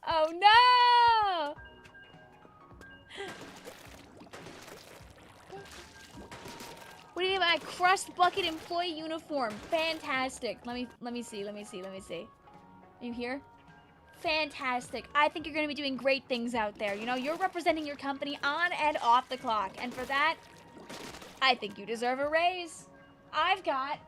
Oh no! What do you mean by crust bucket employee uniform? Fantastic. Let me see. Are you here? Fantastic. I think you're going to be doing great things out there. You know, you're representing your company on and off the clock. And for that, I think you deserve a raise. I've got...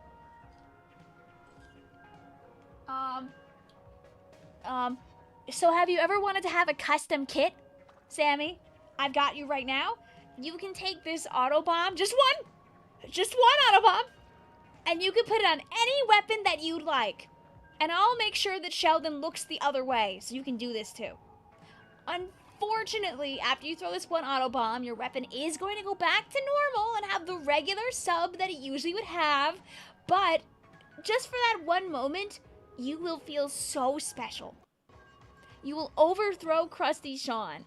So have you ever wanted to have a custom kit, Sammy? I've got you right now. You can take this autobomb, just one autobomb, and you can put it on any weapon that you'd like. And I'll make sure that Sheldon looks the other way, so you can do this too. Unfortunately, after you throw this one autobomb, your weapon is going to go back to normal and have the regular sub that it usually would have, but just for that one moment, you will feel so special. You will overthrow Krusty Sean.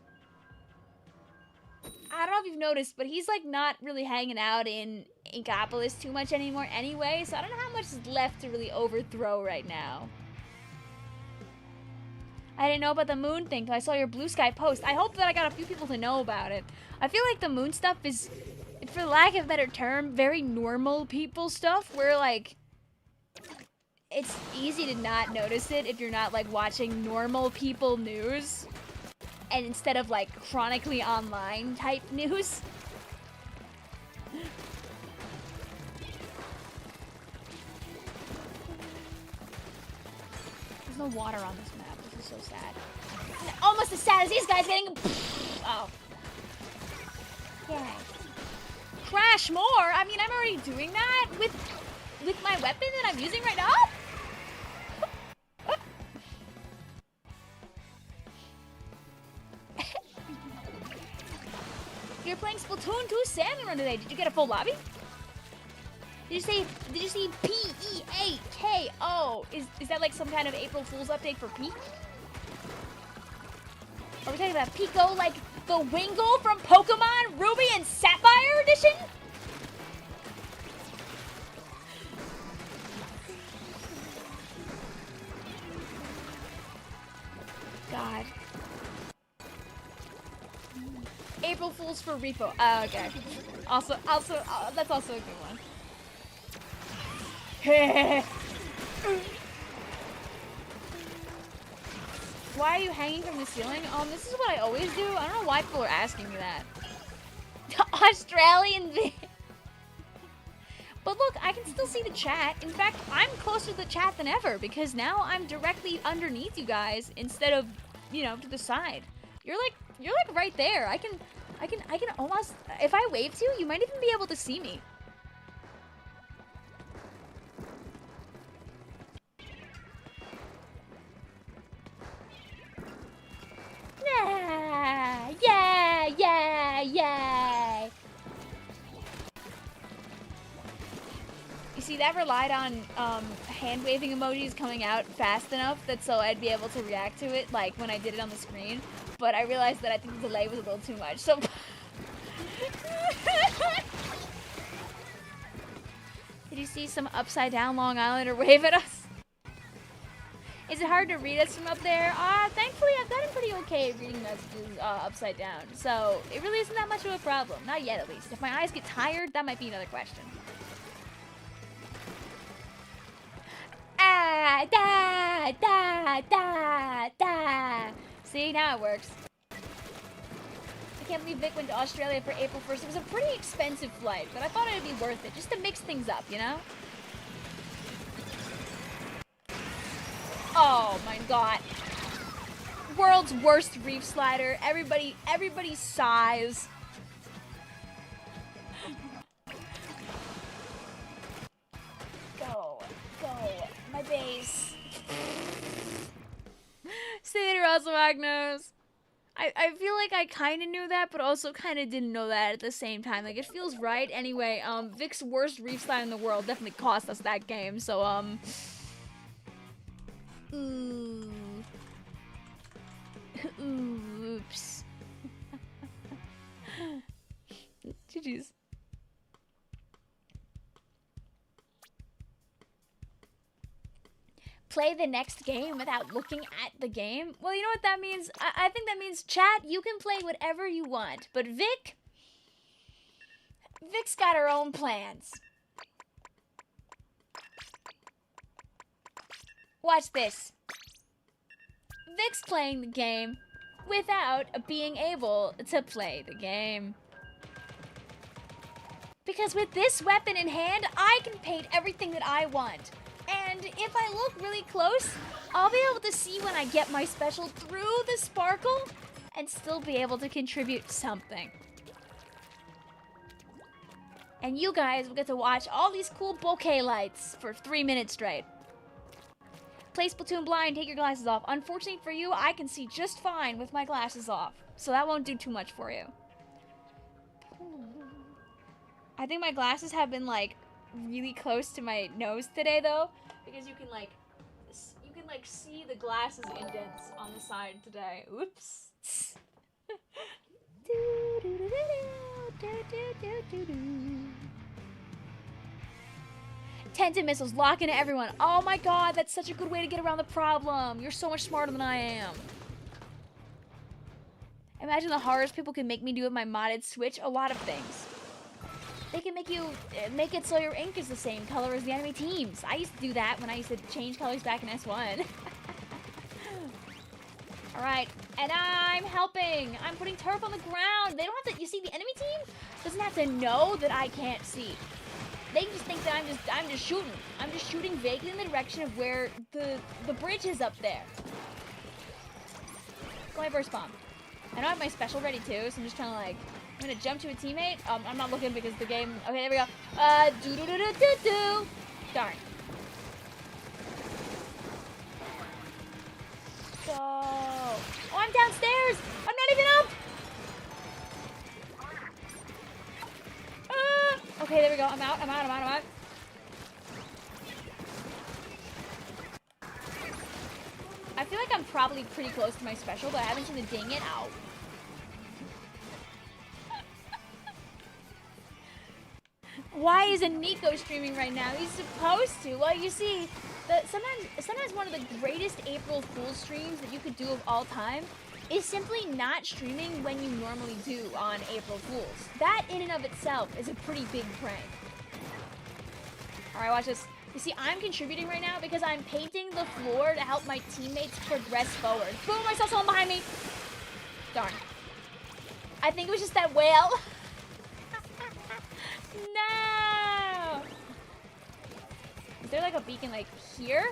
I don't know if you've noticed, but he's like not really hanging out in Inkopolis too much anymore anyway, so I don't know how much is left to really overthrow right now. I didn't know about the moon thing until I saw your Blue Sky post. I hope that I got a few people to know about it. I feel like the moon stuff is, for lack of a better term, very normal people stuff, where like, it's easy to not notice it if you're not like watching normal people news. And instead of like chronically online type news. There's no water on this map. This is so sad. Almost as sad as these guys getting... Oh. Yay. Crash more? I mean, I'm already doing that with my weapon that I'm using right now? You're playing Splatoon 2 Salmon Run today. Did you get a full lobby? Did you see P-E-A-K-O? Is that like some kind of April Fool's update for Peak? Are we talking about Pico, like the Wingull from Pokemon Ruby and Sapphire Edition? God. April Fools for Repo. Okay. Also, that's also a good one. Why are you hanging from the ceiling? This is what I always do. I don't know why people are asking me that. Australian V. But look, I can still see the chat. In fact, I'm closer to the chat than ever because now I'm directly underneath you guys instead of, you know, to the side. You're like right there. I can almost, if I wave to you, you might even be able to see me. Yeah. You see, that relied on hand-waving emojis coming out fast enough that so I'd be able to react to it, like, when I did it on the screen. But I realized that I think the delay was a little too much, so... Did you see some upside-down Long Islander wave at us? Is it hard to read us from up there? Thankfully, I've gotten pretty okay at reading messages upside down, so it really isn't that much of a problem. Not yet, at least. If my eyes get tired, that might be another question. See, now it works. I can't believe Vic went to Australia for April 1st. It was a pretty expensive flight, but I thought it'd be worth it, just to mix things up, you know? Oh my god. World's worst reef slider. Everybody sighs. Go. My base. Say it, Russell Agnos. I feel like I kind of knew that, but also kind of didn't know that at the same time. Like, it feels right. Anyway, Vic's worst reef slide in the world definitely cost us that game, so, Ooh. Oops. GG's. Play the next game without looking at the game? Well, you know what that means? I think that means, chat, you can play whatever you want. But Vic, Vic's got her own plans. Watch this. Vic's playing the game without being able to play the game. Because with this weapon in hand, I can paint everything that I want. And if I look really close, I'll be able to see when I get my special through the sparkle and still be able to contribute something. And you guys will get to watch all these cool bokeh lights for 3 minutes straight. Play Splatoon blind, take your glasses off. Unfortunately for you, I can see just fine with my glasses off. So that won't do too much for you. I think my glasses have been like really close to my nose today though. Because you can like see the glasses indents on the side today. Oops. Tented missiles lock into everyone. Oh my god, that's such a good way to get around the problem. You're so much smarter than I am. Imagine the horrors people can make me do with my modded Switch. A lot of things. They can make it so your ink is the same color as the enemy teams. I used to do that when I used to change colors back in S1. Alright, and I'm helping. I'm putting turf on the ground. They don't have to, you see, the enemy team doesn't have to know that I can't see. They just think that I'm just shooting. I'm just shooting vaguely in the direction of where the bridge is up there. Go my burst bomb. I know I have my special ready too, so I'm just trying to like, I'm gonna jump to a teammate. I'm not looking because the game, okay, there we go. Do-do-do-do-do-do. Darn. Go. Oh, I'm downstairs. I'm not even up. Okay, there we go. I'm out. I feel like I'm probably pretty close to my special, but I haven't seen the ding it out. Why isn't Nico streaming right now? He's supposed to. Well, you see, sometimes one of the greatest April Fool's streams that you could do of all time is simply not streaming when you normally do on April Fools. That in and of itself is a pretty big prank. Alright, watch this. You see, I'm contributing right now because I'm painting the floor to help my teammates progress forward. Boom, I saw someone behind me. Darn. I think it was just that whale. No! Is there like a beacon like here?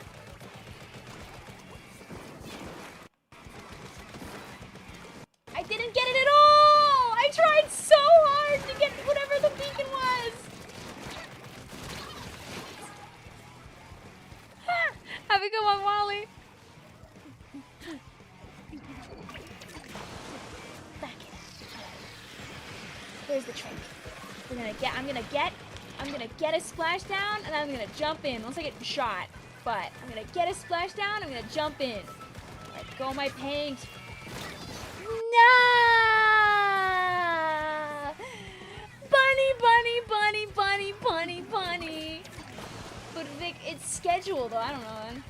I didn't get it at all! I tried so hard to get whatever the beacon was! Have a good one, Wally. Back in. Here's the trick. I'm gonna get a splashdown and I'm gonna jump in once I get shot. But I'm gonna get a splashdown, I'm gonna jump in. Let go my paint. No! Bunny. But Vic, it's scheduled though, I don't know, man.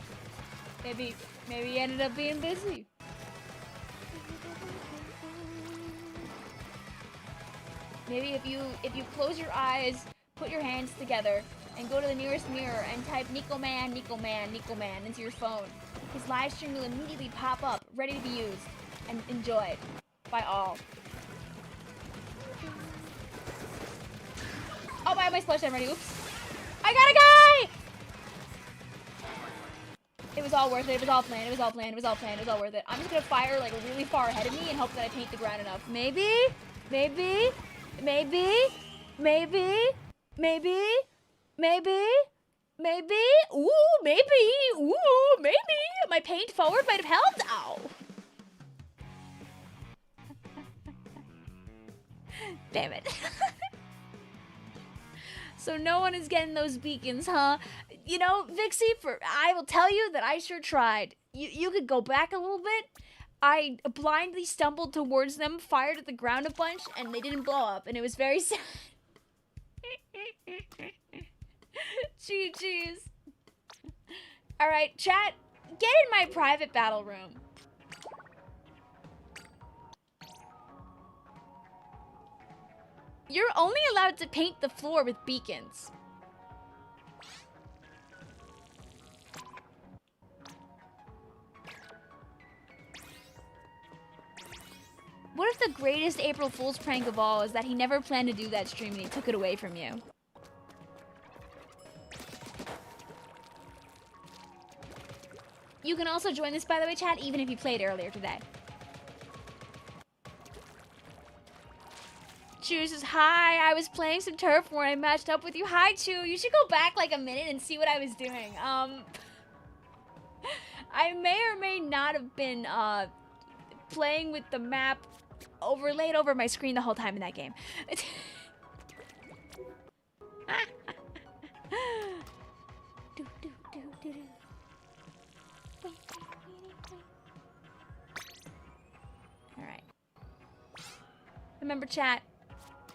Maybe he ended up being busy. Maybe if you close your eyes, put your hands together, and go to the nearest mirror and type Nico Man into your phone, his live stream will immediately pop up, ready to be used and enjoyed by all. Oh, I have my splashdown ready. Oops. I got a guy! It was all worth it. It was all planned. It was all worth it. I'm just gonna fire like really far ahead of me and hope that I paint the ground enough. Maybe. Ooh, maybe. My paint forward might have helped. Ow. Damn it. So no one is getting those beacons, huh? You know, Vixie, I will tell you that I sure tried. You could go back a little bit. I blindly stumbled towards them, fired at the ground a bunch, and they didn't blow up, and it was very sad. GG's. Alright, chat, get in my private battle room. You're only allowed to paint the floor with beacons. What if the greatest April Fool's prank of all is that he never planned to do that stream and he took it away from you? You can also join this, by the way, chat, even if you played earlier today. Chew says, hi, I was playing some turf war and I matched up with you. Hi, Chew. You should go back like a minute and see what I was doing. I may or may not have been playing with the map overlaid over my screen the whole time in that game. Alright. Remember, chat,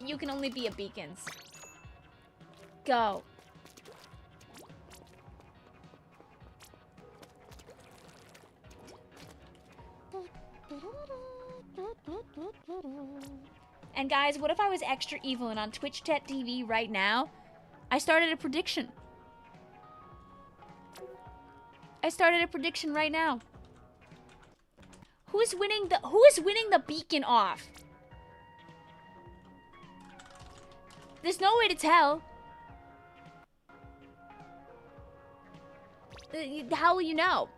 you can only be a beacons. Go. And guys, what if I was extra evil and on Twitch Chat TV right now, I started a prediction. I started a prediction right now. Who is winning the beacon off? There's no way to tell. How will you know?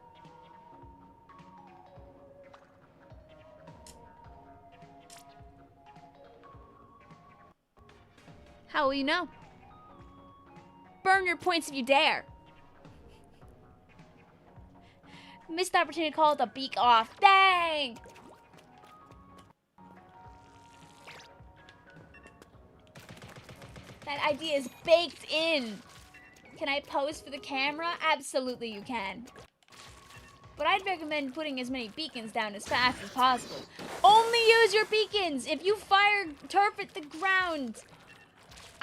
How will you know? Burn your points if you dare. Missed opportunity to call it the beak off. Dang! That idea is baked in. Can I pose for the camera? Absolutely you can. But I'd recommend putting as many beacons down as fast as possible. Only use your beacons! If you fire turf at the ground,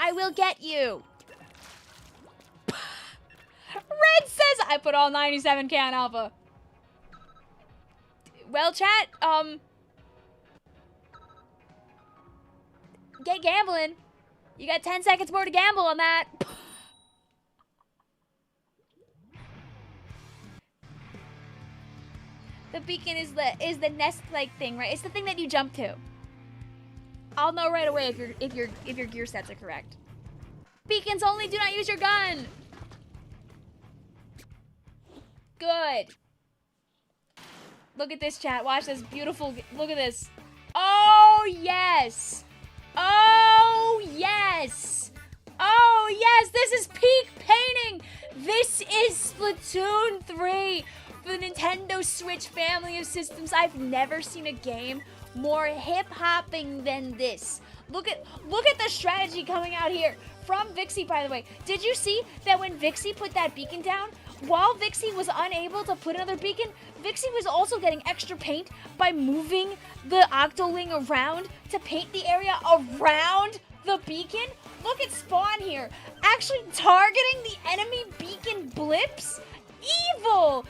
I will get you. Red says I put all 97k on alpha. Well, chat, get gambling. You got 10 seconds more to gamble on that. The beacon is the nest-like thing, right? It's the thing that you jump to. I'll know right away if your gear sets are correct. Beacons only, do not use your gun. Good. Look at this, chat. Watch this beautiful. Look at this. Oh yes. Oh yes. Oh yes. This is peak painting. This is Splatoon 3 for the Nintendo Switch family of systems. I've never seen a game more hip-hopping than this. Look at the strategy coming out here from Vixie, by the way. Did you see that when Vixie put that beacon down, while Vixie was unable to put another beacon, Vixie was also getting extra paint by moving the Octoling around to paint the area around the beacon? Look at Spawn here, actually targeting the enemy beacon blips? Evil!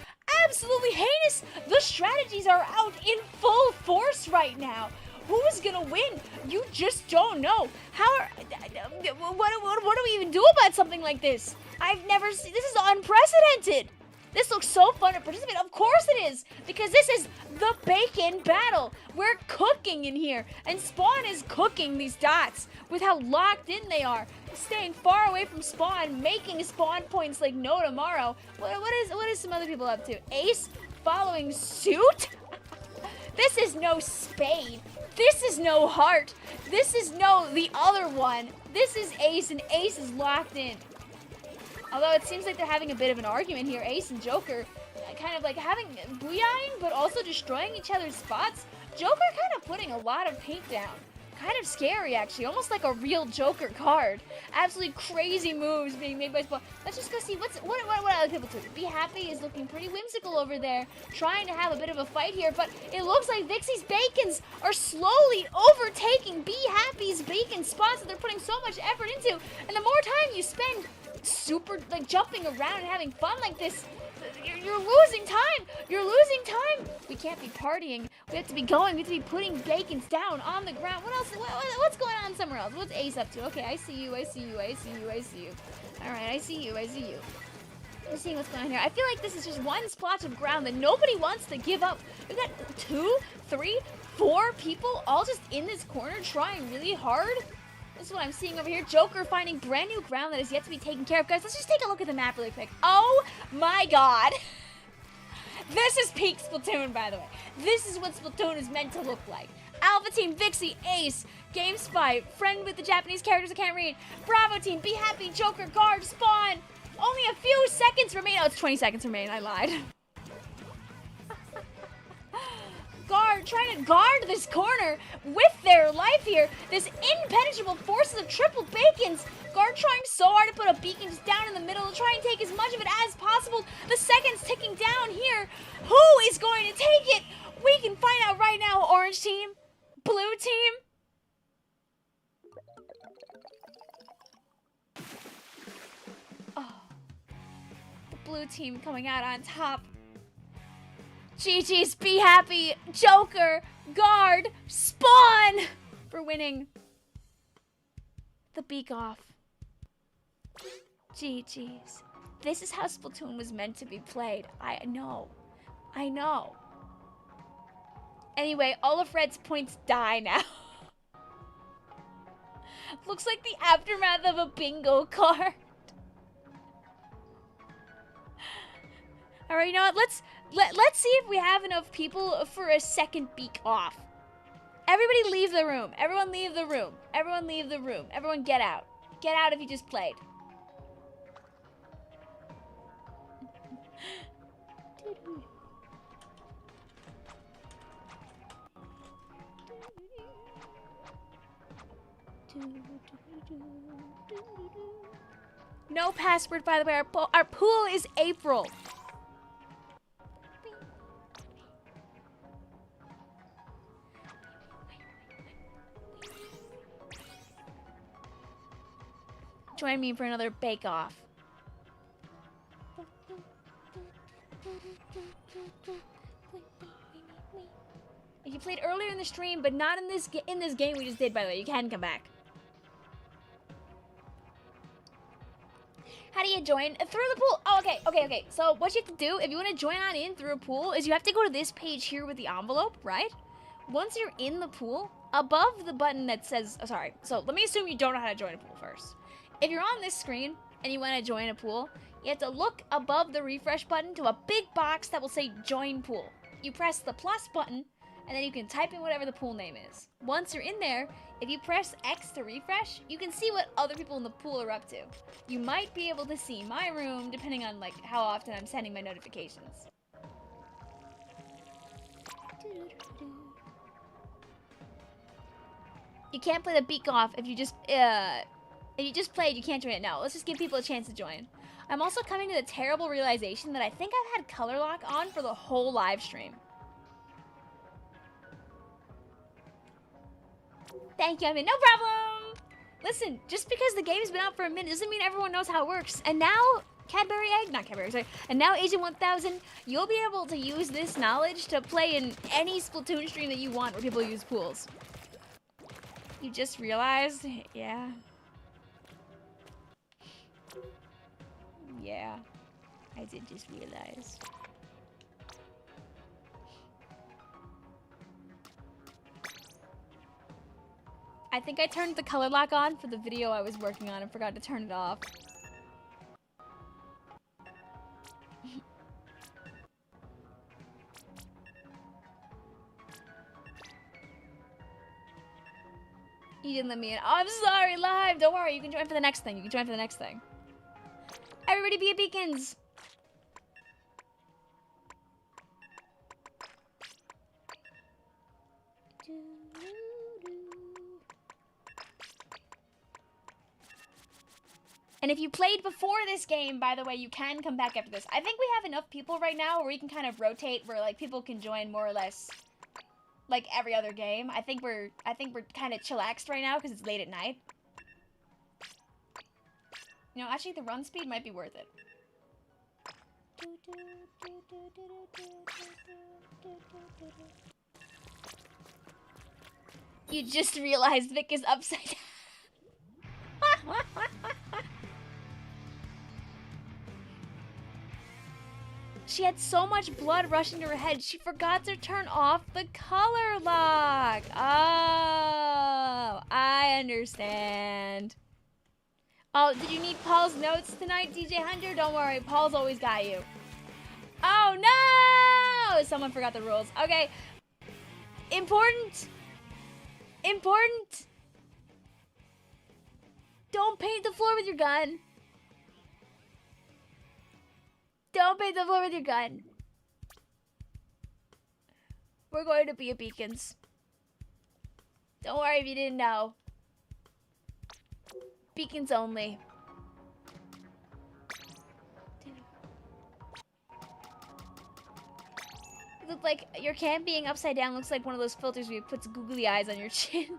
Absolutely heinous! The strategies are out in full force right now. Who is gonna win? You just don't know. What do we even do about something like this? I've never seen, this is unprecedented. This looks so fun to participate. Of course it is, because this is the bacon battle. We're cooking in here, and Spawn is cooking these dots with how locked in they are. Staying far away from Spawn, making Spawn points like no tomorrow. What is some other people up to? Ace following suit? This is no Spade. This is no Heart. This is no the other one. This is Ace, and Ace is locked in. Although it seems like they're having a bit of an argument here. Ace and Joker kind of like having booyahing, but also destroying each other's spots. Joker kind of putting a lot of paint down. Kind of scary, actually. Almost like a real Joker card. Absolutely crazy moves being made by Spawn. Let's just go see what other people do. Be Happy is looking pretty whimsical over there, trying to have a bit of a fight here, but it looks like Vixie's bacons are slowly overtaking Be Happy's bacon spots that they're putting so much effort into. And the more time you spend super, like, jumping around and having fun like this, You're losing time. You're losing time. We can't be partying. We have to be going. We have to be putting bacons down on the ground. What else? What's going on somewhere else? What's Ace up to? Okay, I see you. I see you. I see you. I see you. All right, I see you. I see you. Let's see what's going on here. I feel like this is just one splotch of ground that nobody wants to give up. We've got 2, 3, 4 people all just in this corner trying really hard. This is what I'm seeing over here. Joker finding brand new ground that is yet to be taken care of. Guys, let's just take a look at the map really quick. Oh my god. This is peak Splatoon, by the way. This is what Splatoon is meant to look like. Alpha Team, Vixie, Ace, GameSpy, friend with the Japanese characters I can't read. Bravo Team, Be Happy, Joker, Guard, Spawn. Only a few seconds remain. Oh, it's 20 seconds remain. I lied. Guard, trying to guard this corner with their life here. This impenetrable forces of triple bacons. Guard trying so hard to put a beacon just down in the middle to try and take as much of it as possible. The seconds ticking down here. Who is going to take it? We can find out right now. Orange team, blue team. Oh, the blue team coming out on top. GG's, Be Happy, Joker, Guard, Spawn for winning the Beak Off. GG's. This is how Splatoon was meant to be played. I know. I know. Anyway, all of Red's points die now. Looks like the aftermath of a bingo card. Alright, you know what? Let's see if we have enough people for a second Beak Off. Everybody leave the room. Everyone leave the room. Everyone leave the room. Everyone get out. Get out if you just played. No password, by the way. Our pool is April. Join me for another bake-off. If you played earlier in the stream, but not in this game we just did, by the way, you can come back. How do you join? Through the pool. Oh, okay. So what you have to do if you want to join on in through a pool is you have to go to this page here with the envelope, right? Once you're in the pool, above the button that says, oh, sorry. So let me assume you don't know how to join a pool first. If you're on this screen and you want to join a pool, you have to look above the refresh button to a big box that will say join pool. You press the plus button and then you can type in whatever the pool name is. Once you're in there, if you press X to refresh, you can see what other people in the pool are up to. You might be able to see my room depending on like how often I'm sending my notifications. You can't play the Beak Off if you just played, you can't join it now. Let's just give people a chance to join. I'm also coming to the terrible realization that I think I've had color lock on for the whole live stream. Thank you, I mean, no problem! Listen, just because the game's been out for a minute doesn't mean everyone knows how it works. And now, and now Agent 1000, you'll be able to use this knowledge to play in any Splatoon stream that you want where people use pools. You just realized? Yeah. Yeah, I did just realize. I think I turned the color lock on for the video I was working on and forgot to turn it off. You didn't let me in. Oh, I'm sorry, live. Don't worry, you can join for the next thing. Everybody be a beacons. And if you played before this game, by the way, you can come back after this. I think we have enough people right now where we can kind of rotate where like people can join more or less like every other game. I think we're kind of chillaxed right now because it's late at night. You know, actually the run speed might be worth it. You just realized Vic is upside down. She had so much blood rushing to her head, she forgot to turn off the color lock. Oh, I understand. Oh, did you need Paul's notes tonight, DJ Hunter? Don't worry, Paul's always got you. Oh, no! Someone forgot the rules. Okay. Important. Important. Don't paint the floor with your gun. Don't paint the floor with your gun. We're going to be at Beacons. Don't worry if you didn't know. Beacons only. You look like your cam being upside down looks like one of those filters where you puts googly eyes on your chin.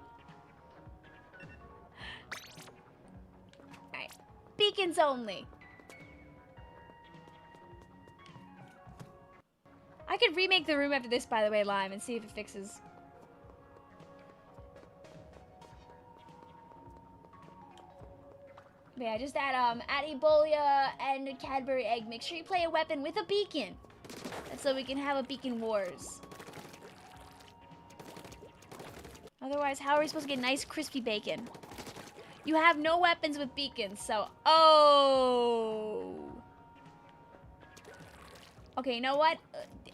Alright. Beacons only. I could remake the room after this, by the way, Lime, and see if it fixes. But yeah, just add Ebola and a Cadbury egg. Make sure you play a weapon with a beacon. That's so we can have a beacon wars. Otherwise, how are we supposed to get nice crispy bacon? You have no weapons with beacons, so... Oh! Okay, you know what?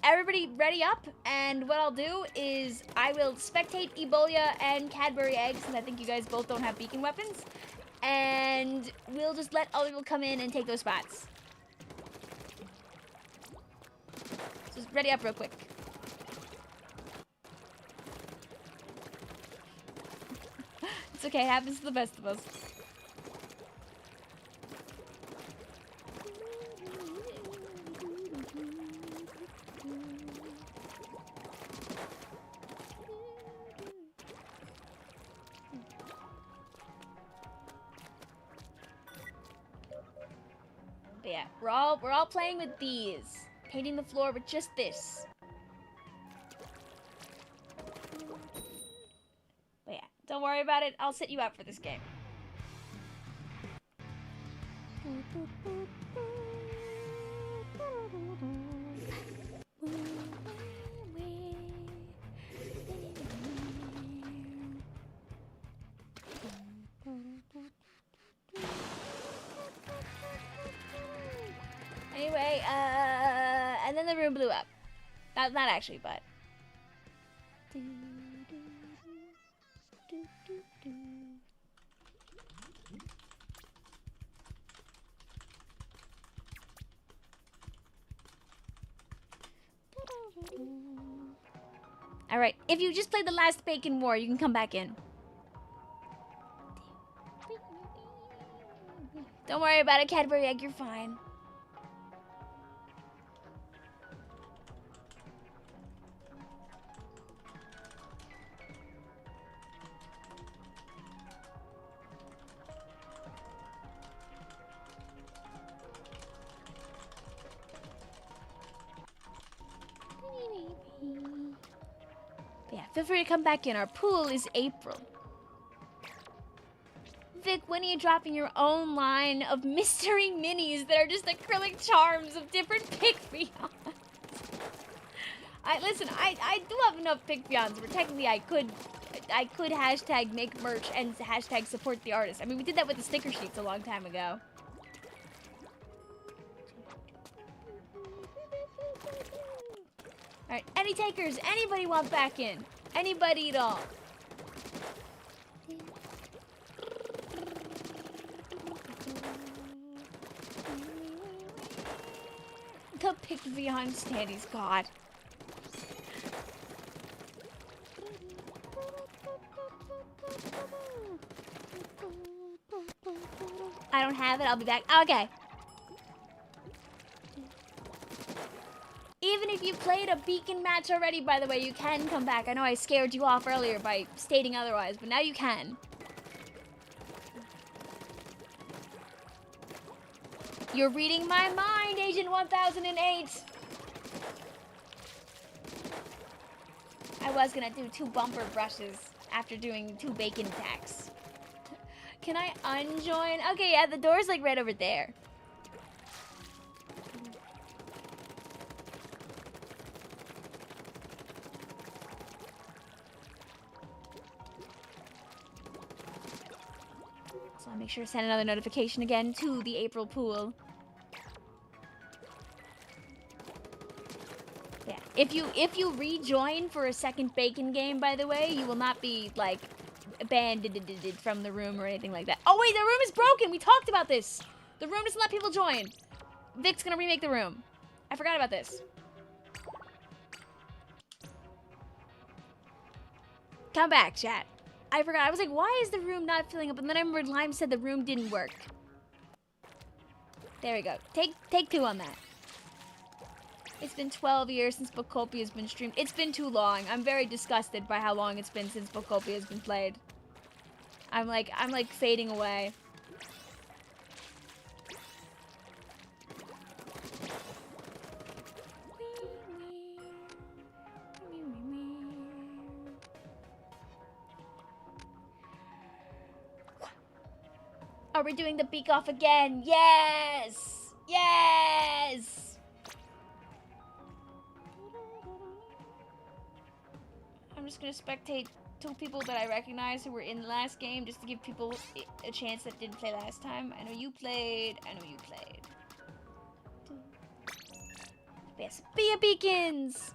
Everybody ready up, and what I'll do is I will spectate Ebola and Cadbury eggs, since I think you guys both don't have beacon weapons, and we'll just let other people come in and take those spots. Just ready up real quick. It's okay, it happens to the best of us. But yeah, we're all playing with these. Painting the floor with just this. But yeah, don't worry about it. I'll set you up for this game. Anyway, and then the room blew up. Not actually, but. Alright, if you just played the last Bacon War, you can come back in. Don't worry about it, Cadbury egg, you're fine. But yeah, feel free to come back in. Our pool is April. Vic, when are you dropping your own line of mystery minis that are just acrylic charms of different Vicvillons? Listen, I do have enough Vicvillons where technically I could hashtag make merch and hashtag support the artist. I mean, we did that with the sticker sheets a long time ago. Alright, any takers? Anybody want back in? Anybody at all? The Vicvillon standees, God. I don't have it, I'll be back. Okay. Even if you played a beacon match already, by the way, you can come back. I know I scared you off earlier by stating otherwise, but now you can. You're reading my mind, Agent 1008. I was gonna do 2 bumper brushes after doing 2 bacon attacks. Can I unjoin? Okay, yeah, the door's like right over there. So I'll make sure to send another notification again to the April pool. Yeah, if you rejoin for a second bacon game, by the way, you will not be like banned from the room or anything like that. Oh wait, the room is broken. We talked about this. The room doesn't let people join. Vic's gonna remake the room. I forgot about this. Come back, chat. I forgot. I was like, why is the room not filling up? And then I remembered Lime said the room didn't work. There we go. Take 2 on that. It's been 12 years since Bookopia has been streamed. It's been too long. I'm very disgusted by how long it's been since Bookopia has been played. I'm like fading away. Are we doing the beak off again? Yes! Yes! I'm just gonna spectate 2 people that I recognize who were in the last game just to give people a chance that didn't play last time. I know you played. I know you played. Yes, Bia Beacons!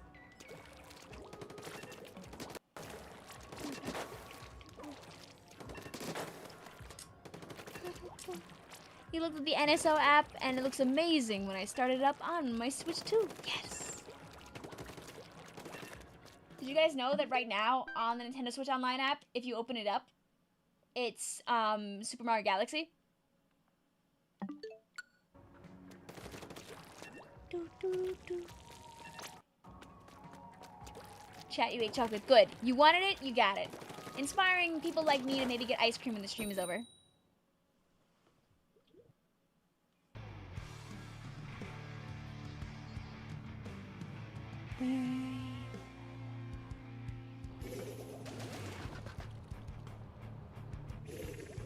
You looked at the NSO app and it looks amazing when I started it up on my Switch too. Yes! Did you guys know that right now on the Nintendo Switch Online app, if you open it up, it's Super Mario Galaxy? Chat, you ate chocolate. Good. You wanted it, you got it. Inspiring people like me to maybe get ice cream when the stream is over.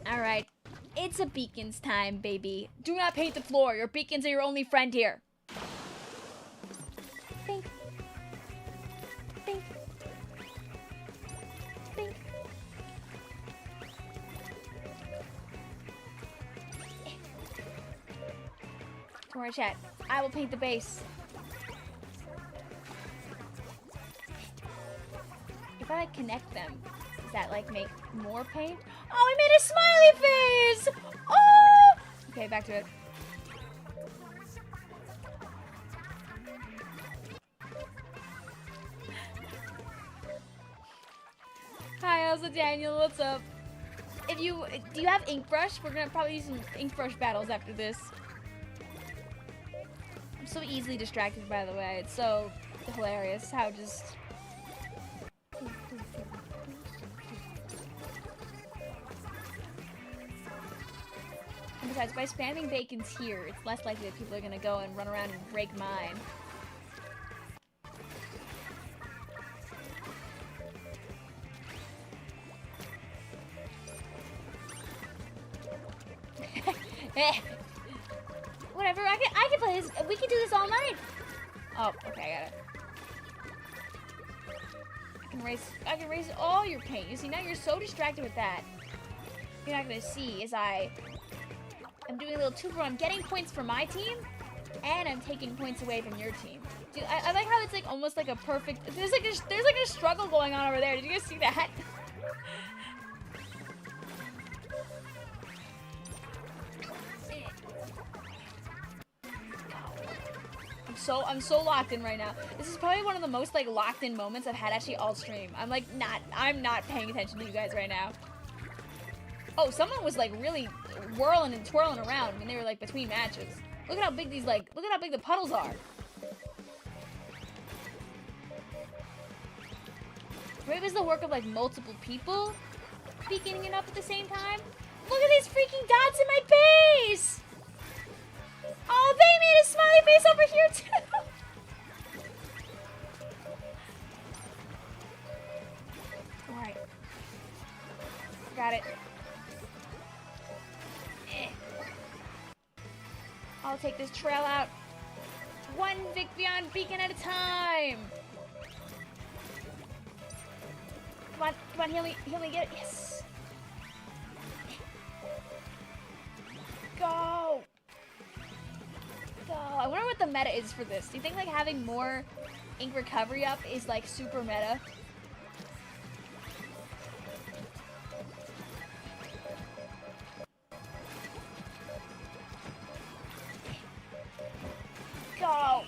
Alright. It's a beacons time, baby. Do not paint the floor. Your beacons are your only friend here. Think. Think. Think. Don't worry, chat. I will paint the base. If I like connect them, does that like make more paint? Oh, I made a smiley face! Oh! Okay, back to it. Hi, Elsa Daniel, what's up? Do you have ink brush? We're gonna probably use some ink brush battles after this. I'm so easily distracted, by the way. It's so hilarious how just... And besides, by spamming bacons here, it's less likely that people are gonna go and run around and break mine. Whatever, I can play this. We can do this all night. Oh, okay, I got it. I can erase all your paint. You see, now you're so distracted with that. You're not gonna see as I'm doing a little two-for. I'm getting points for my team, and I'm taking points away from your team. Dude, I like how it's like almost like a perfect. There's like a struggle going on over there. Did you guys see that? I'm so locked in right now. This is probably one of the most like locked in moments I've had actually all stream. I'm not paying attention to you guys right now. Oh, someone was like really whirling and twirling around when they were like between matches. Look at how big look at how big the puddles are. Maybe it was the work of like multiple people beaking it up at the same time. Look at these freaking dots in my base! over here too. All right. Got it. I'll take this trail out. One Vicvillon beacon at a time. Come on, heal me, get it. Yes. Go. I wonder what the meta is for this. Do you think like having more ink recovery up is like super meta? Go.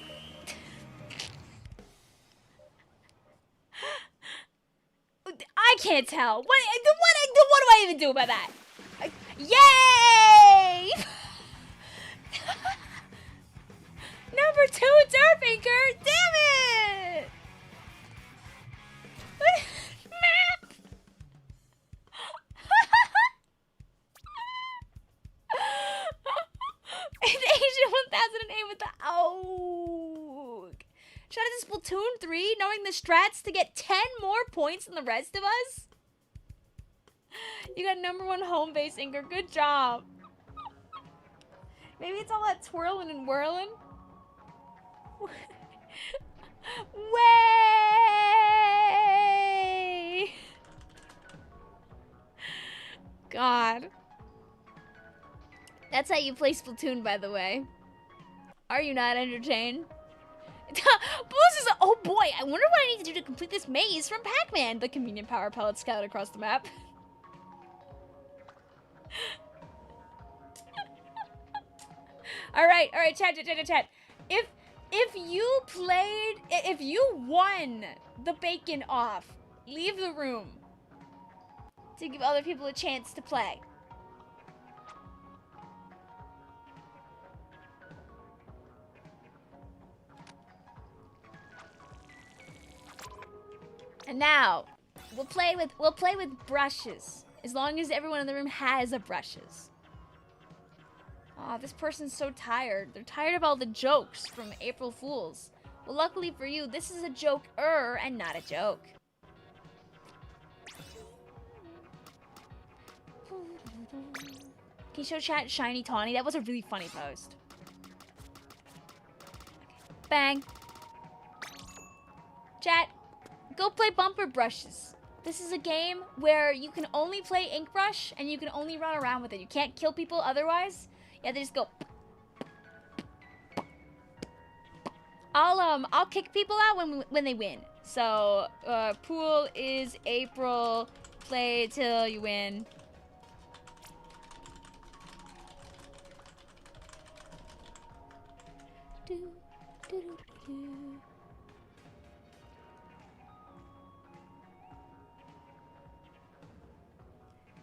I can't tell. What do I even do about that? Yay! Number 2 Turf Inker! Damn it! Map! It's Asian 1008 with the oak. Shout out to Splatoon 3, knowing the strats to get 10 more points than the rest of us. You got number 1 home base, Inker. Good job. Maybe it's all that twirling and whirling. Way! God. That's how you play Splatoon, by the way. Are you not entertained? Puugzz is oh boy, I wonder what I need to do to complete this maze from Pac-Man. The convenient power pellet scattered across the map. Alright, chat. If you won the bacon off, leave the room to give other people a chance to play. And now, we'll play with brushes, as long as everyone in the room has a brushes. Aw, this person's so tired. They're tired of all the jokes from April Fools. Well, luckily for you, this is a joke-er and not a joke. Can you show chat Shiny Tawny? That was a really funny post. Okay. Bang. Chat, go play bumper brushes. This is a game where you can only play ink brush and you can only run around with it. You can't kill people otherwise. Yeah, they just go. I'll kick people out when they win. So, pool is April. Play till you win.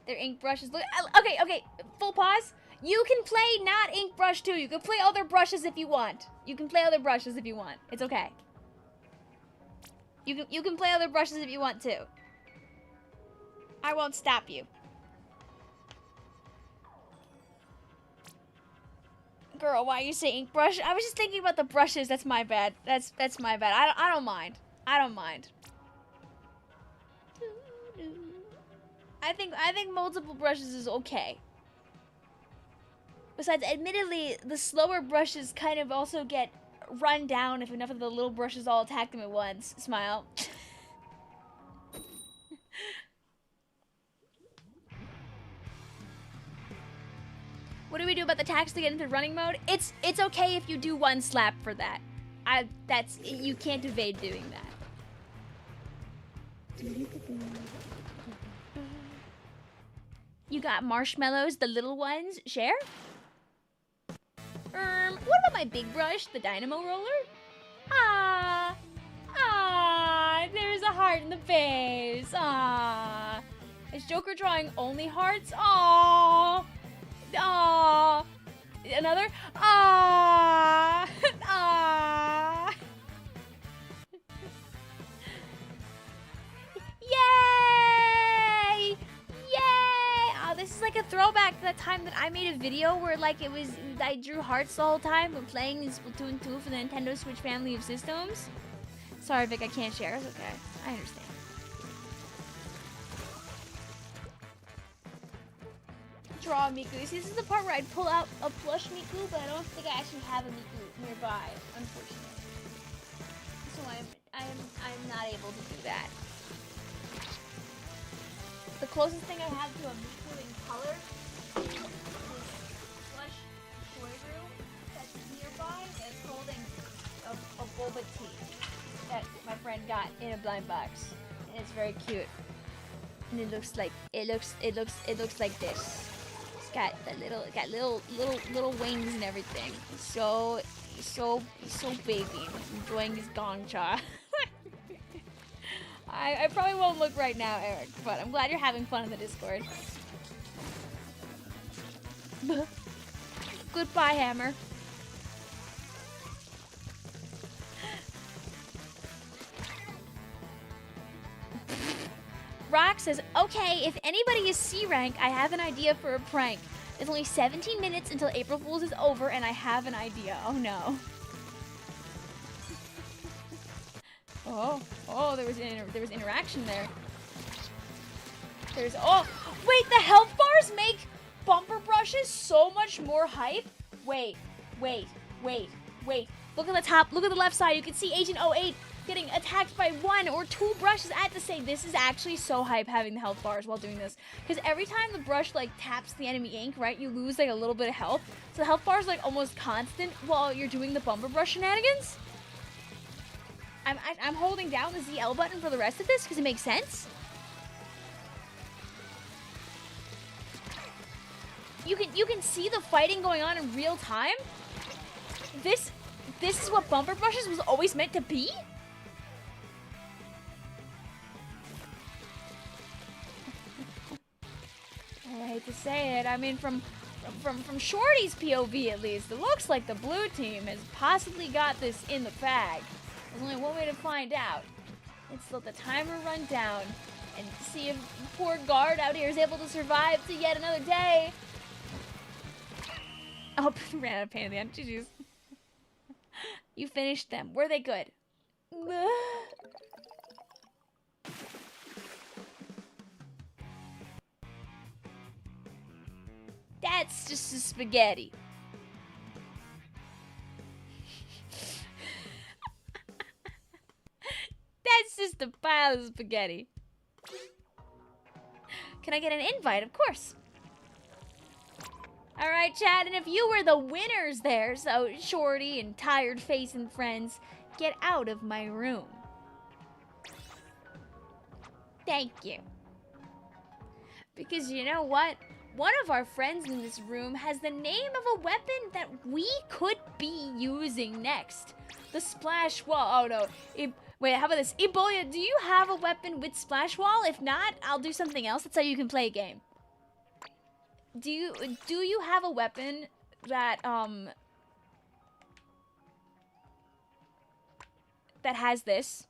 Their ink brushes look. Okay. Full pause. You can play not ink brush too. You can play other brushes if you want. It's okay. You can play other brushes if you want to. I won't stop you. Girl, why you say ink brush? I was just thinking about the brushes. That's my bad. That's my bad. I don't mind. I think multiple brushes is okay. Besides, admittedly, the slower brushes kind of also get run down if enough of the little brushes all attack them at once. Smile. What do we do about the tax to get into running mode? It's okay if you do one slap for that. You can't evade doing that. You got marshmallows, the little ones. Share? What about my big brush, the dynamo roller? There's a heart in the face. Is Joker drawing only hearts? Another? Yay! This is like a throwback to that time that I made a video where like I drew hearts the whole time when playing Splatoon 2 for the Nintendo Switch family of systems. Sorry, Vic, I can't share. It's okay. I understand. Draw Miku. See, this is the part where I'd pull out a plush Miku, but I don't think I actually have a Miku nearby, unfortunately. So I'm not able to do that. The closest thing I have to a Miku in color is this plush Koiru that's nearby that's holding a boba tea that my friend got in a blind box. And it's very cute. And it looks like like this. It's got little wings and everything. So baby, enjoying his gongcha. I probably won't look right now, Eric, but I'm glad you're having fun in the Discord. Goodbye, Hammer. Rock says, okay, if anybody is C rank, I have an idea for a prank. There's only 17 minutes until April Fool's is over, and I have an idea. Oh no. Oh, there was interaction there. Wait, the health bars make bumper brushes so much more hype? Wait. Look at the top, look at the left side. You can see Agent 08 getting attacked by 1 or 2 brushes. I have to say, this is actually so hype having the health bars while doing this. Because every time the brush, like, taps the enemy ink, right, you lose, like, a little bit of health. So the health bar is, like, almost constant while you're doing the bumper brush shenanigans. I'm holding down the ZL button for the rest of this because it makes sense. You can see the fighting going on in real time. This is what bumper brushes was always meant to be. I hate to say it. I mean, from Shorty's POV at least, it looks like the blue team has possibly got this in the bag. There's only one way to find out. It's to let the timer run down and see if poor guard out here is able to survive to yet another day. Oh, ran out of pain in the end. GG's. You finished them. Were they good? That's just a spaghetti. That's just a pile of spaghetti. Can I get an invite? Of course. Alright, chat, and if you were the winners there, so Shorty and Tired Face and friends, get out of my room. Thank you. Because you know what? One of our friends in this room has the name of a weapon that we could be using next. The Splash Wall. Oh no. Wait, how about this? Ebola, do you have a weapon with Splash Wall? If not, I'll do something else. That's how you can play a game. Do you have a weapon that that has this?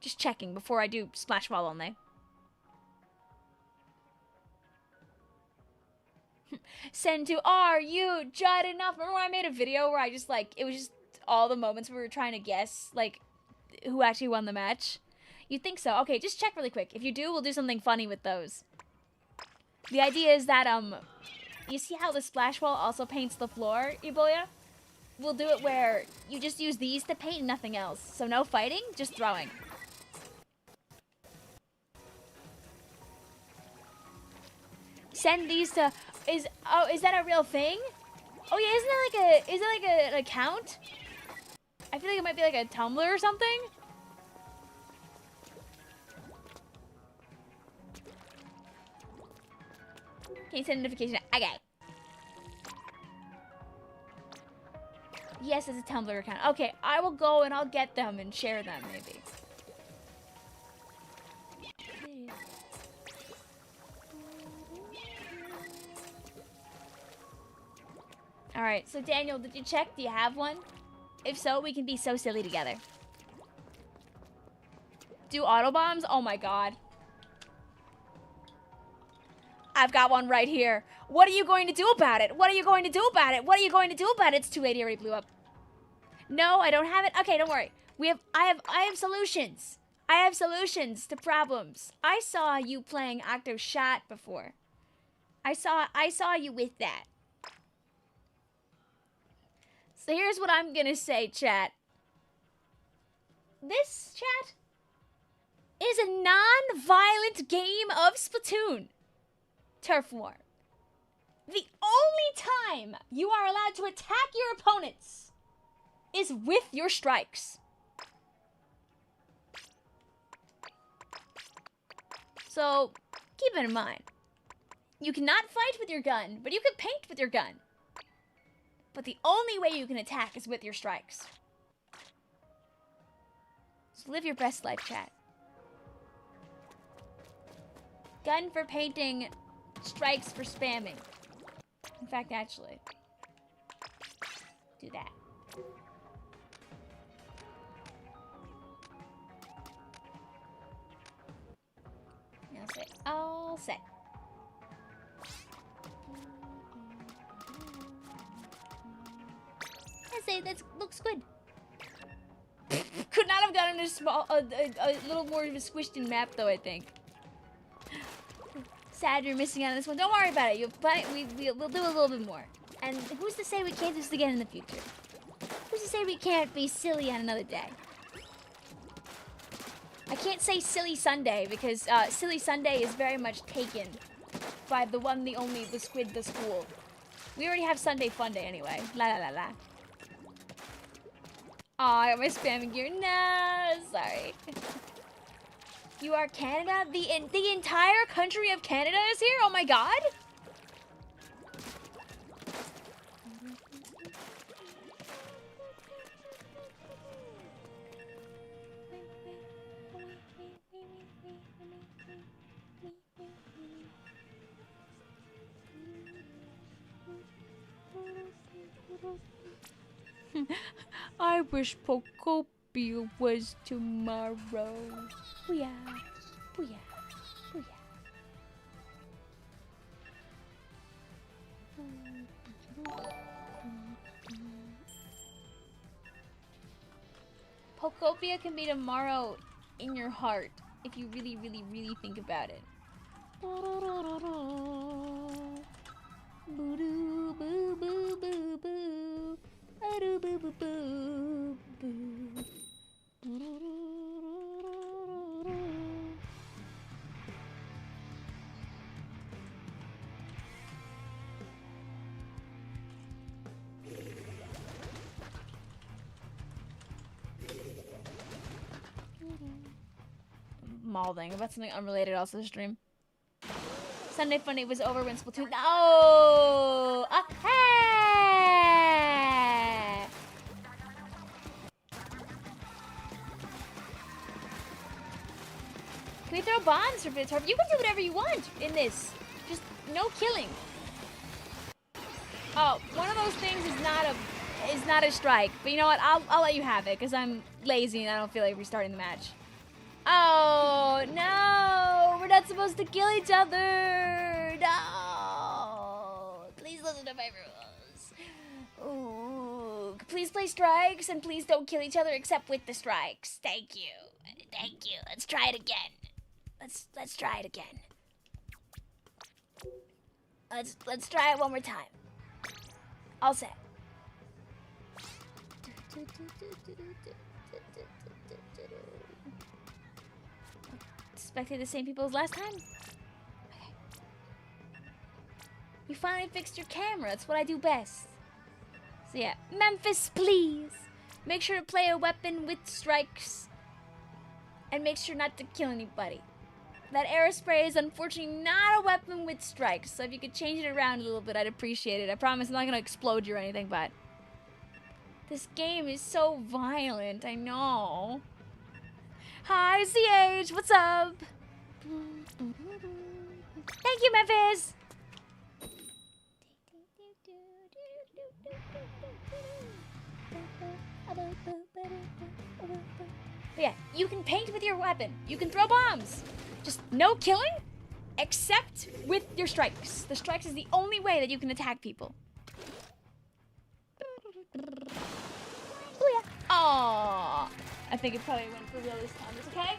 Just checking before I do Splash Wall only. Send to are you Judd enough? Remember when I made a video where I just like it was just all the moments we were trying to guess like who actually won the match? You think so? Okay, just check really quick. If you do, we'll do something funny with those. The idea is that, you see how the splash wall also paints the floor, Ebola? We'll do it where you just use these to paint and nothing else. So no fighting, just throwing. Send these to, is that a real thing? Oh yeah, isn't that like an account? I feel like it might be like a Tumblr or something. Can you send a notification? Okay. Yes, it's a Tumblr account. Okay, I will go and I'll get them and share them, maybe. Alright, so Daniel, did you check? Do you have one? If so, we can be so silly together. Do auto bombs? Oh my god. I've got one right here. What are you going to do about it? What are you going to do about it? What are you going to do about it? It's too late. He already blew up. No, I don't have it. Okay, don't worry. I have solutions. I have solutions to problems. I saw you playing Octo Shot before. I saw you with that. So here's what I'm gonna say, chat. This, chat, is a non-violent game of Splatoon. Turf War. The only time you are allowed to attack your opponents is with your strikes. So, keep it in mind. You cannot fight with your gun, but you can paint with your gun. But the only way you can attack is with your strikes. So live your best life, chat. Gun for painting, strikes for spamming. In fact, actually, do that. Now say, all set. I say that looks good. Could not have gotten a little more of a squished in map though, I think. Sad you're missing out on this one. Don't worry about it. We'll do a little bit more. And who's to say we can't do this again in the future? Who's to say we can't be silly on another day? I can't say Silly Sunday because Silly Sunday is very much taken by the one, the only, the Squid, the School. We already have Sunday Fun Day anyway. La la la la. Aw, I got my spamming gear. No, sorry. You are Canada? The entire country of Canada is here? Oh my god! I wish Pokopia was tomorrow. Booyah, booyah, booyah. Pokopia can be tomorrow in your heart if you really, really, really think about it. Boo boo boo boo boo. Boo boo boo boo boo. Malding about something unrelated also stream. Sunday Funday was over when Splatoon. Oh! Hey! Can we throw bombs for Bits? You can do whatever you want in this. Just no killing. Oh, one of those things is not a strike. But you know what? I'll let you have it because I'm lazy and I don't feel like restarting the match. Oh no! We're not supposed to kill each other. No! Please listen to my rules. Ooh, please play strikes and please don't kill each other except with the strikes. Thank you. Thank you. Let's try it again. Let's try it again. Let's try it one more time. All set. Expected the same people as last time? Okay. You finally fixed your camera. That's what I do best. So yeah, Memphis, please. Make sure to play a weapon with strikes. And make sure not to kill anybody. That aerospray is unfortunately not a weapon with strikes. So if you could change it around a little bit, I'd appreciate it. I promise I'm not going to explode you or anything, but... this game is so violent, I know. Hi, CH, what's up? Thank you, Memphis. Yeah, you can paint with your weapon. You can throw bombs. Just no killing? Except with your strikes. The strikes is the only way that you can attack people. Aww. I think it probably went for real this time. It's okay?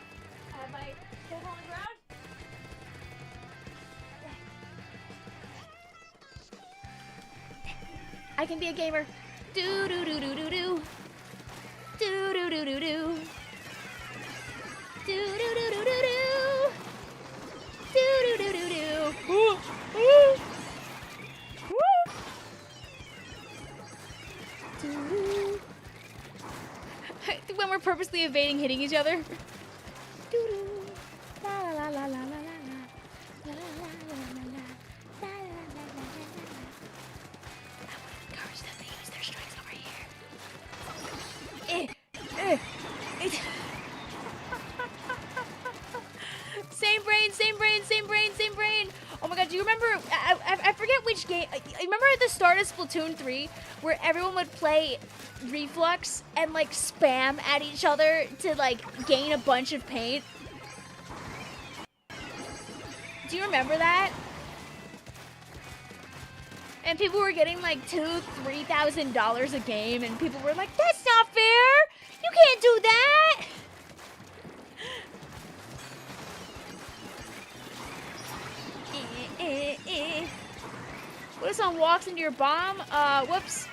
I have my foot on the ground. I can be a gamer. Do do do do do do. Do do do do do. Do do do do do do. Do do do do do. Ooh, ooh. Woo. Do. When we're purposely evading hitting each other. Do do. La la la la la la. Same brain, same brain, same brain, same brain. Oh my god, do you remember, I forget which game, remember at the start of Splatoon 3, where everyone would play Reflux and like spam at each other to like gain a bunch of paint? Do you remember that? And people were getting like $2,000-$3,000 a game, and people were like, that's not fair! You can't do that! What if someone walks into your bomb? Whoops.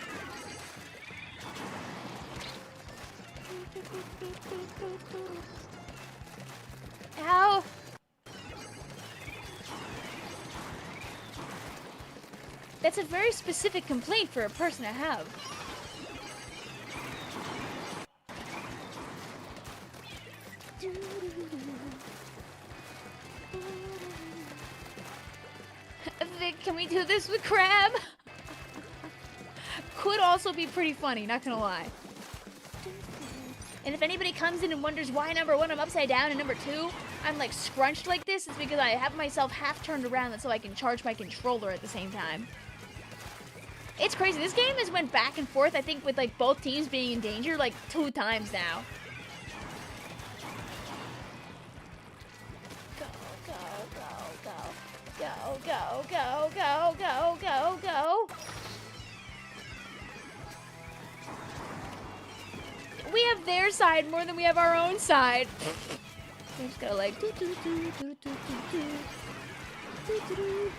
Ow. That's a very specific complaint for a person to have. Vic, can we do this with Crab? Could also be pretty funny, not gonna lie. And if anybody comes in and wonders why number 1 I'm upside down and number 2 I'm like scrunched like this, it's because I have myself half turned around so I can charge my controller at the same time. It's crazy. This game has went back and forth, I think, with like both teams being in danger like 2 times now. Go, go, go, go. Go, go, go, go, go, go, go. We have their side more than we have our own side. We just gotta like do do do do do do do do do.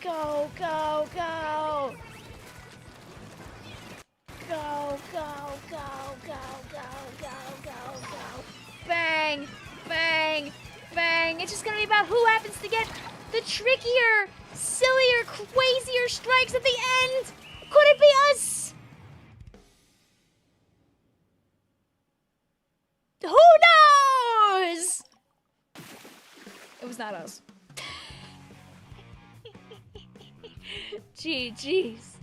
Go, go, go. Go, go, go, go, go, go, go, go. Bang, bang, bang. It's just gonna be about who happens to get the trickier, sillier, crazier strikes at the end. Could it be us? Who knows? It was not us. GG's.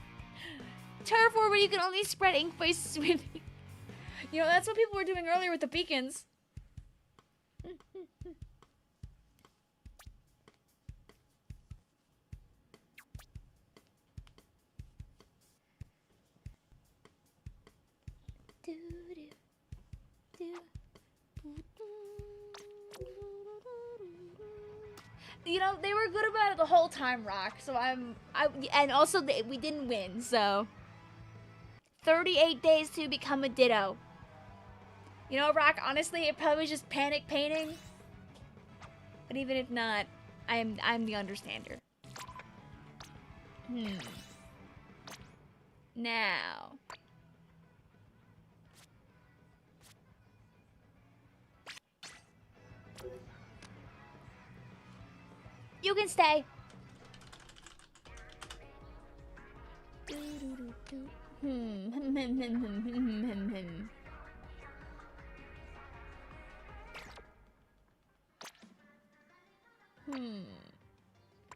Turf war where you can only spread ink by swimming. You know, that's what people were doing earlier with the beacons. You know, they were good about it the whole time, Rock. So and also we didn't win, so 38 days to become a Ditto. You know, Rock, honestly, it probably was just panic painting. But even if not, I'm the understander. Now. You can stay.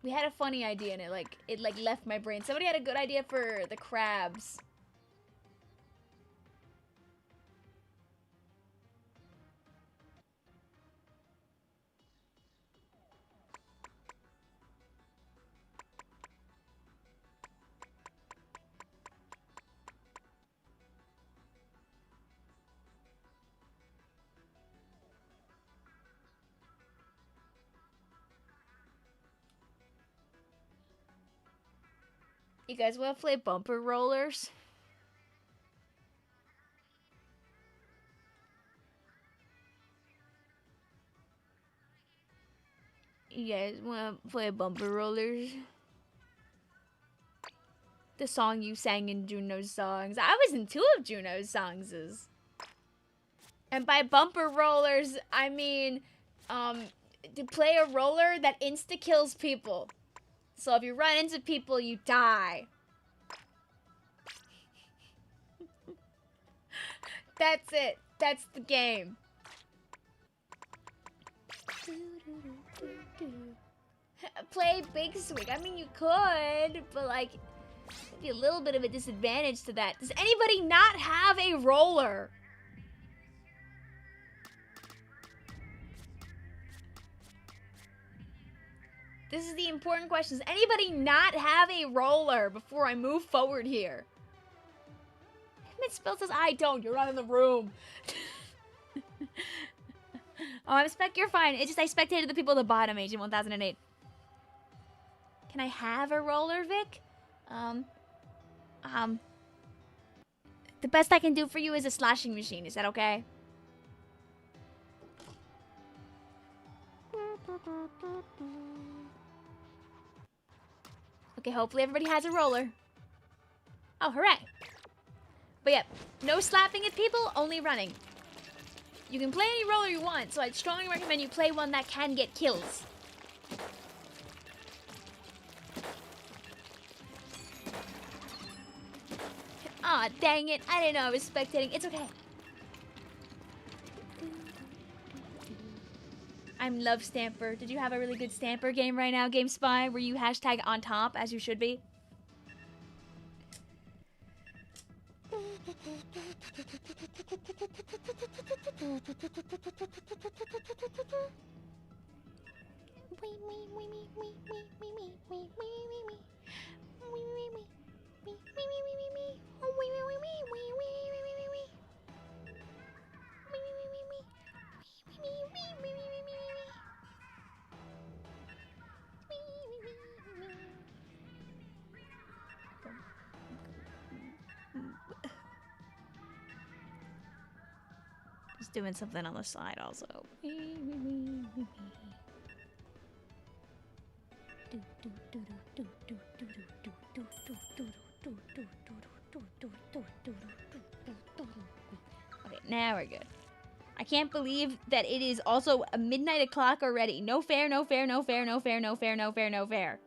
We had a funny idea and it left my brain. Somebody had a good idea for the crabs. You guys want to play bumper rollers? You guys want to play bumper rollers? The song you sang in Juno's songs. I was in 2 of Juno's songs. And by bumper rollers, I mean, to play a roller that insta-kills people. So if you run into people, you die. That's it. That's the game. Play Big Swing. I mean, you could, but like, it'd be a little bit of a disadvantage to that. Does anybody not have a roller? This is the important question. Does anybody not have a roller before I move forward here? Spill says, I don't. You're not in the room. Oh, I'm spec. You're fine. It's just I spectated the people at the bottom, Agent 1008. Can I have a roller, Vic? The best I can do for you is a slashing machine. Is that okay? Okay, hopefully everybody has a roller. Oh, hooray. But yeah, no slapping at people, only running. You can play any roller you want, so I'd strongly recommend you play one that can get kills. Aw, dang it. I didn't know I was spectating. It's okay. I'm Love Stamper. Did you have a really good Stamper game right now, GameSpy? Were you hashtag on top, as you should be? Just doing something on the side also. Okay, now we're good. I can't believe that it is also a midnight o'clock already. No fair, no fair, no fair, no fair, no fair, no fair, no fair.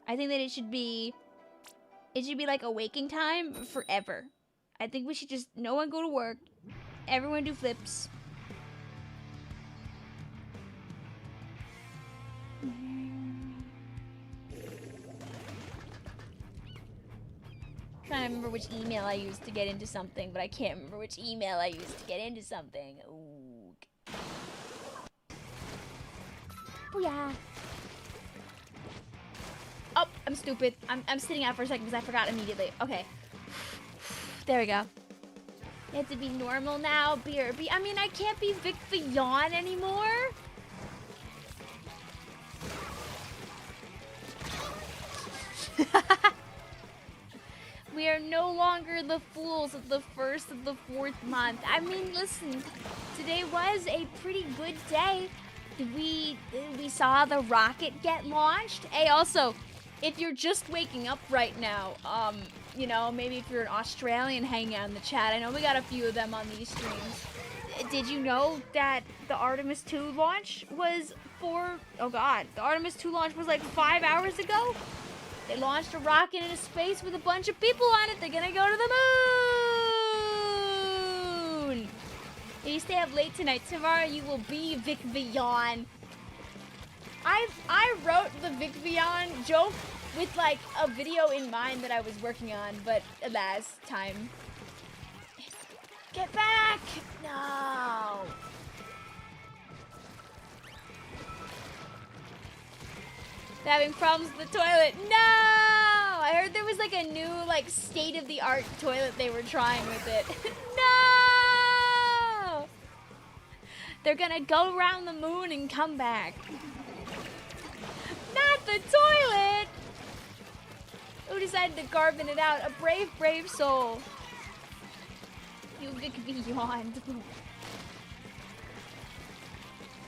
I think that it should be like a waking time forever. I think we should just, no one go to work. Everyone do flips. Trying to remember which email I used to get into something, but I can't remember which email I used to get into something. Ooh. Booyah. Oh, I'm stupid. I'm sitting out for a second because I forgot immediately. Okay. There we go. You have to be normal now. BRB. I mean, I can't be Vicvillon anymore. We are no longer the fools of the first of the 4th month. I mean, listen, today was a pretty good day. We saw the rocket get launched. Hey, also, if you're just waking up right now, you know, maybe if you're an Australian hanging out in the chat, I know we got a few of them on these streams. Did you know that the Artemis 2 launch was the Artemis 2 launch was like 5 hours ago? They launched a rocket into space with a bunch of people on it. They're gonna go to the moon! If you stay up late tonight, tomorrow you will be Vicvillon. I wrote the Vicvillon joke with like a video in mind that I was working on, but alas, time. Get back! No! Having problems with the toilet. No! I heard there was like a new like state-of-the-art toilet they were trying with it. No! They're gonna go around the moon and come back. Not the toilet! Who decided had to carving it out. A brave, brave soul. You Vicvillon.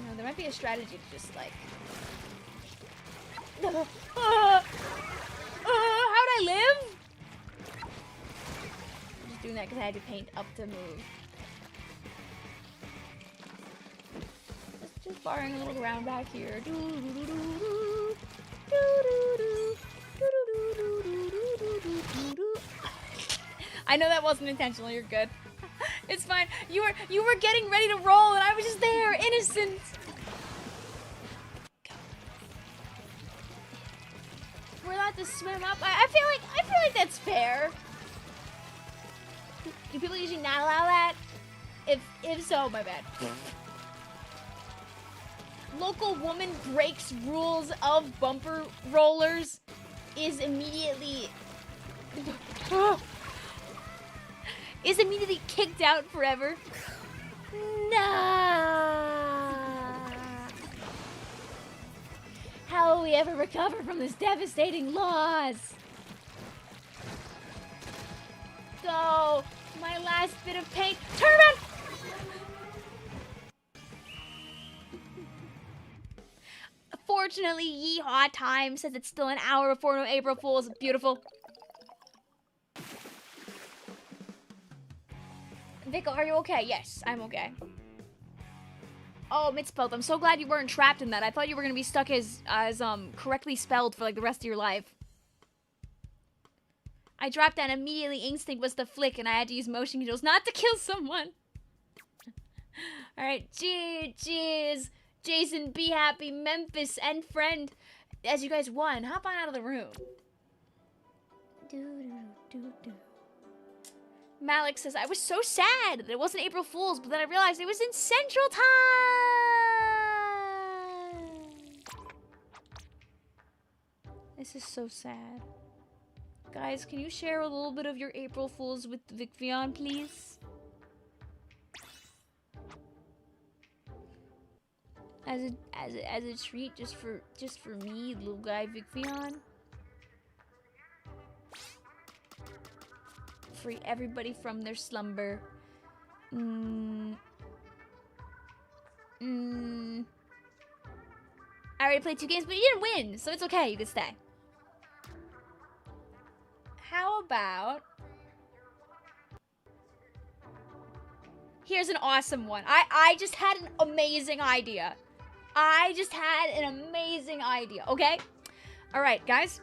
No, there might be a strategy to just like. How'd I live? I'm just doing that because I had to paint up to move. Just borrowing a little ground back here. I know that wasn't intentional. You're good. It's fine. You were getting ready to roll, and I was just there, innocent. We're allowed to swim up. I feel like that's fair. Do people usually not allow that? If so, my bad. Local woman breaks rules of bumper rollers is immediately kicked out forever. Nah. How will we ever recover from this devastating loss? Go, my last bit of paint. Turn around. Fortunately, Yeehaw Time says it's still an hour before no April Fool's. Beautiful. Vico, are you okay? Yes, I'm okay. Oh, misspelled. I'm so glad you weren't trapped in that. I thought you were gonna be stuck as correctly spelled for like the rest of your life. I dropped that immediately. Instinct was to flick, and I had to use motion controls not to kill someone. All right, cheers. Jason, be happy, Memphis, and friend. As you guys won, hop on out of the room. Malik says, I was so sad that it wasn't April Fool's, but then I realized it was in Central Time. This is so sad. Guys, can you share a little bit of your April Fool's with Vicvillon, please? As a treat, just for me, little guy Vicvillon. Free everybody from their slumber. I already played 2 games, but you didn't win, so it's okay. You can stay. How about? Here's an awesome one. I just had an amazing idea. Okay? Alright, guys.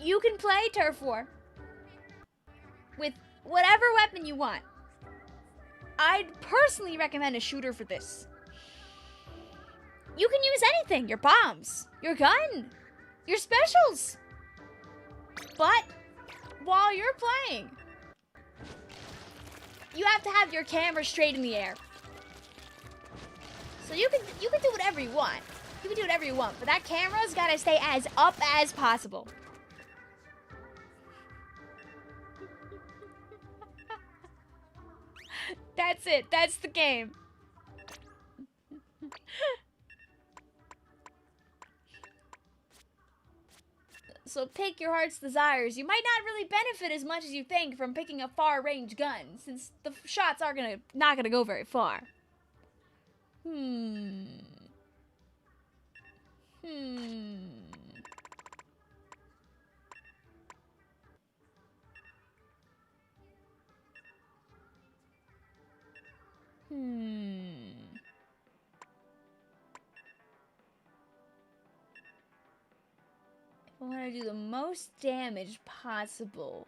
You can play Turf War with whatever weapon you want. I'd personally recommend a shooter for this. You can use anything. Your bombs, your gun, your specials. But while you're playing, you have to have your camera straight in the air. So you can do whatever you want. You can do whatever you want, but that camera's gotta stay as up as possible. That's it. That's the game. So pick your heart's desires. You might not really benefit as much as you think from picking a far-range gun, since the shots are not gonna go very far. If I want to do the most damage possible,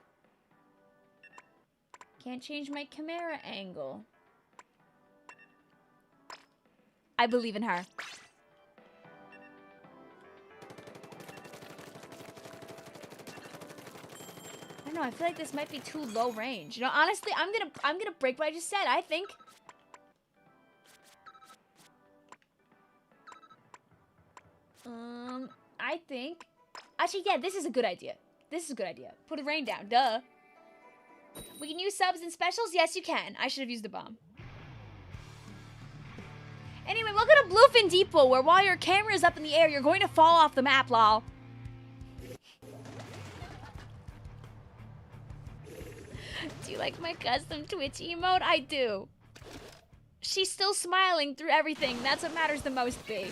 can't change my camera angle. I believe in her. I don't know, I feel like this might be too low range. You know, honestly, I'm gonna break what I just said, I think. I think... Actually, yeah, this is a good idea. This is a good idea. Put a rain down, duh. We can use subs and specials? Yes, you can. I should have used a bomb. Anyway, welcome to Bluefin Depot, where while your camera is up in the air, you're going to fall off the map, lol. Do you like my custom Twitch emote? I do. She's still smiling through everything. That's what matters the most, B.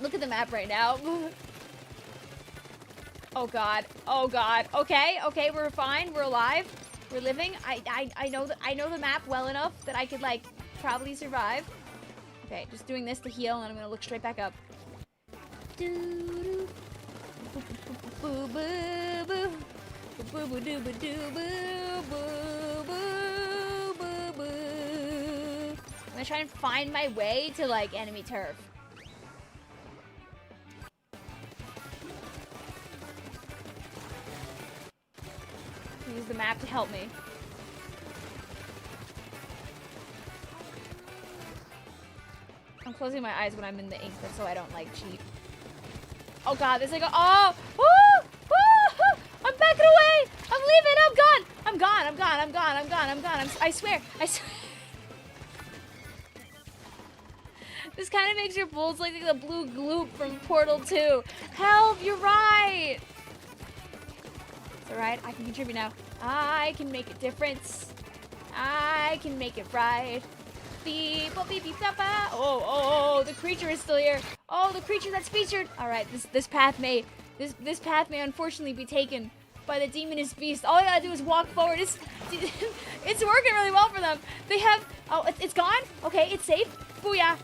Look at the map right now. Oh god. Oh god. Okay, okay, we're fine. We're alive. We're living. I know the map well enough that I could like probably survive. Okay, just doing this to heal, and I'm gonna look straight back up. Doo boo boo boo boo boo doo boo doo boo boo boo boo boo. I'm gonna try and find my way to like enemy turf. Use the map to help me. I'm closing my eyes when I'm in the ink, but so I don't like cheat. Oh god, there's like a oh! Woo! Woo! I'm backing away! I'm leaving! I'm gone! I'm gone! I'm gone! I'm gone! I'm gone! I'm gone! I swear! I swear! This kind of makes your bulls like the blue gloop from Portal 2. Help! You're right! It's alright, I can contribute now. I can make a difference. I can make it right. Beep, beep, beep, beep, oh, the creature is still here. Oh, the creature that's featured. Alright, this path may unfortunately be taken by the demoness beast. All I gotta do is walk forward. It's working really well for them. They have, oh, it's gone? Okay, it's safe. Booyah.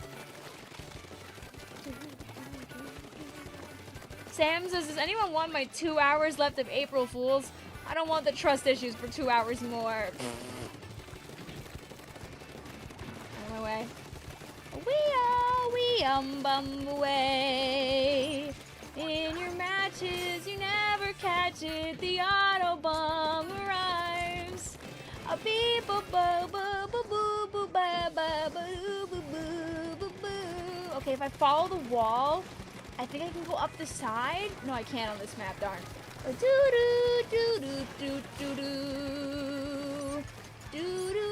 Sam says, does anyone want my 2 hours left of April Fools? I don't want the trust issues for 2 hours more. Out of my way. Bum away. In your matches, you never catch it. The auto bomb arrives. A beep, boo, boo, boo, boo, boo, boo, ba, ba, boo, boo, boo, boo, boo. Okay, if I follow the wall, I think I can go up the side. No, I can't on this map, darn. Do do do do do do do do do do.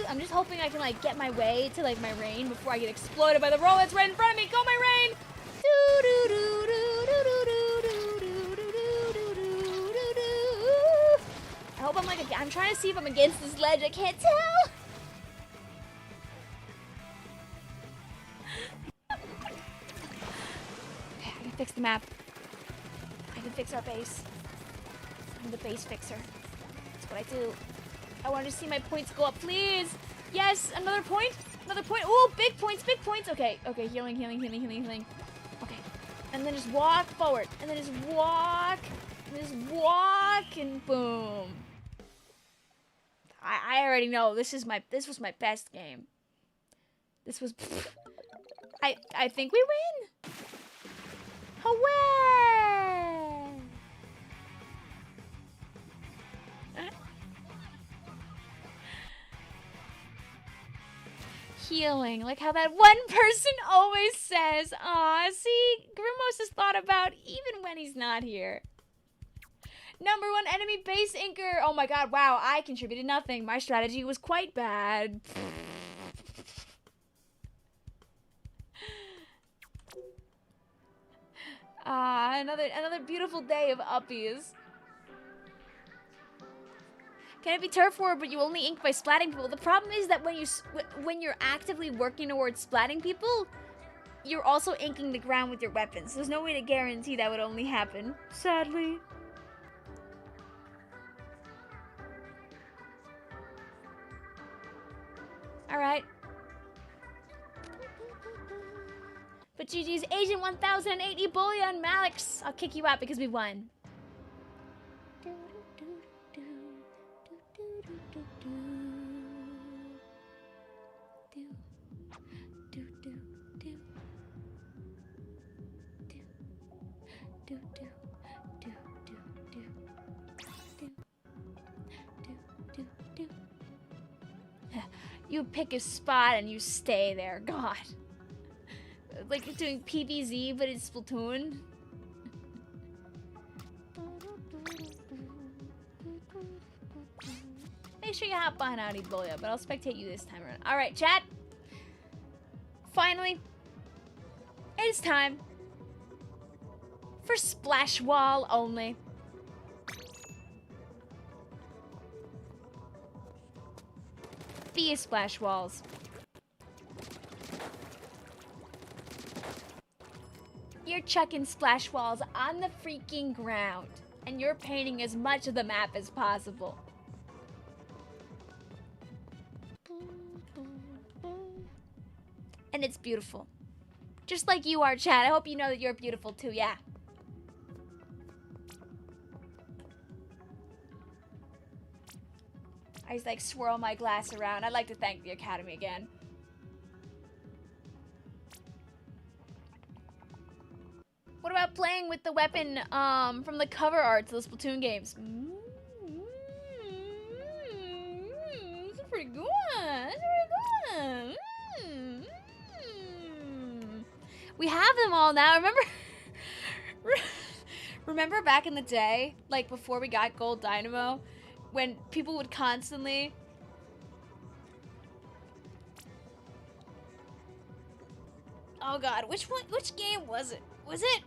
I'm just hoping I can like get my way to like my rain before I get exploded by the roll that's right in front of me. Go my rain! I hope I'm like I'm trying to see if I'm against this ledge. I can't tell. Okay, I can fix the map. I can fix our base. I'm the base fixer. That's what I do. I want to see my points go up, please. Yes, another point. Another point. Oh, big points, big points. Okay, okay, healing, healing, healing, healing, healing. Okay, and then just walk forward, and then just walk, and boom. I already know this was my best game. This was. I think we win. Hooray! Healing, like how that one person always says. Aw, see, Grimos has thought about even when he's not here. Number 1 enemy base inker. Oh my god, wow, I contributed nothing. My strategy was quite bad. Another beautiful day of uppies. Can it be turf war, but you only ink by splatting people? The problem is that when you're actively working towards splatting people, you're also inking the ground with your weapons. There's no way to guarantee that would only happen. Sadly. Alright. But GG's Agent 1080 Bullion Malix. I'll kick you out because we won. You pick a spot and you stay there. God. Like you're doing PVZ, but it's Splatoon. Make sure you hop behind Audi Boya, but I'll spectate you this time around. Alright, chat. Finally. It's time for splash wall only. These splash walls. You're chucking splash walls on the freaking ground, and you're painting as much of the map as possible. And it's beautiful. Just like you are, Chad. I hope you know that you're beautiful too, yeah. I just like swirl my glass around. I'd like to thank the Academy again. What about playing with the weapon from the cover art to the Splatoon games? That's pretty good. That's pretty good. We have them all now. Remember back in the day, like before we got Gold Dynamo, when people would constantly... Oh god, which game was it? Was it?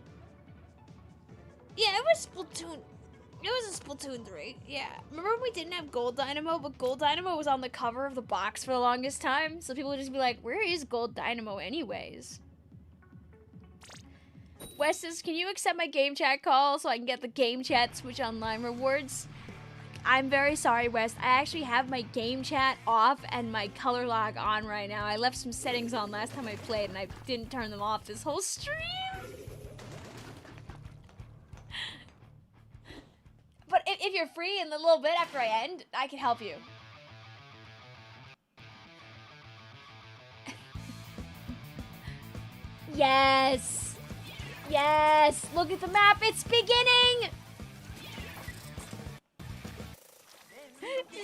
Yeah, it was Splatoon. It was a Splatoon 3. Yeah. Remember when we didn't have Gold Dynamo, but Gold Dynamo was on the cover of the box for the longest time? So people would just be like, where is Gold Dynamo anyways? Wes says, can you accept my game chat call so I can get the game chat Switch Online rewards? I'm very sorry, Wes. I actually have my game chat off and my color log on right now. I left some settings on last time I played and I didn't turn them off this whole stream. But if you're free in a little bit after I end, I can help you. Yes! Yes! Look at the map, it's beginning!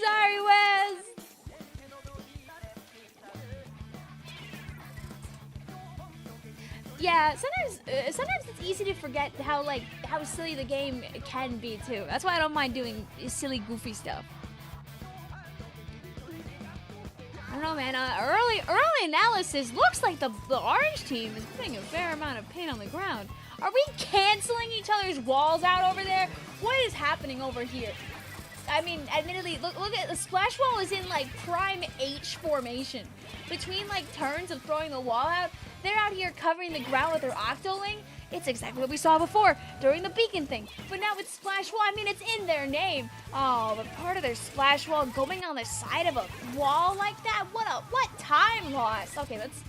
Sorry, Wes! Yeah, sometimes it's easy to forget how silly the game can be too. That's why I don't mind doing silly, goofy stuff. I don't know, man. Early analysis looks like the orange team is putting a fair amount of paint on the ground. Are we canceling each other's walls out over there? What is happening over here? I mean, admittedly, look at the splash wall is in like prime H formation. Between like turns of throwing the wall out, they're out here covering the ground with their octoling. It's exactly what we saw before during the beacon thing. But now with splash wall, I mean, it's in their name. Oh, but part of their splash wall going on the side of a wall like that? What time loss? Okay, let's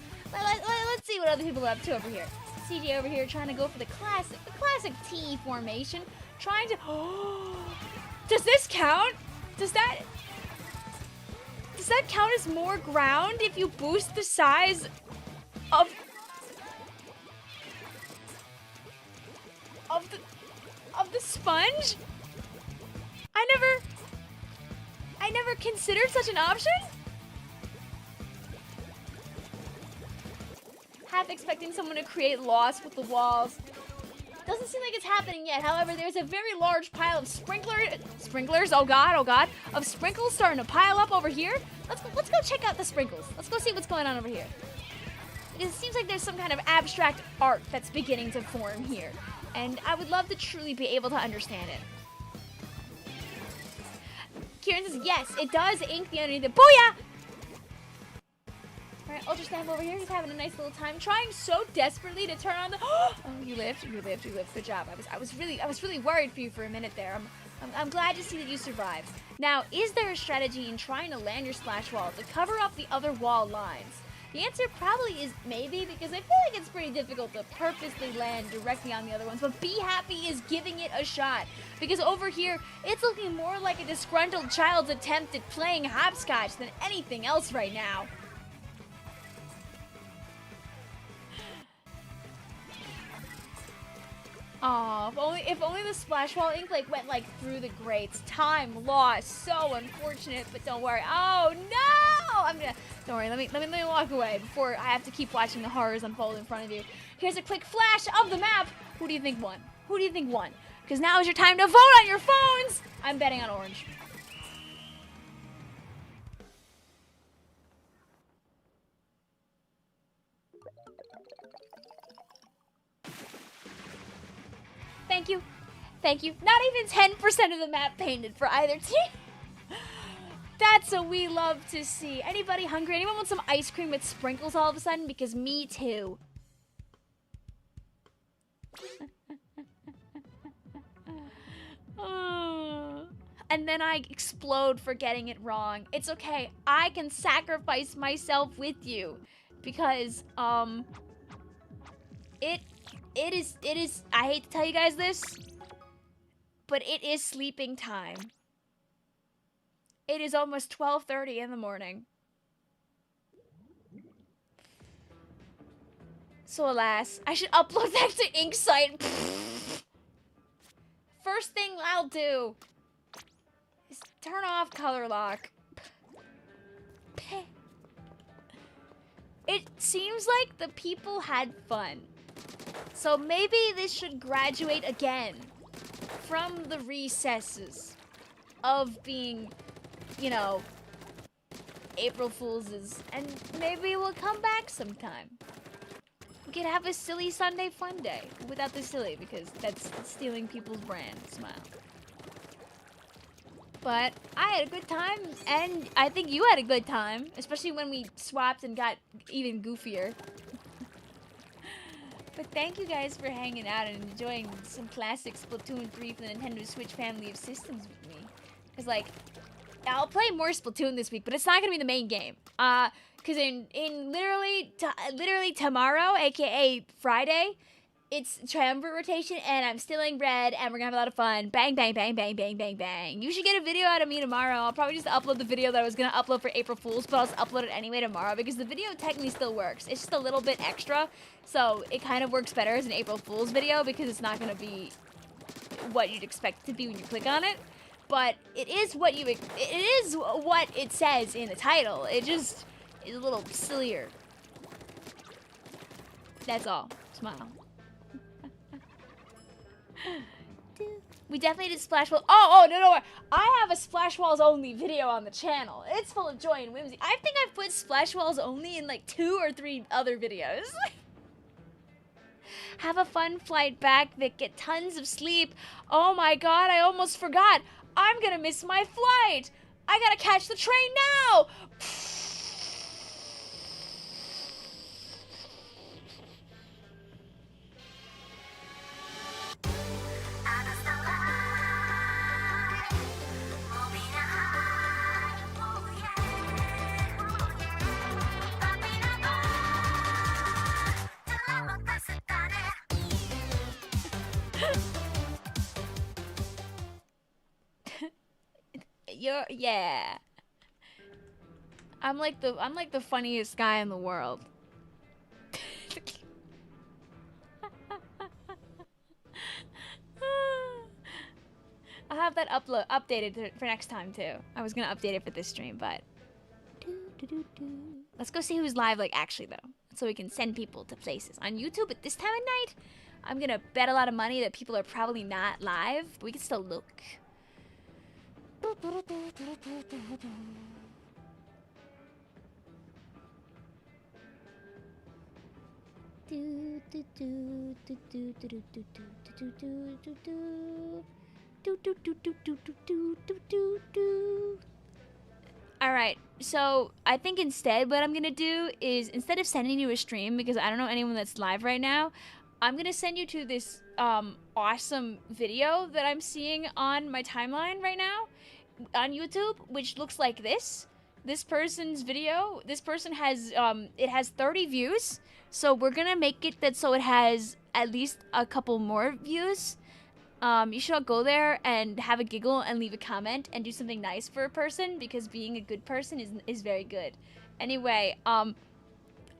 see what other people are up to over here. CJ over here trying to go for the classic T formation, trying to. Does this count? Does that count as more ground if you boost the size of the sponge? I never considered such an option. Half expecting someone to create loss with the walls. Doesn't seem like it's happening yet. However, there's a very large pile of sprinklers, oh god, of sprinkles starting to pile up over here. Let's go check out the sprinkles. Let's go see what's going on over here. Because it seems like there's some kind of abstract art that's beginning to form here. And I would love to truly be able to understand it. Kieran says, yes, it does ink the underneath it. Booyah! Alright, Ultra Snap over here. He's having a nice little time, trying so desperately to turn on the. Oh, you lived. Good job. I was really worried for you for a minute there. I'm glad to see that you survived. Now, is there a strategy in trying to land your splash wall to cover up the other wall lines? The answer probably is maybe, because I feel like it's pretty difficult to purposely land directly on the other ones, but Be Happy is giving it a shot, because over here, it's looking more like a disgruntled child's attempt at playing hopscotch than anything else right now. Oh, if only the splash wall ink went through the grates. Time lost. So unfortunate, but don't worry. Oh no! Don't worry. Let me walk away before I have to keep watching the horrors unfold in front of you. Here's a quick flash of the map. Who do you think won? Because now is your time to vote on your phones. I'm betting on orange. Thank you. Thank you. Not even 10% of the map painted for either team. That's what we love to see. Anybody hungry? Anyone want some ice cream with sprinkles all of a sudden? Because me too. And then I explode for getting it wrong. It's okay. I can sacrifice myself with you. Because, it is, I hate to tell you guys this, but it is sleeping time. It is almost 12:30 in the morning. So alas, I should upload that to Inksite. First thing I'll do is turn off color lock. It seems like the people had fun. So maybe this should graduate again from the recesses of being, you know, April Fool's, and maybe we'll come back sometime. We could have a silly Sunday fun day without the silly, because that's stealing people's brand. Smile. But I had a good time, and I think you had a good time, especially when we swapped and got even goofier. But thank you guys for hanging out and enjoying some classic Splatoon 3 for the Nintendo Switch family of systems with me. Because, like, I'll play more Splatoon this week, but it's not going to be the main game. Because in literally tomorrow, aka Friday, it's triumvirate rotation, and I'm stealing bread, and we're gonna have a lot of fun. Bang, bang, bang, bang, bang, bang, bang. You should get a video out of me tomorrow. I'll probably just upload the video that I was gonna upload for April Fool's, but I'll just upload it anyway tomorrow, because the video technically still works. It's just a little bit extra, so it kind of works better as an April Fool's video, because it's not gonna be what you'd expect it to be when you click on it. But it is what it says in the title. It just is a little sillier. That's all. Smile. We definitely did Splash Walls. Oh, no. I have a Splash Walls only video on the channel. It's full of joy and whimsy. I think I've put Splash Walls only in like 2 or 3 other videos. Have a fun flight back, Vic. Get tons of sleep. Oh my god, I almost forgot. I'm gonna miss my flight. I gotta catch the train now. Yeah. I'm like the funniest guy in the world. I'll have that updated for next time too. I was gonna update it for this stream, but let's go see who's live, like, actually though, so we can send people to places on YouTube at this time of night. I'm gonna bet a lot of money that people are probably not live, but we can still look. Alright, so I think instead what I'm gonna do is, instead of sending you a stream, because I don't know anyone that's live right now, I'm gonna send you to this awesome video that I'm seeing on my timeline right now on YouTube, which looks like this. This person's video, this person has, it has 30 views, so we're gonna make it that so it has at least a couple more views. You should all go there and have a giggle and leave a comment and do something nice for a person, because being a good person is very good. Anyway,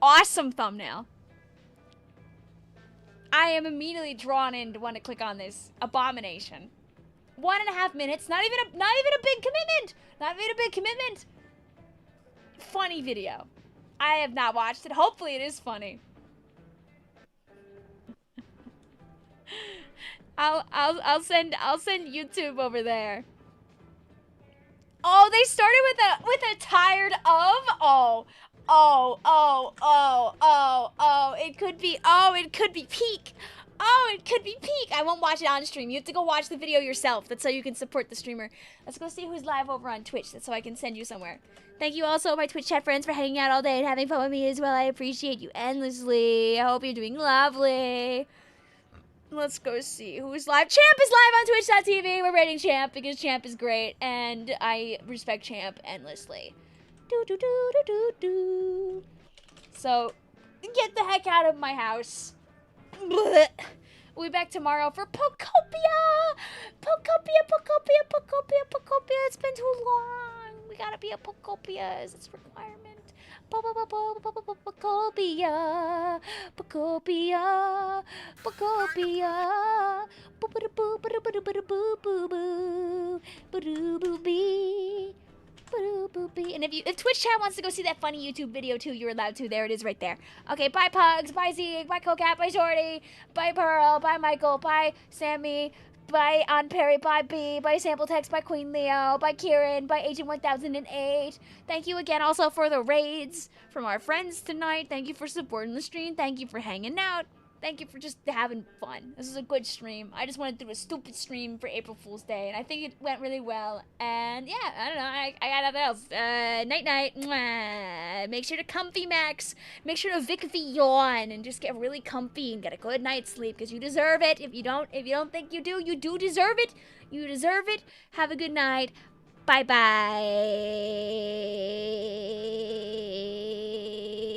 awesome thumbnail. I am immediately drawn in to want to click on this abomination. 1.5 minutes, not even a big commitment. Not even a big commitment. Funny video. I have not watched it. Hopefully it is funny. I'll send YouTube over there. Oh, they started with a tired of. It could be peak. Oh, it could be peak. I won't watch it on stream. You have to go watch the video yourself. That's how you can support the streamer. Let's go see who's live over on Twitch. That's how I can send you somewhere. Thank you also, my Twitch chat friends, for hanging out all day and having fun with me as well. I appreciate you endlessly. I hope you're doing lovely. Let's go see who's live. Champ is live on Twitch.tv. We're rating Champ because Champ is great, and I respect Champ endlessly. Do do do do do do. So, get the heck out of my house. Blech. We'll be back tomorrow for Pokopia! Pokopia! It's been too long. We gotta be a Pokopia. It's a requirement. Pokopia. And if Twitch chat wants to go see that funny YouTube video too, you're allowed to. There it is right there. Okay, bye Puugzz, bye Zeke, bye Cocat, bye Shorty, bye Pearl, bye Michael, bye Sammy, bye Aunt Perry, bye B, bye Sample Text, bye Queen Leo, bye Kieran, bye Agent 1008. Thank you again also for the raids from our friends tonight. Thank you for supporting the stream. Thank you for hanging out. Thank you for just having fun. This is a good stream. I just wanted to do a stupid stream for April Fool's Day, and I think it went really well. And yeah, I don't know. I got nothing else. Night. Mwah. Make sure to comfy max. Make sure to Vicvillon and just get really comfy and get a good night's sleep because you deserve it. If you don't think you do deserve it. You deserve it. Have a good night. Bye-bye.